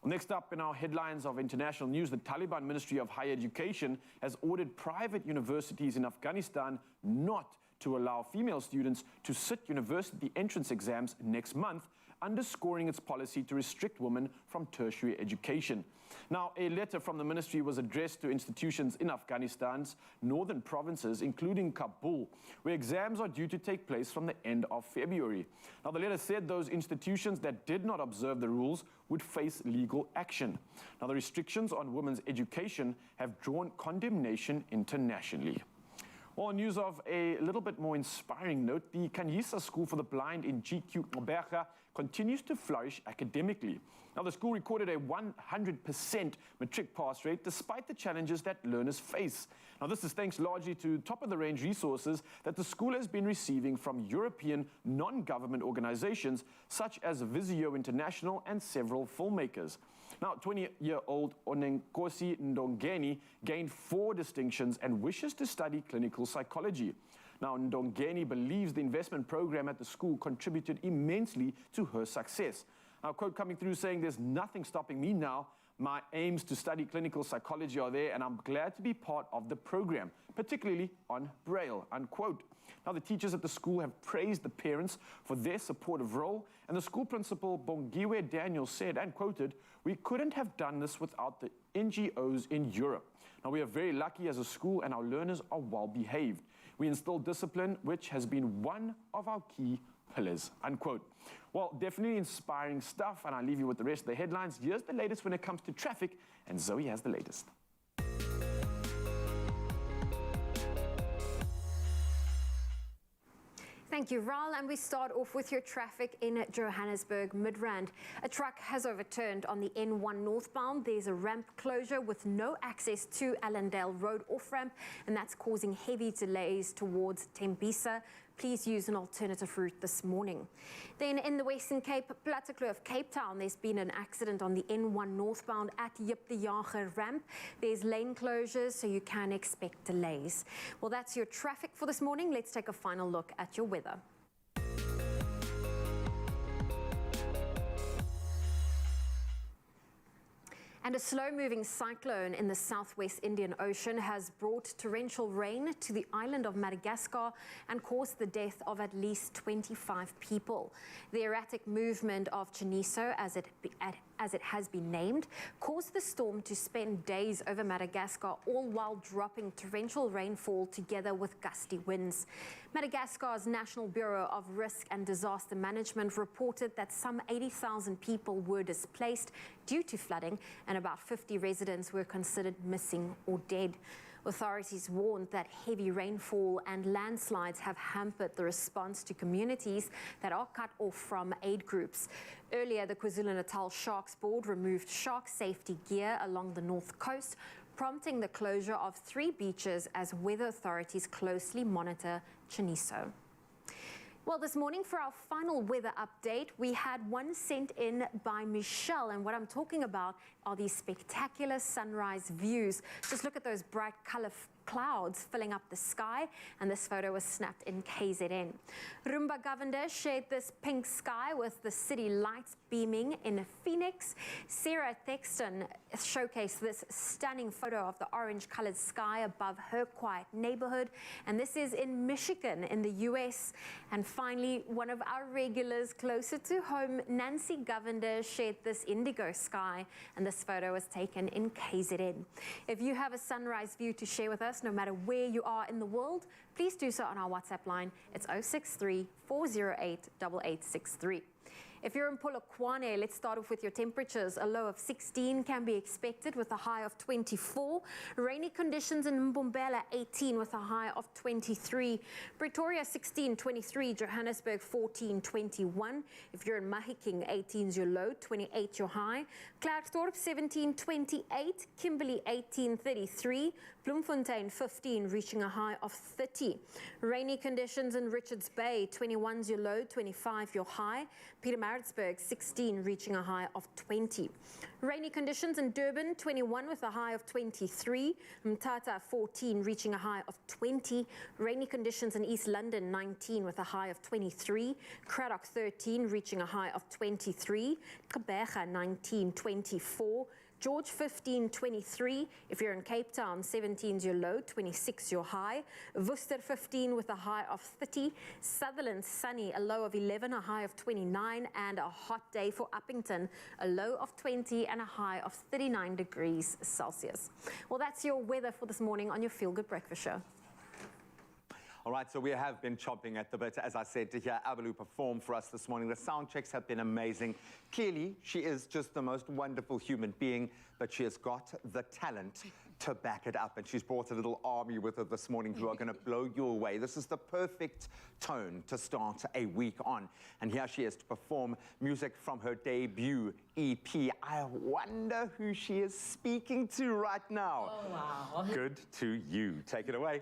Well, next up in our headlines of international news, the Taliban Ministry of Higher Education has ordered private universities in Afghanistan not to allow female students to sit university entrance exams next month, underscoring its policy to restrict women from tertiary education. Now, a letter from the ministry was addressed to institutions in Afghanistan's northern provinces, including Kabul, where exams are due to take place from the end of February. Now, the letter said those institutions that did not observe the rules would face legal action. Now, the restrictions on women's education have drawn condemnation internationally. Well, news of a little bit more inspiring note, the Kanyisa School for the Blind in GQ Mbeya continues to flourish academically. Now, the school recorded a 100% matric pass rate despite the challenges that learners face. Now, this is thanks largely to top-of-the-range resources that the school has been receiving from European non-government organizations such as Visio International and several filmmakers. Now, 20-year-old Onenkosi Ndongeni gained 4 distinctions and wishes to study clinical psychology. Now, Ndongeni believes the investment program at the school contributed immensely to her success. Now, a quote coming through saying, "There's nothing stopping me now. My aims to study clinical psychology are there, and I'm glad to be part of the program, particularly on Braille," unquote. Now, the teachers at the school have praised the parents for their supportive role, and the school principal, Bongiwe Daniel, said, and quoted, "We couldn't have done this without the NGOs in Europe. Now, we are very lucky as a school, and our learners are well behaved. We instill discipline, which has been one of our key pillars," unquote. Well, definitely inspiring stuff, and I'll leave you with the rest of the headlines. Here's the latest when it comes to traffic, and Zoe has the latest. Thank you, Ral. And we start off with your traffic in Johannesburg, Midrand. A truck has overturned on the N1 northbound. There's a ramp closure with no access to Allendale Road off-ramp, and that's causing heavy delays towards Tembisa. Please use an alternative route this morning. Then in the Western Cape, Plattekloof, Cape Town, there's been an accident on the N1 northbound at Jip de Jager ramp. There's lane closures, so you can expect delays. Well, that's your traffic for this morning. Let's take a final look at your weather. And a slow-moving cyclone in the southwest Indian Ocean has brought torrential rain to the island of Madagascar and caused the death of at least 25 people. The erratic movement of Chiniso, as it has been named, caused the storm to spend days over Madagascar, all while dropping torrential rainfall together with gusty winds. Madagascar's National Bureau of Risk and Disaster Management reported that some 80,000 people were displaced due to flooding, and about 50 residents were considered missing or dead. Authorities warned that heavy rainfall and landslides have hampered the response to communities that are cut off from aid groups. Earlier, the KwaZulu-Natal Sharks Board removed shark safety gear along the north coast, prompting the closure of 3 beaches as weather authorities closely monitor Chiniso. Well, this morning for our final weather update, we had one sent in by Michelle, and what I'm talking about are these spectacular sunrise views. Just look at those bright color clouds filling up the sky, and this photo was snapped in KZN. Rumba Govender shared this pink sky with the city lights beaming in Phoenix. Sarah Thexton showcased this stunning photo of the orange-colored sky above her quiet neighborhood, and this is in Michigan in the US. And finally, one of our regulars closer to home, Nancy Govender, shared this indigo sky, and this photo was taken in KZN. If you have a sunrise view to share with us, no matter where you are in the world, please do so on our WhatsApp line. It's 063 408 8863. If you're in Polokwane, let's start off with your temperatures. A low of 16 can be expected with a high of 24. Rainy conditions in Mbombela, 18 with a high of 23. Pretoria, 16, 23. Johannesburg, 14, 21. If you're in Mahikeng, 18 is your low, 28 your high. Klerksdorp, 17, 28. Kimberley, 18, 33. Bloemfontein, 15, reaching a high of 30. Rainy conditions in Richards Bay, 21 is your low, 25 your high. Pietermaritzburg, 16, reaching a high of 20. Rainy conditions in Durban, 21 with a high of 23. Mthatha, 14, reaching a high of 20. Rainy conditions in East London, 19 with a high of 23. Cradock, 13, reaching a high of 23. Gqeberha, 19, 24. George, 15, 23. If you're in Cape Town, 17 is your low, 26 your high. Worcester, 15 with a high of 30. Sutherland, sunny, a low of 11, a high of 29. And a hot day for Uppington, a low of 20 and a high of 39 degrees Celsius. Well, that's your weather for this morning on your Feel Good Breakfast Show. All right, so we have been chomping at the bit, as I said, to hear Abalu perform for us this morning. The sound checks have been amazing. Clearly, she is just the most wonderful human being, but she has got the talent to back it up. And she's brought a little army with her this morning who are going to blow you away. This is the perfect tone to start a week on. And here she is to perform music from her debut EP. I wonder who she is speaking to right now. Oh, wow. Good to you. Take it away.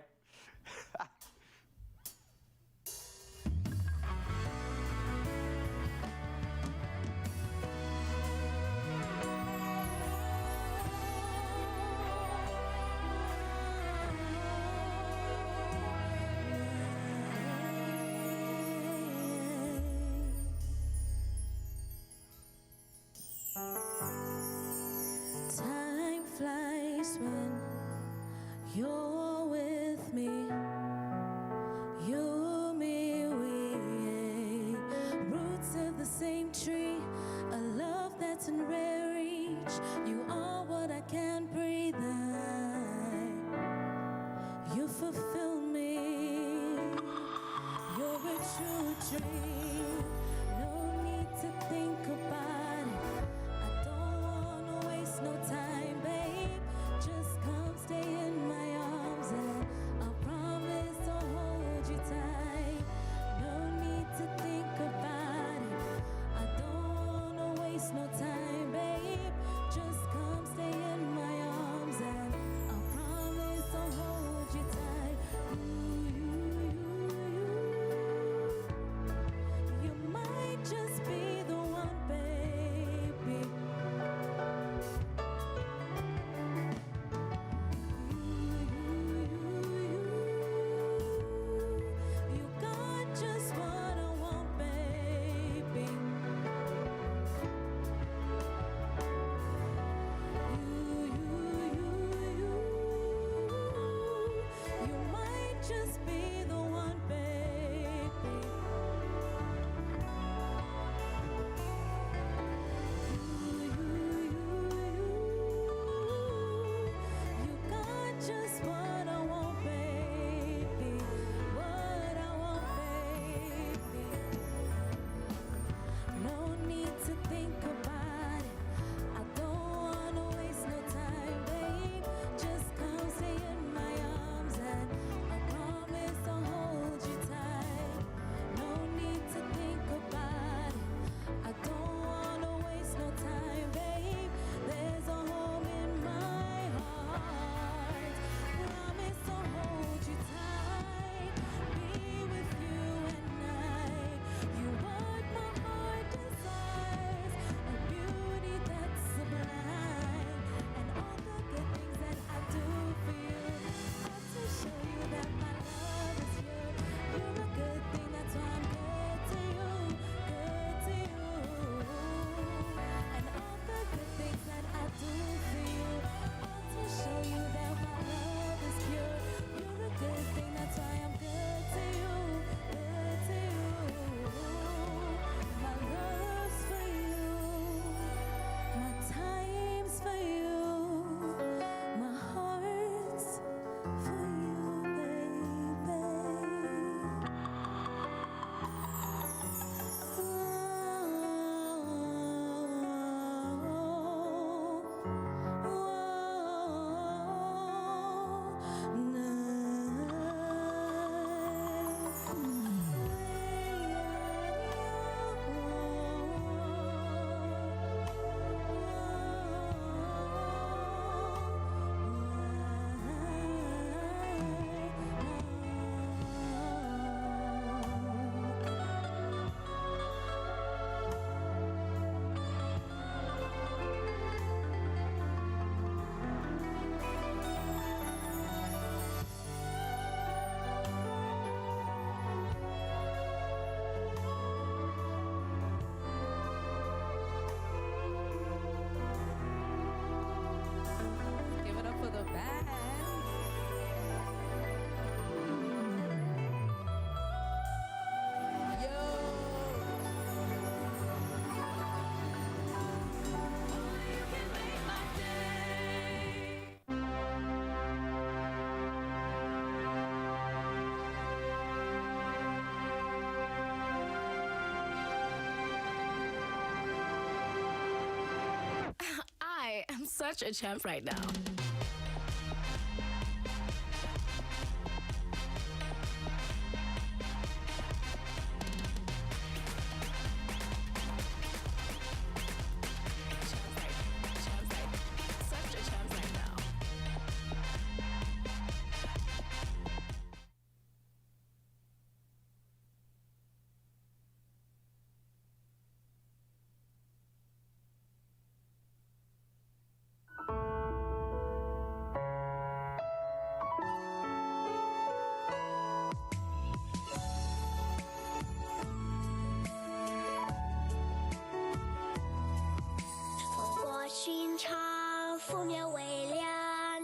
Time flies when you're with me. You, me, we, roots of the same tree. A love that's in rare reach. You are what I can't breathe in. You fulfill me. You're a true dream. No need to think about it. I don't wanna waste no time, babe. Just come stay in my arms and I'll promise I'll hold you tight. No need to think about it. I don't wanna waste no time, babe. Just come stay in my arms and I'll promise I'll hold you tight. such a champ right now. Such a champ right now.寻常，拂面微凉，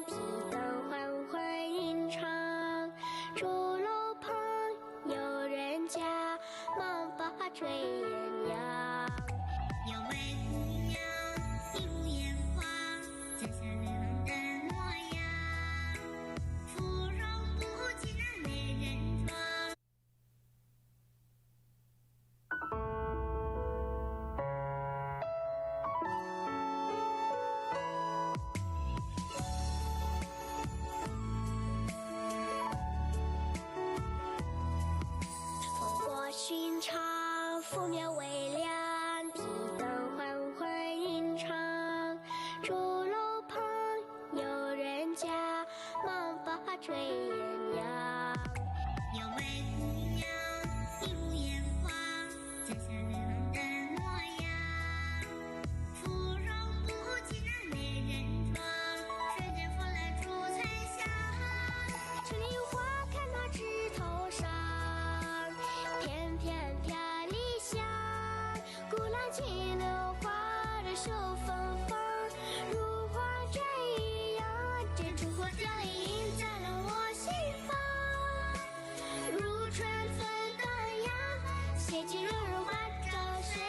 提灯缓缓吟唱。竹楼旁有人家，忙把炊烟扬。有位姑娘，一如烟花，家乡玲珑的模样，芙蓉不及那美人妆。寻常，拂面微凉，提灯缓缓吟唱。竹楼旁有人家，忙把炊烟扬。有位姑娘，一如烟花，家乡玲珑的模样，芙蓉不及那美人妆。水间风来烛彩香，春梨花开那枝头上。翩翩飘梨香，古兰青柳花儿手芬芳，如花针一样，这烛火凋零映在了我心房。如春风荡漾，写尽人人欢照水，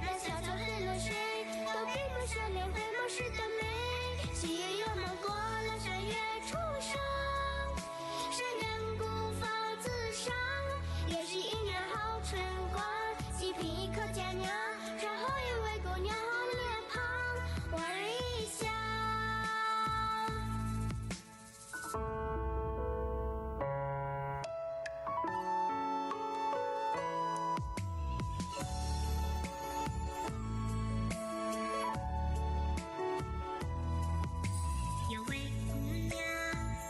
那小桥黑了水，都比不上莲花落时的美。夕阳又漫过了山岳初升，山远古房子上，也是一年好春光。细品一口佳酿，然后一位姑娘脸庞万人一笑。有位姑娘，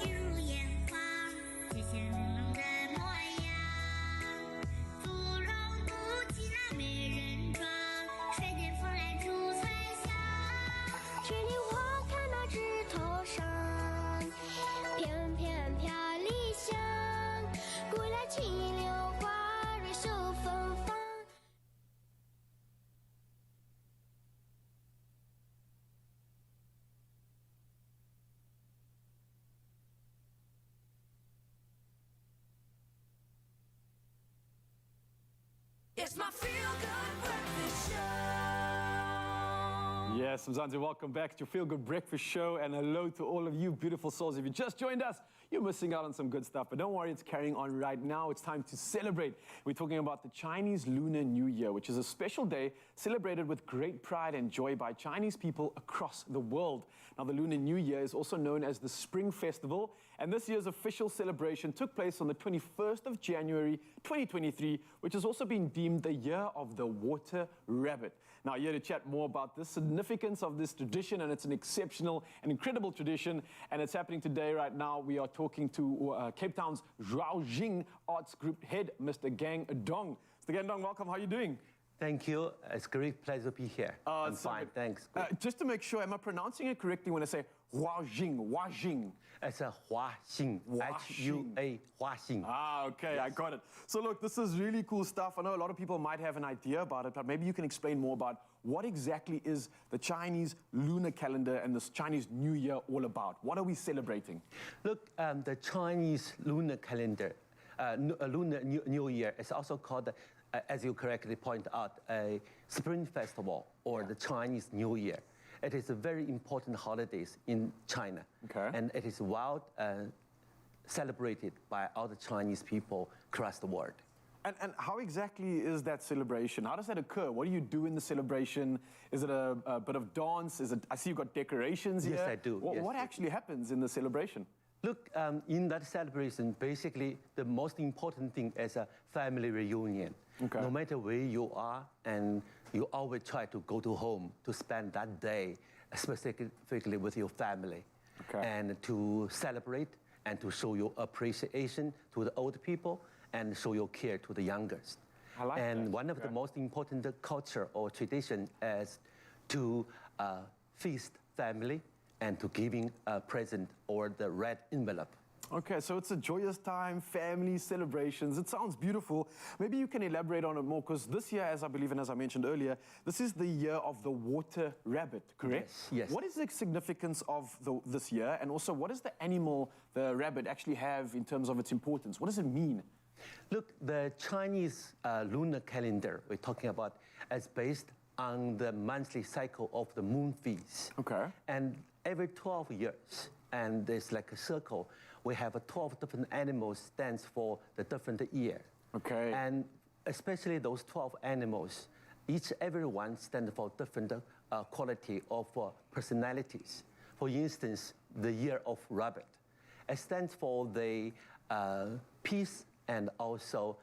一如烟花，家乡玲珑的模样，芙蓉不及那美人妆。水间风来烛彩香，春梨花开那枝头上，翩翩飘梨香，古来青柳花儿手芬芳。It's my feel-good breakfast show. Yes, Mzansi, welcome back to Your Feel Good Breakfast Show, and hello to all of you beautiful souls. If you just joined us, you're missing out on some good stuff, but don't worry, it's carrying on right now. It's time to celebrate. We're talking about the Chinese Lunar New Year, which is a special day celebrated with great pride and joy by Chinese people across the world. Now, the Lunar New Year is also known as the Spring Festival, and this year's official celebration took place on the 21st of January 2023, which has also been deemed the Year of the Water Rabbit. Now, here to chat more about the significance of this tradition, and it's an exceptional and incredible tradition, and it's happening today right now. We are talking to Cape Town's Zhaojing Arts Group head, Mr. Gang Dong. Mr. Gang Dong, welcome. How are you doing? Thank you. It's a great pleasure to be here. I'm so fine, good. thanks. Just to make sure, am I pronouncing it correctly when I say Huajing? It's a Huaxing. H-U-A, Huaxing. Ah, okay, yes. I got it. So look, this is really cool stuff. I know a lot of people might have an idea about it, but maybe you can explain more about what exactly is the Chinese lunar calendar and this Chinese New Year all about? What are we celebrating? Look, the Chinese lunar calendar, Lunar New Year is also called, as you correctly point out, a Spring Festival or the Chinese New Year. It is a very important holiday in China. Okay. And it is celebrated by all the Chinese people across the world. And how exactly is that celebration? How does that occur? What do you do in the celebration? Is it a bit of dance? I see you've got decorations here. Yes, I do. What actually happens in the celebration? Look, in that celebration, basically, the most important thing is a family reunion. Okay. No matter where you are, and you always try to go to home to spend that day specifically with your family. Okay. And to celebrate and to show your appreciation to the old people and show your care to the youngest. I like and that. one of the most important culture or tradition is to feast family and to giving a present or the red envelope. Okay, so it's a joyous time, family celebrations. It sounds beautiful. Maybe you can elaborate on it more, because this year, as I believe and as I mentioned earlier, this is the year of the water rabbit, correct? Yes. What is the significance of this year, and also what does the animal, the rabbit, actually have in terms of its importance? What does it mean? Look, the Chinese lunar calendar we're talking about is based on the monthly cycle of the moon phase. Okay. And every 12 years, and there's like a circle, we have 12 different animals stands for the different year. Okay. And especially those 12 animals, every one stands for different quality of personalities. For instance, the year of rabbit, it stands for the peace and also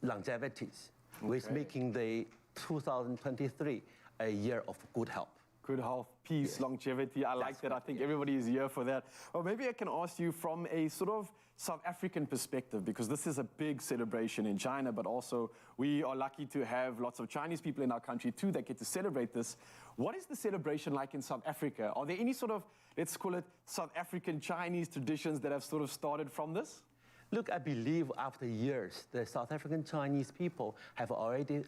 longevities, with making the 2023 a year of good health. Good health, peace, longevity. I like that. I think everybody is here for that. Well, maybe I can ask you from a sort of South African perspective, because this is a big celebration in China, but also we are lucky to have lots of Chinese people in our country too that get to celebrate this. What is the celebration like in South Africa? Are there any sort of, let's call it, South African Chinese traditions that have sort of started from this? Look, I believe after years, the South African Chinese people have already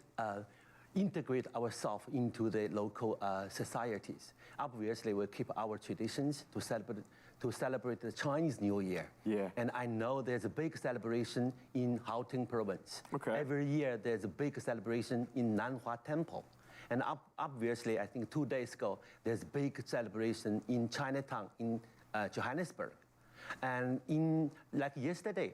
integrate ourselves into the local societies. Obviously, we keep our traditions to celebrate the Chinese New Year. Yeah. And I know there's a big celebration in Gauteng province. Okay. Every year, there's a big celebration in Nanhua Temple. And obviously, I think 2 days ago, there's a big celebration in Chinatown in Johannesburg. And like yesterday,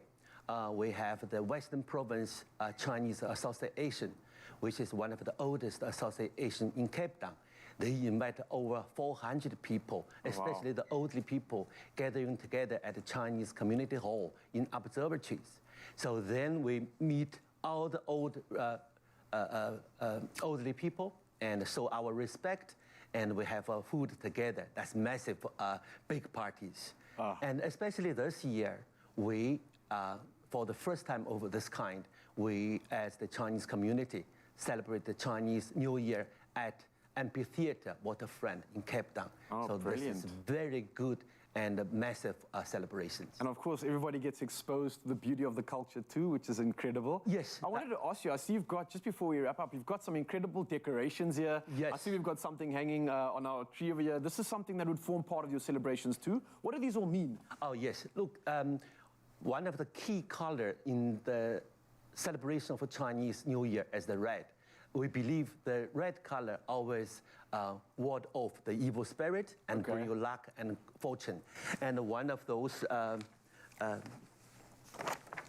we have the Western Province Chinese Association, which is one of the oldest associations in Cape Town. They invite over 400 people, especially the elderly people, gathering together at the Chinese Community Hall in observatories. So then we meet all the elderly people and show our respect, and we have food together. That's massive, big parties. And especially this year, we, for the first time over this kind, we, as the Chinese community, celebrate the Chinese New Year at Amphitheater Waterfront in Cape Town. Oh, so brilliant. This is very good and massive celebrations. And of course, everybody gets exposed to the beauty of the culture too, which is incredible. Yes. I wanted to ask you, I see you've got, just before we wrap up, you've got some incredible decorations here. Yes. I see we've got something hanging on our tree over here. This is something that would form part of your celebrations too. What do these all mean? Oh, yes. Look, one of the key color in the celebration of a Chinese New Year is the red. We believe the red color always ward off the evil spirit and bring you luck and fortune. And one of those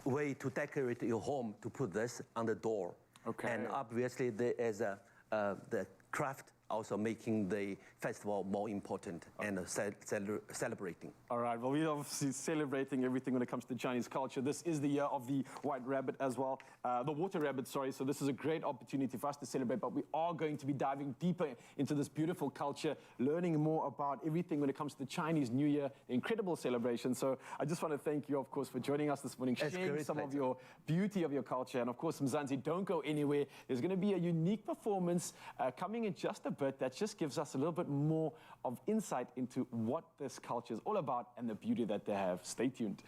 way to decorate your home to put this on the door. Okay. And obviously there is the craft also making the festival more important and celebrating. All right, well, we're obviously celebrating everything when it comes to Chinese culture. This is the year of the white rabbit as well, the water rabbit, sorry. So this is a great opportunity for us to celebrate, but we are going to be diving deeper into this beautiful culture, learning more about everything when it comes to the Chinese New Year, incredible celebration. So I just want to thank you, of course, for joining us this morning, sharing some of your beauty of your culture. And of course, Mzansi, don't go anywhere. There's going to be a unique performance coming in just a bit that just gives us a little bit more of insight into what this culture is all about and the beauty that they have. Stay tuned.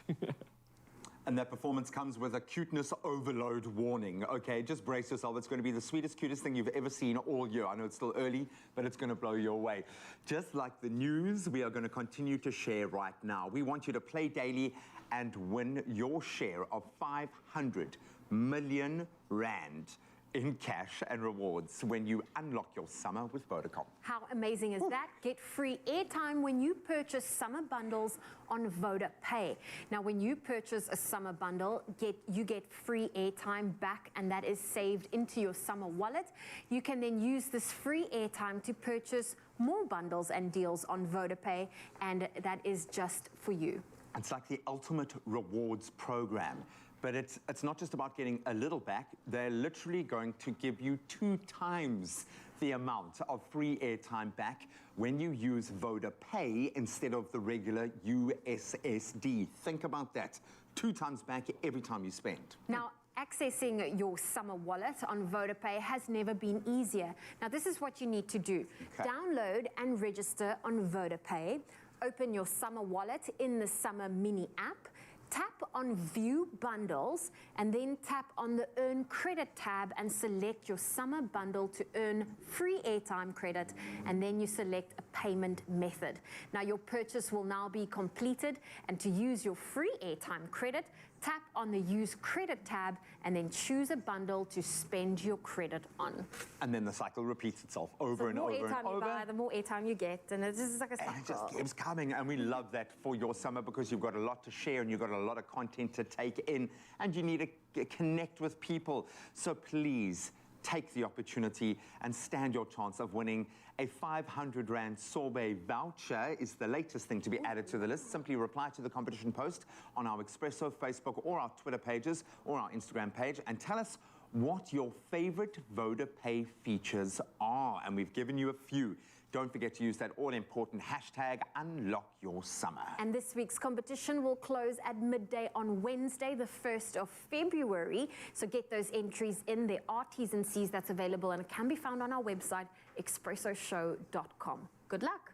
And that performance comes with a cuteness overload warning. Okay, just brace yourself. It's going to be the sweetest, cutest thing you've ever seen all year. I know it's still early, but it's going to blow you away. Just like the news, we are going to continue to share right now. We want you to play daily and win your share of 500 million rand. in cash and rewards when you unlock your summer with Vodacom. How amazing is that? Get free airtime when you purchase summer bundles on VodaPay. Now, when you purchase a summer bundle, you get free airtime back, and that is saved into your summer wallet. You can then use this free airtime to purchase more bundles and deals on VodaPay, and that is just for you. It's like the ultimate rewards program. But it's not just about getting a little back. They're literally going to give you 2 times the amount of free airtime back when you use VodaPay instead of the regular USSD. Think about that. 2 times back every time you spend. Now, accessing your summer wallet on VodaPay has never been easier. Now, this is what you need to do. Okay. Download and register on VodaPay. Open your summer wallet in the Summer Mini app. Tap on View Bundles, and then tap on the Earn Credit tab and select your summer bundle to earn free airtime credit, and then you select a payment method. Now, your purchase will now be completed, and to use your free airtime credit, tap on the Use Credit tab and then choose a bundle to spend your credit on. And then the cycle repeats itself over and The more over and airtime you over. buy, the more airtime you get, and it's just like a cycle. And it just keeps coming, and we love that for your summer because you've got a lot to share and you've got a lot of content to take in, and you need to connect with people. So please take the opportunity and stand your chance of winning a 500 Rand sorbet voucher. Is the latest thing to be added to the list. Simply reply to the competition post on our Expresso Facebook or our Twitter pages or our Instagram page and tell us what your favorite VodaPay features are. And we've given you a few. Don't forget to use that all-important hashtag #UnlockYourSummer. And this week's competition will close at midday on Wednesday, the 1st of February. So get those entries in. There are T's and C's that's available, and it can be found on our website, expressoshow.com. Good luck.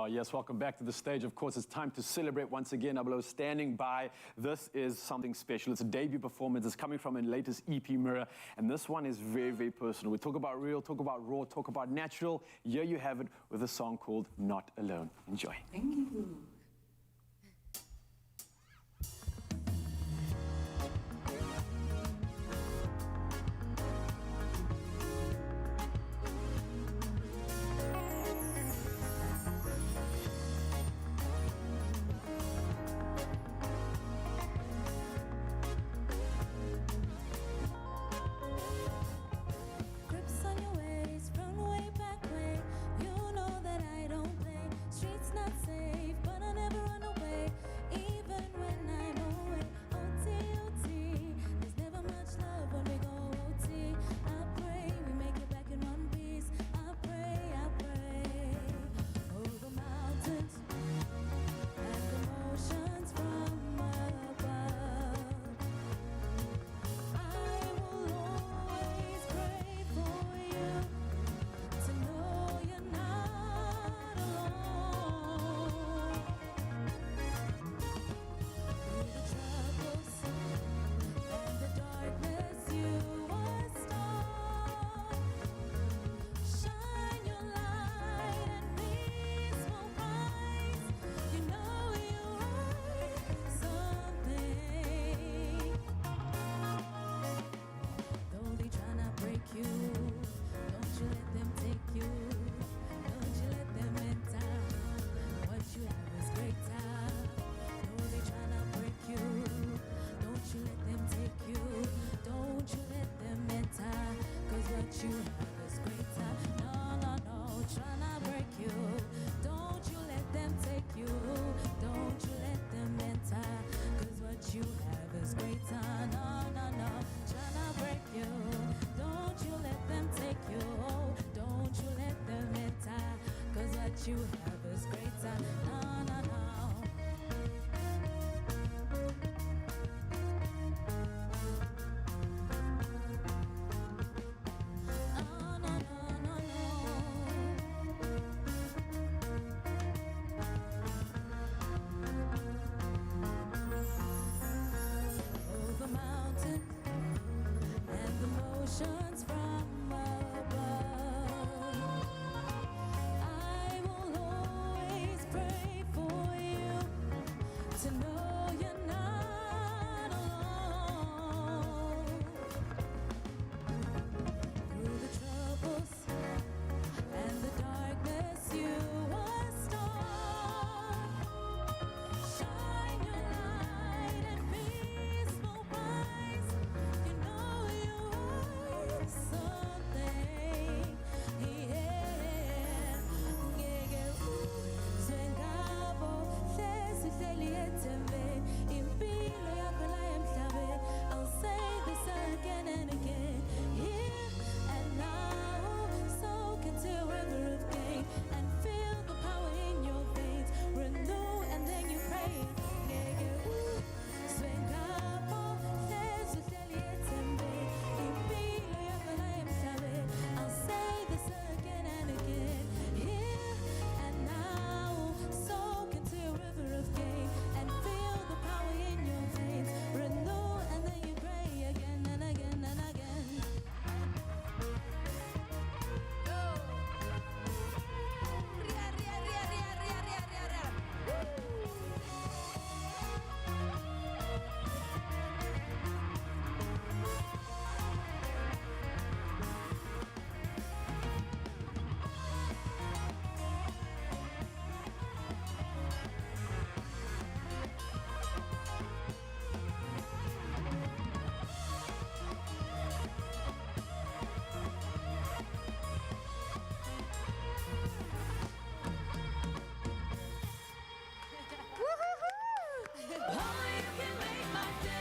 Yes, welcome back to the stage. Of course, it's time to celebrate once again. Abelo standing by. This is something special. It's a debut performance. It's coming from a latest EP, Mirror. And this one is very, very personal. We talk about real, talk about raw, talk about natural. Here you have it with a song called Not Alone. Enjoy. Thank you. Grips on your waist, from way back when. You know that I don't play. Streets not safe, but I never run away, even when I'm away. OT, OT, there's never much love when we go OT. I pray we make it back in one piece. I pray, over mountains and emotions from above. I will always pray for you to know you're not alone. Through the troubles and the darkness, you are star. Shine your light and peaceful rise. You know you are something. Though they tryna break you, don't you let them take you. Don't you let them enter. What you have is greater. Though they tryna break you, don't you let them take you. Don't you let them enter. 'Cause what you have is greater. No, no, no, tryna break you. Don't you let them take you. Don't you let them enter. 'Cause what you have is greater. No, no, no, tryna break you. Don't you let them take you. Don't you let them enter. 'Cause what you have is greater. No, no, no. Over mountains oceans from above. I will always pray for you to know you're not alone. Through the troubles and the darkness, you are a star. Shine your light and peace will rise. You know you are something. Yeah. Zwengabo hlezi etembe impilo yakho la emhlabeni. I'll say this again and again. Here and now, soak into a river of gain and feel the power in your veins. Renew and then you pray. Zwengabo hlezi etembe impilo yakho la emhlabeni. I'll say this again and again. Here and now, soak into a river of gain and feel the power in your veins. Renew and then you pray again and again and again. Only you can make my day.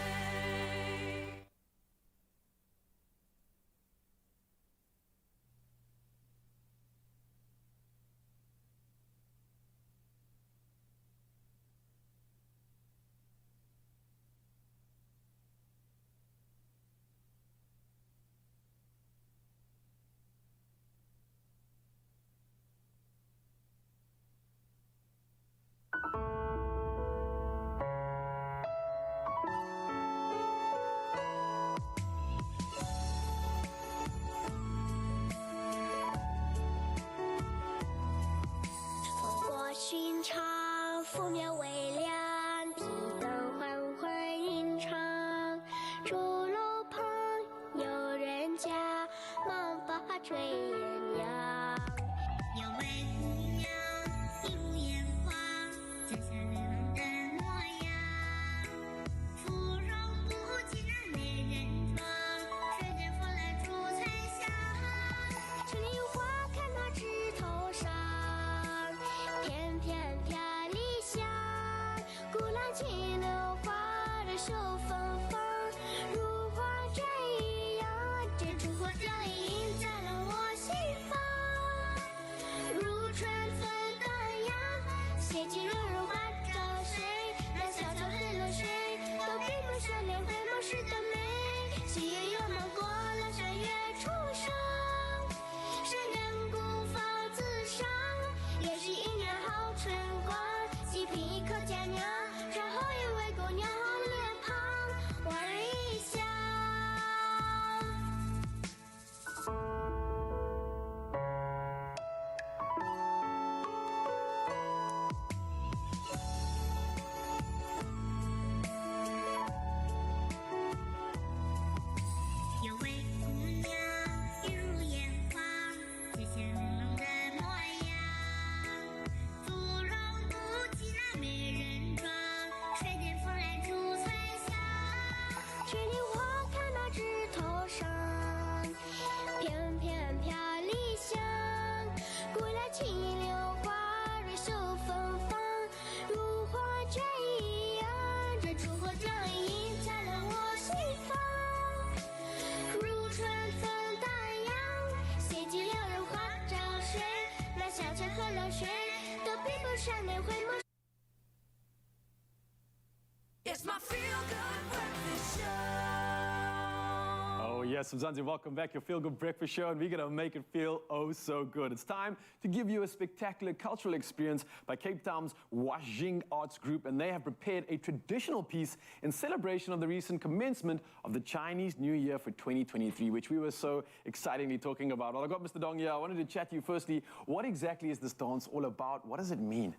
Yes, Mzansi, welcome back. Your Feel Good Breakfast Show, and we're going to make it feel oh so good. It's time to give you a spectacular cultural experience by Cape Town's Wajing Arts Group, and they have prepared a traditional piece in celebration of the recent commencement of the Chinese New Year for 2023, which we were so excitingly talking about. Well, I got Mr. Dong here. I wanted to chat to you firstly. What exactly is this dance all about? What does it mean?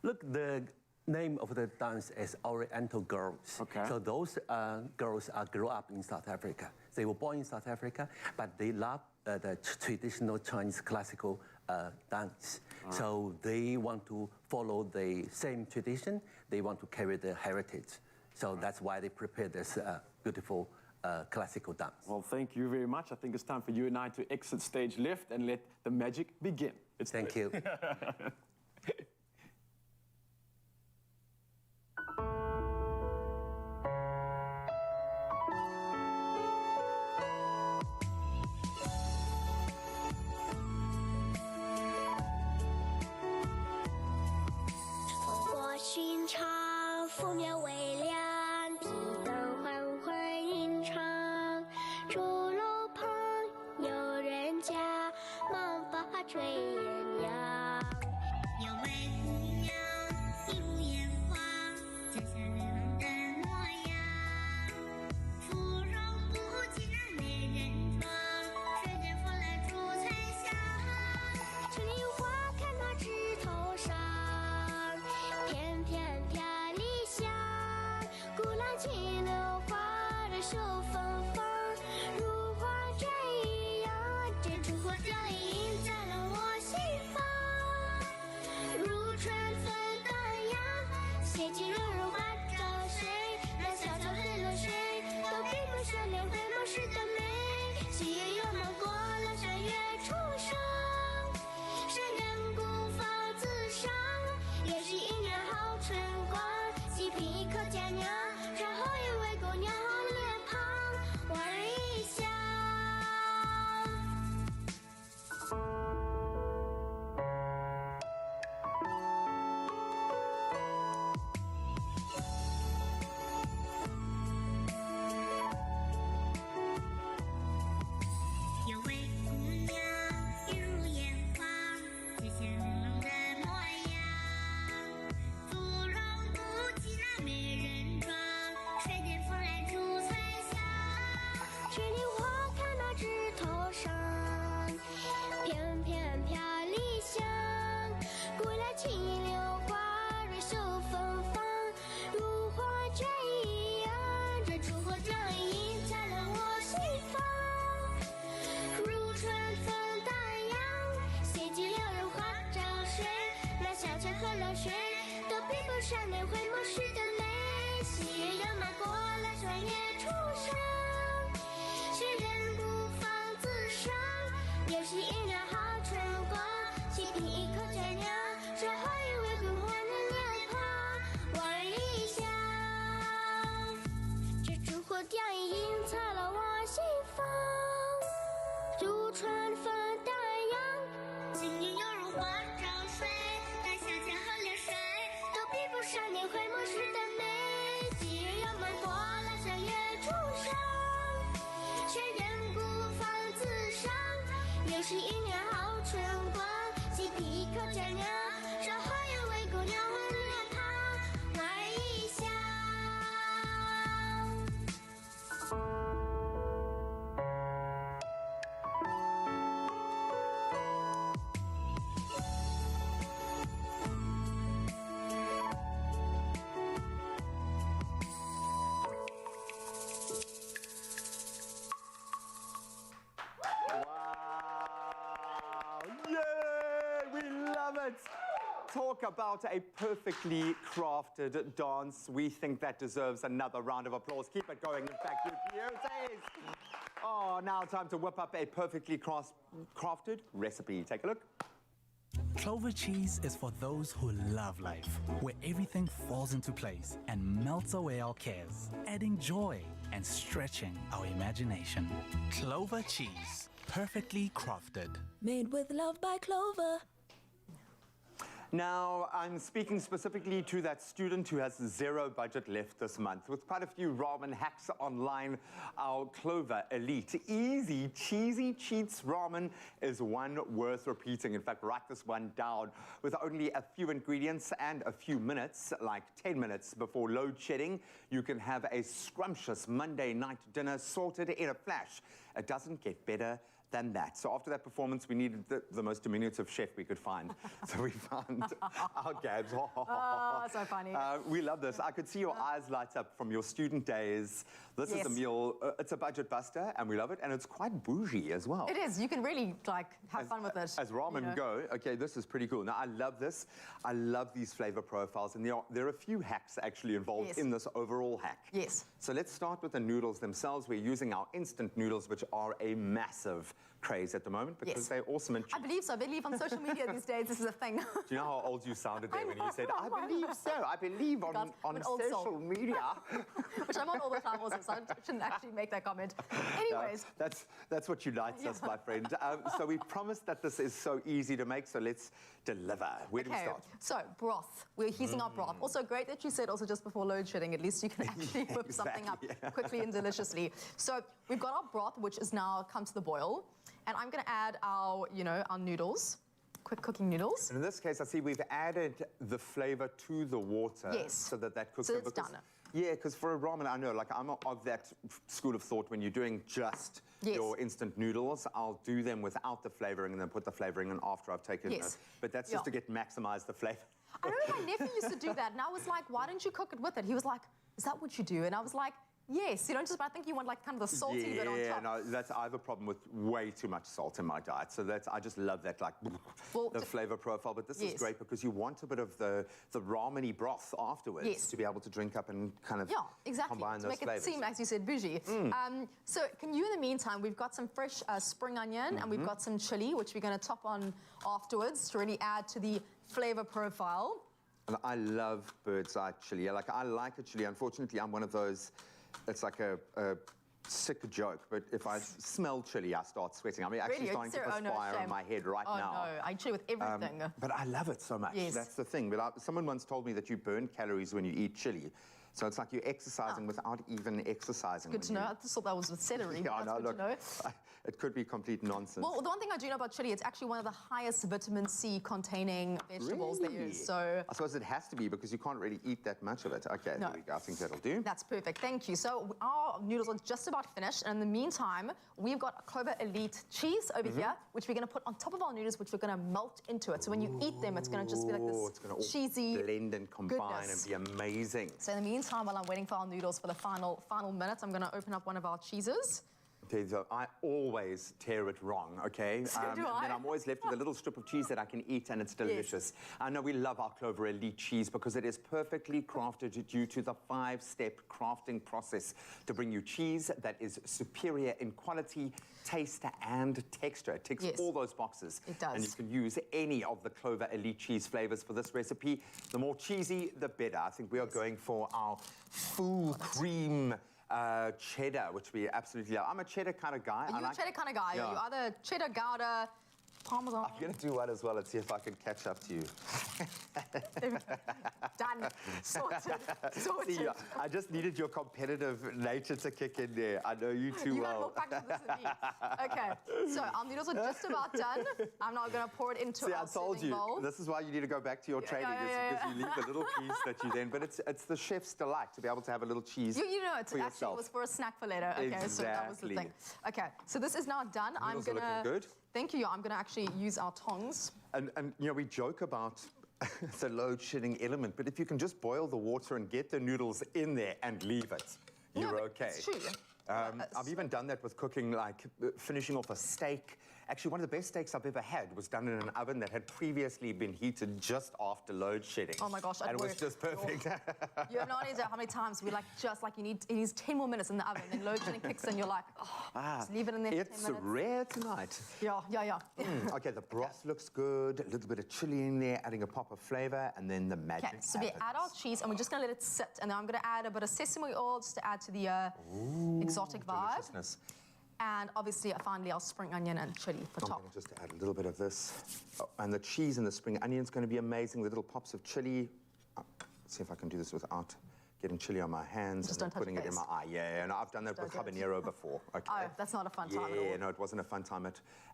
Look, the name of the dance is Oriental Girls. Okay. So those girls grew up in South Africa. They were born in South Africa, but they love the traditional Chinese classical dance. So they want to follow the same tradition. They want to carry the heritage. So that's why they prepared this beautiful classical dance. Well, thank you very much. I think it's time for you and I to exit stage left and let the magic begin. Thank you. Talk about a perfectly crafted dance. We think that deserves another round of applause. Keep it going. In fact, you beauties. Oh, now time to whip up a perfectly crafted recipe. Take a look. Clover cheese is for those who love life, where everything falls into place and melts away our cares, adding joy and stretching our imagination. Clover cheese, perfectly crafted. Made with love by Clover. Now, I'm speaking specifically to that student who has zero budget left this month. With quite a few ramen hacks online, our Clover Elite Easy Cheesy Cheats Ramen is one worth repeating. In fact, write this one down. With only a few ingredients and a few minutes, like 10 minutes before load shedding, you can have a scrumptious Monday night dinner sorted in a flash. It doesn't get better than that. So after that performance, we needed the most diminutive chef we could find. So we found our Gabs. Oh, so funny. We love this. I could see your eyes light up from your student days. This is a meal, it's a budget buster, and we love it, and it's quite bougie as well. It is. You can really, like, have fun with it. As ramen go, okay, this is pretty cool. Now, I love this. I love these flavor profiles, and there are a few hacks actually involved in this overall hack. Yes. So let's start with the noodles themselves. We're using our instant noodles, which are a massive craze at the moment because they're awesome and cheap. I believe so. I believe on social media these days this is a thing. Do you know how old you sounded there when you said, I believe so, I believe on social media. Which I'm on all the time also, so I shouldn't actually make that comment. Anyways. No, that's what unites us, my friend. So we promised that this is so easy to make, so let's deliver. Where do we start? So, broth. We're heating our broth. Also, great that you said also just before load shedding, at least you can actually whip something up quickly and deliciously. So, we've got our broth, which is now come to the boil. And I'm going to add our, our noodles, quick cooking noodles. And in this case, I see we've added the flavor to the water so that cooks. So it's done. Yeah, because for a ramen, I know, like I'm of that school of thought when you're doing just your instant noodles, I'll do them without the flavoring and then put the flavoring in after I've taken it. But that's just to maximize the flavor. I remember my nephew used to do that, and I was like, why don't you cook it with it? He was like, is that what you do? And I was like, yes, but I think you want like kind of the salty bit on top. Yeah, no, I have a problem with way too much salt in my diet. So I just love that, like, the flavor profile. But this is great because you want a bit of the ramen-y broth afterwards to be able to drink up and kind of combine those flavors. To make it seem, as you said, bougie. So can you, in the meantime, we've got some fresh spring onion and we've got some chili, which we're going to top on afterwards to really add to the flavor profile. And I love bird's eye chili. Like, I like a chili. Unfortunately, I'm one of those... It's like a sick joke, but if I smell chili, I start sweating. I'm actually starting to perspire on my head right now. Oh, no, I chili with everything. But I love it so much. Yes. That's the thing. But someone once told me that you burn calories when you eat chili. So it's like you're exercising without even exercising. Good to know. I just thought that was with celery. Yeah, no, look, to know. It could be complete nonsense. Well, the one thing I do know about chili, it's actually one of the highest vitamin C containing vegetables there is. So I suppose it has to be because you can't really eat that much of it. Okay, there we go. I think that'll do. That's perfect. Thank you. So our noodles are just about finished. And in the meantime, we've got Clover Elite cheese over here, which we're going to put on top of our noodles, which we're going to melt into it. So when you eat them, it's going to just be like this cheesy blend and combine and be amazing. So in the meantime, while I'm waiting for our noodles for the final minutes, I'm going to open up one of our cheeses. Okay, so I always tear it wrong, okay? So do I. Then I'm always left with a little strip of cheese that I can eat, and it's delicious. I know we love our Clover Elite cheese because it is perfectly crafted due to the 5-step crafting process to bring you cheese that is superior in quality, taste, and texture. It ticks all those boxes. It does. And you can use any of the Clover Elite cheese flavors for this recipe. The more cheesy, the better. I think we are going for our full cream cheddar, which we absolutely love. I'm a cheddar kind of guy. Are you a cheddar kind of guy? Yeah. Are you either cheddar, Gouda, Parmesan? I'm going to do one as well and see if I can catch up to you. Done. Sorted. See, I just needed your competitive nature to kick in there. I know you too well. You got more practice than me. Okay, so our noodles are just about done. I'm now going to pour it into our serving bowl. This is why you need to go back to your training. It's because you leave a little piece that you then... But it's the chef's delight to be able to have a little cheese You know, it's for actually yourself. was for a snack for later. Okay, so that was the thing. Okay, so this is now done. Noodles are looking good. Thank you. I'm going to actually use our tongs. And you know, we joke about the load shedding element, but if you can just boil the water and get the noodles in there and leave it, you're okay. It's true. I've even done that with cooking, like finishing off a steak. Actually, one of the best steaks I've ever had was done in an oven that had previously been heated just after load shedding. Oh my gosh, and it was just perfect. You have no idea how many times we it needs 10 more minutes in the oven, then load shedding kicks in, you're like, just leave it in there for 10 minutes. It's rare tonight. Yeah. Okay, the broth looks good, a little bit of chili in there, adding a pop of flavor, and then the magic Okay, so we add our cheese, and we're just going to let it sit, and then I'm going to add a bit of sesame oil just to add to the exotic vibe. Deliciousness. And obviously, finally, our spring onion and chili for I'm top. going to just add a little bit of this. Oh, and the cheese and the spring onion is going to be amazing. The little pops of chili. Let's see if I can do this without getting chili on my hands Just and don't then putting touch it in your my eye. Yeah, no, I've done that with habanero before. Okay. Oh, that's not a fun time at all. Yeah, no, it wasn't a fun time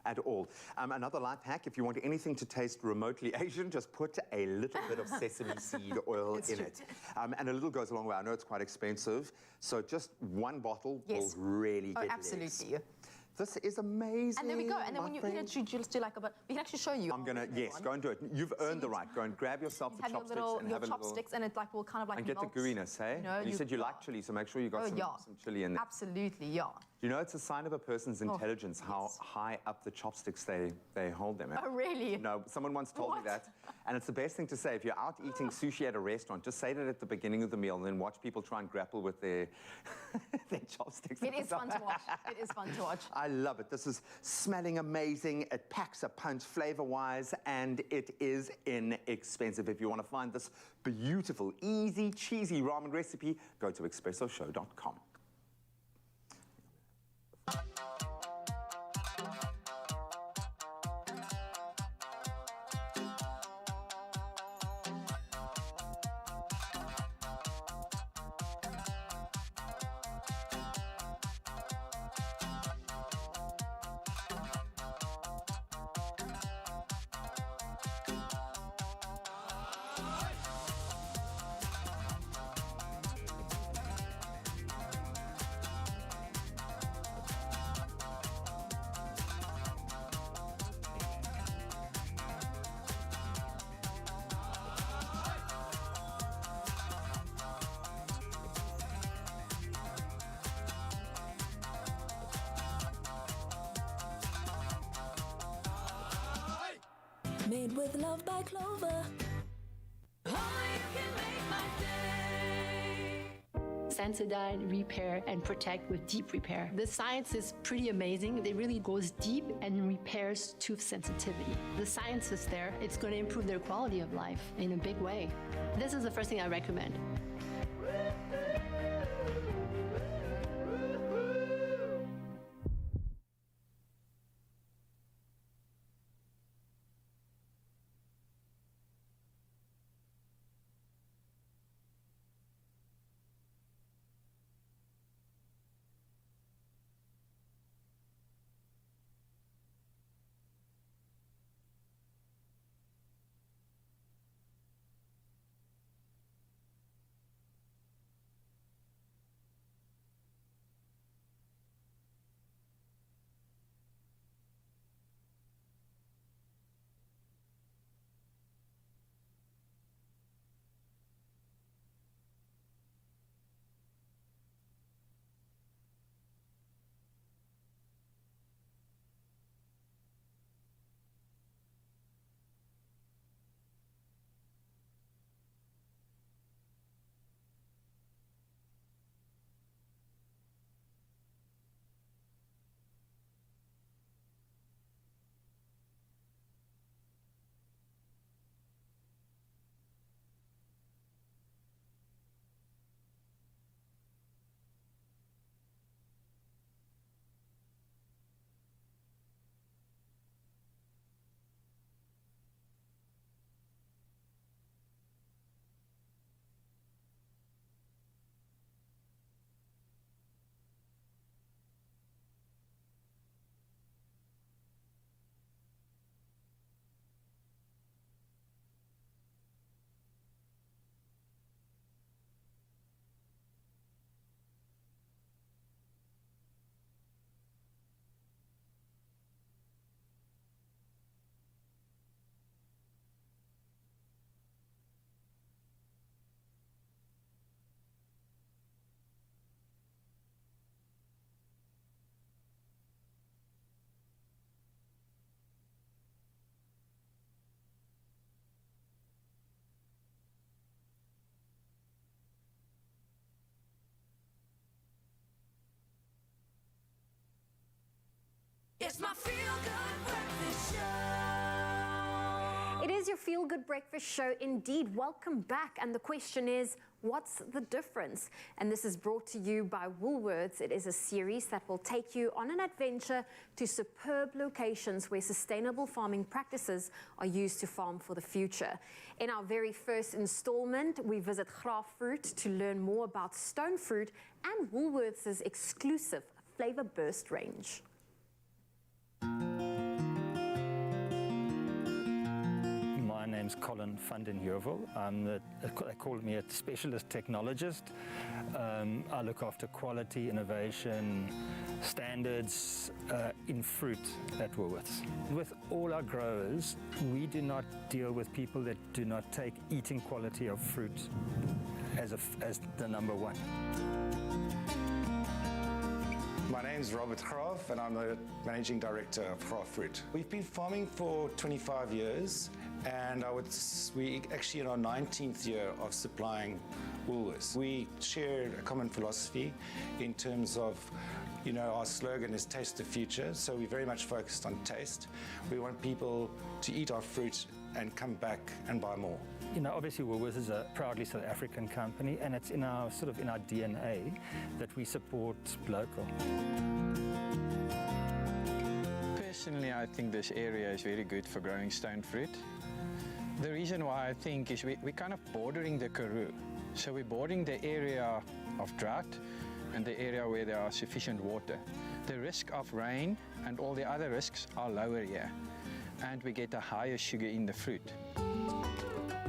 at all. Another life hack, if you want anything to taste remotely Asian, just put a little bit of sesame seed oil in it. And a little goes a long way. I know it's quite expensive, so just one bottle will really get absolutely. This is amazing. And there we go. And then when you eat it, you just do like a bit. We can actually show you. I'm gonna, yes, go and do it. You've earned the right. Go and grab yourself the have chopsticks your and little, have a chopsticks, and it like will kind of like and get the melt. gooiness, hey? You know, and you said you like chili, so make sure you got some chili in there. Absolutely, yeah. You know, it's a sign of a person's intelligence how high up the chopsticks they hold them. Oh, really? No, someone once told me that. And it's the best thing to say. If you're out eating sushi at a restaurant, just say that at the beginning of the meal and then watch people try and grapple with their, their chopsticks. It is fun to watch. It is fun to watch. I love it. This is smelling amazing. It packs a punch flavor-wise, and it is inexpensive. If you want to find this beautiful, easy, cheesy ramen recipe, go to expressoshow.com. Made with love by Clover. Sensodyne, repair, and protect with deep repair. The science is pretty amazing. It really goes deep and repairs tooth sensitivity. The science is there. It's going to improve their quality of life in a big way. This is the first thing I recommend. It's my feel-good breakfast show. It is your Feel Good Breakfast show indeed. Welcome back. And the question is, What's the difference? And this is brought to you by Woolworths. It is a series that will take you on an adventure to superb locations where sustainable farming practices are used to farm for the future. In our very first installment, we visit Graaffruit to learn more about stone fruit and Woolworths' exclusive Flavor Burst range. My name's Colin van den Heuvel. They call me a specialist technologist. I look after quality, innovation, standards in fruit at Woolworths. With all our growers, we do not deal with people that do not take eating quality of fruit as the number one. My name's Robert Graaf and I'm the Managing Director of Graaffruit. We've been farming for 25 years and we actually in our 19th year of supplying Woolworths. We share a common philosophy in terms of, our slogan is taste the future, so we're very much focused on taste. We want people to eat our fruit and come back and buy more. Obviously Woolworths is a proudly South African company, and it's in our DNA that we support local. Personally, I think this area is very good for growing stone fruit. The reason why I think is we're kind of bordering the Karoo. So we're bordering the area of drought and the area where there are sufficient water. The risk of rain and all the other risks are lower here, and we get a higher sugar in the fruit.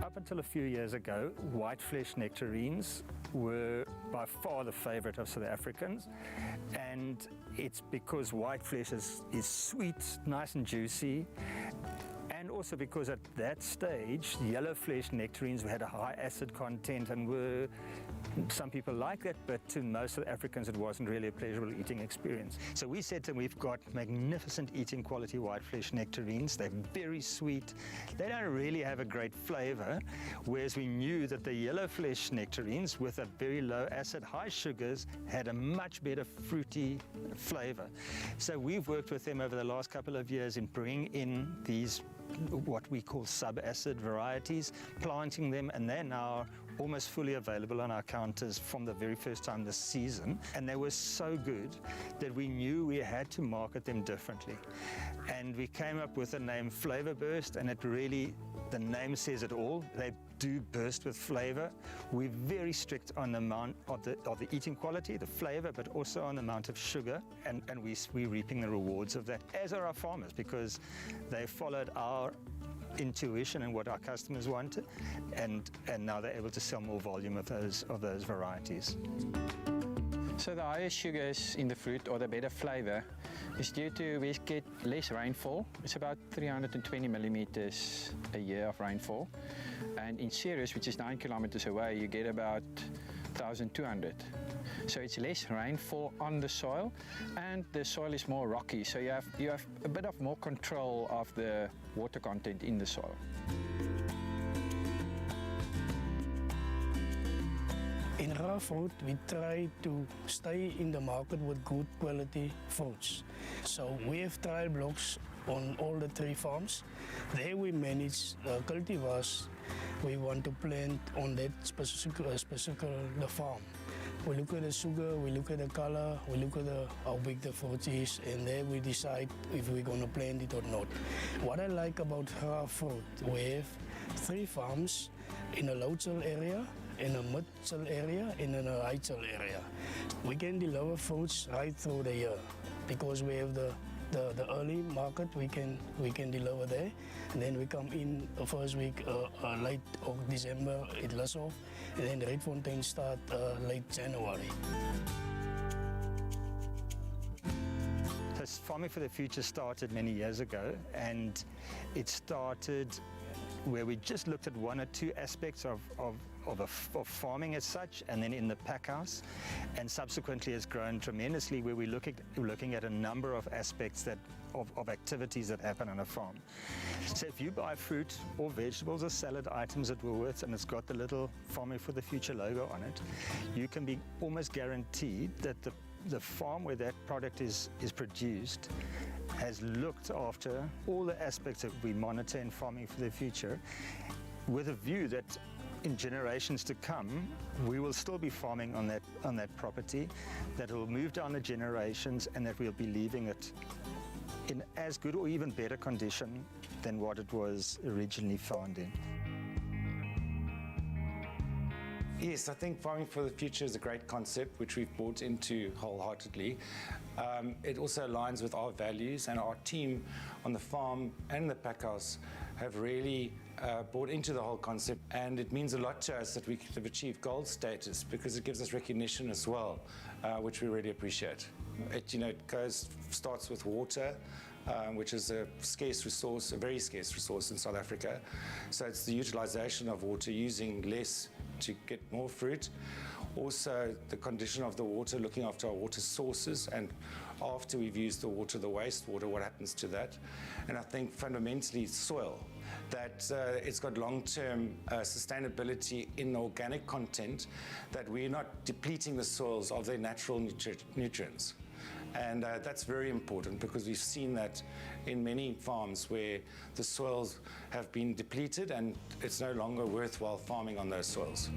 Up until a few years ago, white flesh nectarines were by far the favorite of South Africans, and it's because white flesh is sweet, nice and juicy, and also because at that stage, yellow flesh nectarines had a high acid content and some people like that, but to most South Africans it wasn't really a pleasurable eating experience. So we said to them, we've got magnificent eating quality white flesh nectarines. They're very sweet. They don't really have a great flavor, whereas we knew that the yellow flesh nectarines with a very low acid, high sugars had a much better fruity flavor. So we've worked with them over the last couple of years in bringing in these what we call sub-acid varieties, planting them, and they're now almost fully available on our counters from the very first time this season. And they were so good that we knew we had to market them differently. And we came up with the name Flavor Burst, and the name says it all. They do burst with flavor. We're very strict on the amount of the eating quality, the flavor, but also on the amount of sugar, and we're reaping the rewards of that, as are our farmers, because they followed our intuition and what our customers wanted, and now they're able to sell more volume of those varieties. So the higher sugars in the fruit, or the better flavor, is due to we get less rainfall. It's about 320 millimeters a year of rainfall. And in Ceres, which is 9 kilometers away, you get about 1,200. So it's less rainfall on the soil, and the soil is more rocky. So you have a bit of more control of the water content in the soil. In Graaffruit, we try to stay in the market with good quality fruits. So we have trial blocks on all the 3 farms. There we manage cultivars we want to plant on that specific the farm. We look at the sugar, we look at the color, we look at how big the fruit is, and then we decide if we're going to plant it or not. What I like about Graaffruit, we have 3 farms in a low-till area, in a mid-till area, and in a high-till area. We can deliver fruits right through the year because we have the early market, we can deliver there, and then we come in the first week late December at Leshoff, and then the Redfontein start late January. Farming for the Future started many years ago, and it started where we just looked at 1 or 2 aspects of farming as such, and then in the pack house, and subsequently has grown tremendously where we're looking at a number of aspects of activities that happen on a farm. So if you buy fruit or vegetables or salad items at Woolworths and it's got the little Farming for the Future logo on it, you can be almost guaranteed that the farm where that product is produced has looked after all the aspects that we monitor in Farming for the Future, with a view that in generations to come, we will still be farming on that property, that will move down the generations, and that we'll be leaving it in as good or even better condition than what it was originally found in. Yes, I think farming for the future is a great concept which we've bought into wholeheartedly. It also aligns with our values, and our team on the farm and the pack house have really bought into the whole concept, and it means a lot to us that we have achieved gold status because it gives us recognition as well, which we really appreciate. It starts with water, which is a scarce resource, a very scarce resource in South Africa. So it's the utilization of water, using less to get more fruit. Also, the condition of the water, looking after our water sources, and after we've used the water, the wastewater, what happens to that. And I think fundamentally soil, that it's got long-term sustainability in the organic content, that we're not depleting the soils of their natural nutrients. And that's very important because we've seen that in many farms where the soils have been depleted and it's no longer worthwhile farming on those soils.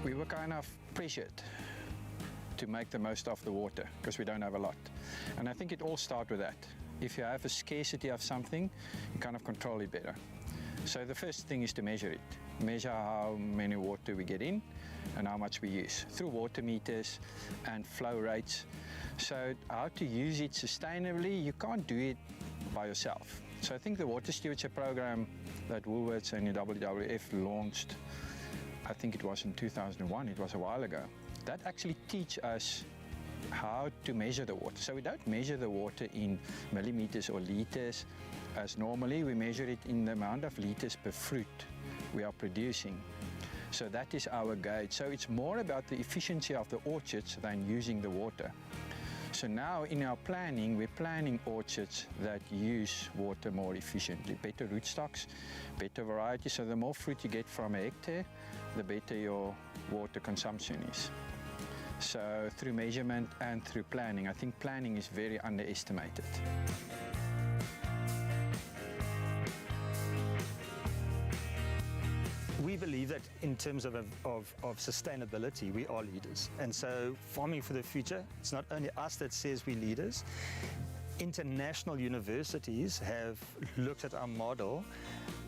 We were kind of pressured to make the most of the water because we don't have a lot. And I think it all starts with that. If you have a scarcity of something, you kind of control it better. So the first thing is to measure it. Measure how many water we get in and how much we use through water meters and flow rates. So how to use it sustainably, you can't do it by yourself. So I think the water stewardship program that Woolworths and the WWF launched, I think it was in 2001, it was a while ago, that actually teach us how to measure the water. So we don't measure the water in millimeters or liters as normally. We measure it in the amount of liters per fruit we are producing. So that is our gauge. So it's more about the efficiency of the orchards than using the water. So now in our planning, we're planning orchards that use water more efficiently. Better rootstocks, better variety. So the more fruit you get from a hectare, the better your water consumption is. So through measurement and through planning, I think planning is very underestimated. We believe that in terms of sustainability, we are leaders. And so farming for the future, it's not only us that says we're leaders. International universities have looked at our model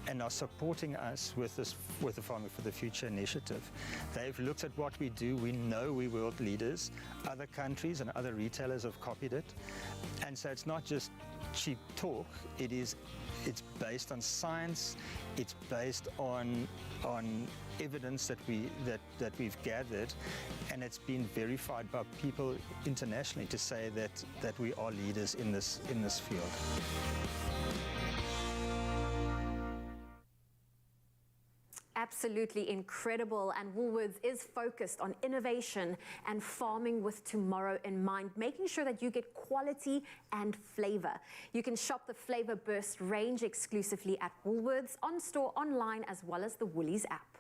and are supporting us with the Farming for the Future initiative. They've looked at what we do. We know we're world leaders. Other countries and other retailers have copied it. And so it's not just cheap talk. It's based on science. It's based on evidence that we've gathered, and it's been verified by people internationally to say that we are leaders in this field. Absolutely incredible, and Woolworths is focused on innovation and farming with tomorrow in mind, making sure that you get quality and flavor. You can shop the Flavor Burst range exclusively at Woolworths, on store, online, as well as the Woolies app.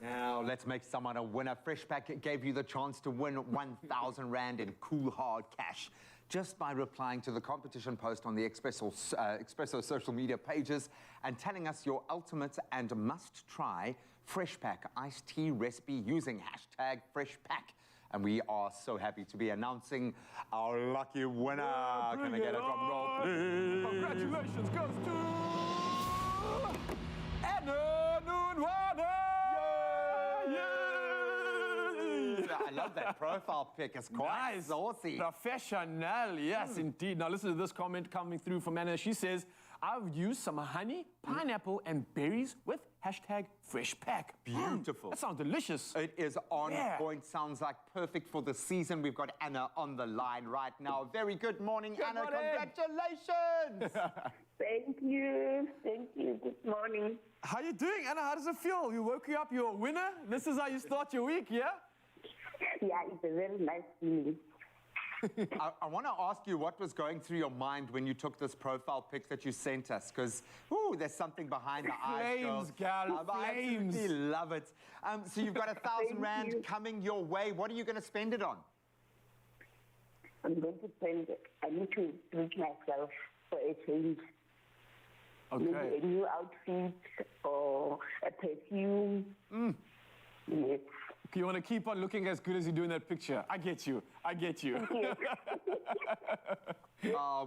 Now, let's make someone a winner. Freshpack gave you the chance to win 1,000 Rand in cool hard cash just by replying to the competition post on the Expresso social media pages and telling us your ultimate and must-try Freshpack iced tea recipe using hashtag Freshpack. And we are so happy to be announcing our lucky winner. Can I get a drum roll, please? Congratulations goes to Anna Noonwana! I love that profile pic. It's quite saucy. Professional, yes, indeed. Now listen to this comment coming through from Anna. She says, I've used some honey, pineapple, and berries with hashtag Freshpack. Beautiful. That sounds delicious. It is on point. Sounds like perfect for the season. We've got Anna on the line right now. Very good morning, Anna. Congratulations. Thank you. Thank you. Good morning. How you doing, Anna? How does it feel? You woke you up, you're a winner. This is how you start your week, yeah? Yeah, it's a very nice feeling. I want to ask you what was going through your mind when you took this profile pic that you sent us, because, there's something behind the eyes, Flames, gal, I flames. absolutely love it. So you've got 1,000 Rand coming your way. What are you going to spend it on? I'm going to spend it. I need to treat myself for a change. Maybe Okay. a new outfit or a perfume. Yes. You want to keep on looking as good as you do in that picture. I get you. I get you.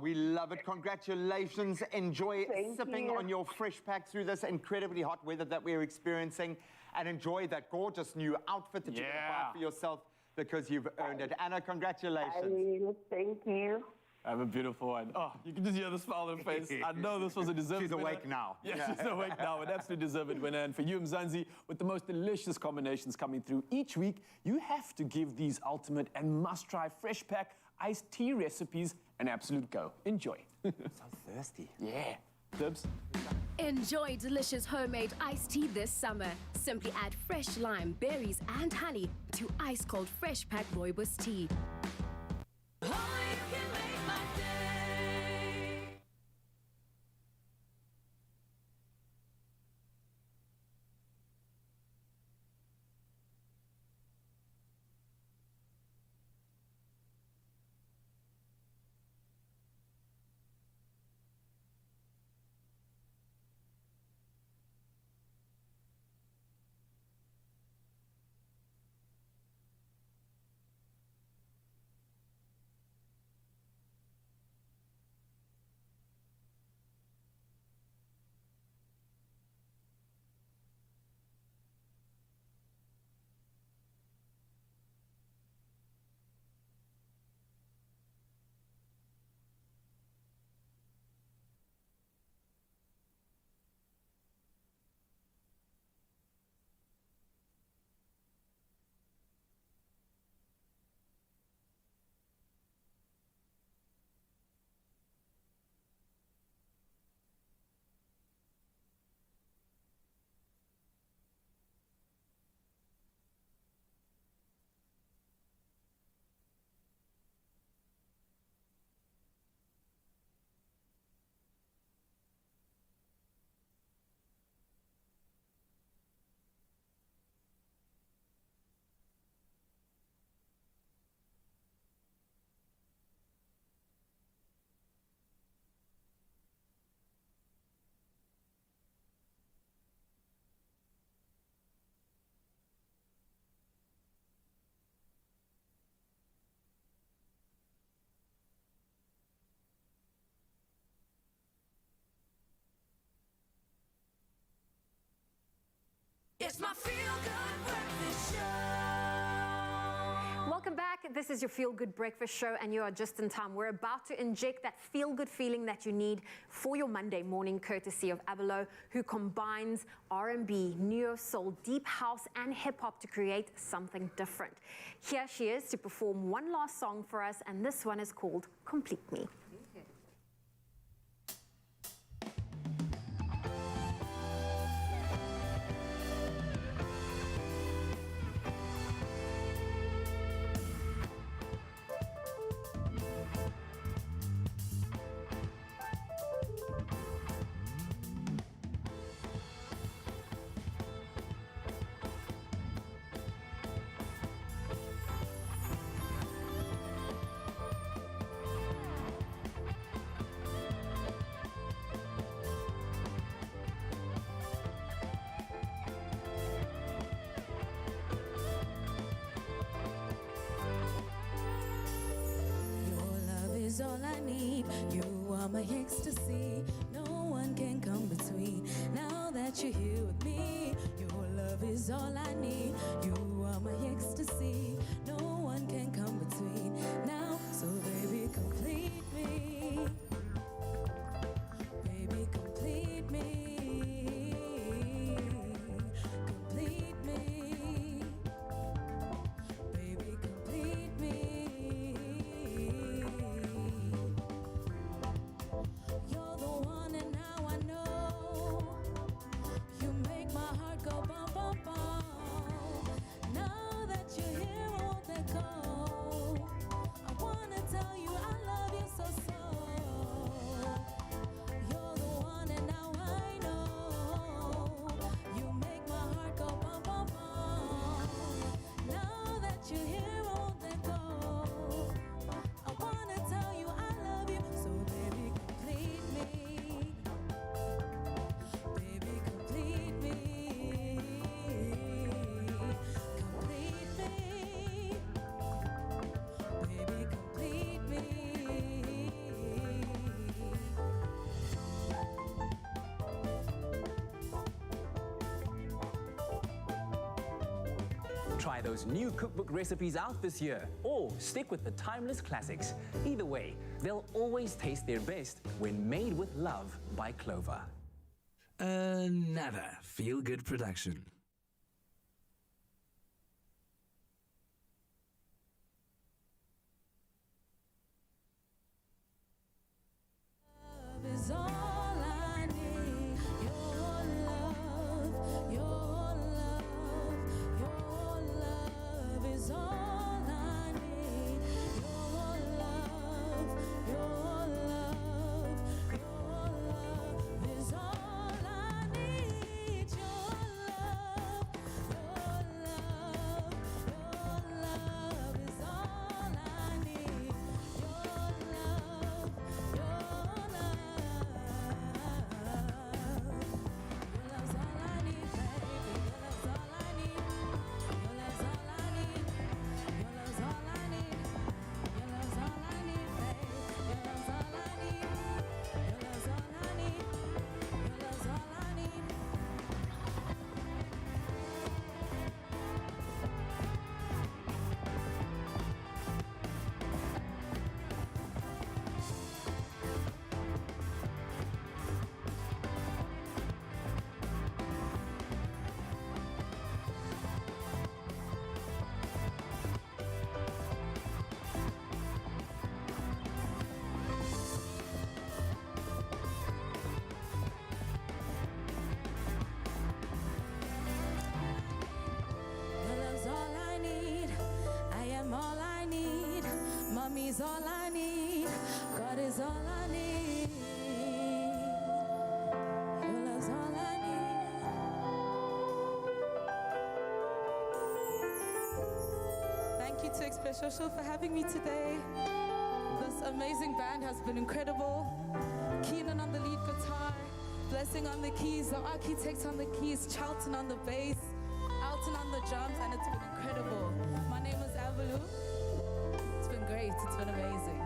We love it. Congratulations. Enjoy sipping you. on your fresh pack through this incredibly hot weather that we're experiencing. And enjoy that gorgeous new outfit that you're going to buy for yourself because you've earned it. Anna, congratulations. I will. Thank you. Have a beautiful one. Oh, you can just hear the smile on her face. I know this was a deserved She's winner. awake now. Yeah, she's awake now. An absolutely deserved winner. And for you, Mzansi, with the most delicious combinations coming through each week, you have to give these ultimate and must-try fresh pack iced tea recipes an absolute go. Enjoy. So thirsty. Yeah. Dibs. Enjoy delicious homemade iced tea this summer. Simply add fresh lime, berries, and honey to ice-cold fresh pack rooibos tea. It's my feel-good breakfast show. Welcome back. This is your Feel Good Breakfast Show, and you are just in time. We're about to inject that feel-good feeling that you need for your Monday morning, courtesy of Avalo, who combines R&B, neo-soul, deep house, and hip-hop to create something different. Here she is to perform one last song for us, and this one is called Complete Me. Is all I need. You are my ecstasy. No one can come between. Now that you're here with me, your love is all I need. You are my ecstasy. No one can come between. Now, so baby, complete me. Baby, complete me. Complete me. Baby, complete me. You're the one and now I know. You make my heart go bum bum bum. Try those new cookbook recipes out this year, or stick with the timeless classics. Either way, they'll always taste their best when made with love by Clover. Another feel-good production. Is all I need. Your love, your love, your love is all I need. Your love, your love, your love is all I need. Your love, your love, your love is all I need. Your love, your love. Mommy's all I need. God is all I need. Your love's all I need. Thank you to Expresso for having me today. This amazing band has been incredible. Keenan on the lead guitar, Blessing on the keys, the Architect on the keys, Charlton on the bass, Alton on the drums, and it's been incredible. My name is Avalu. It's been great. It's been amazing.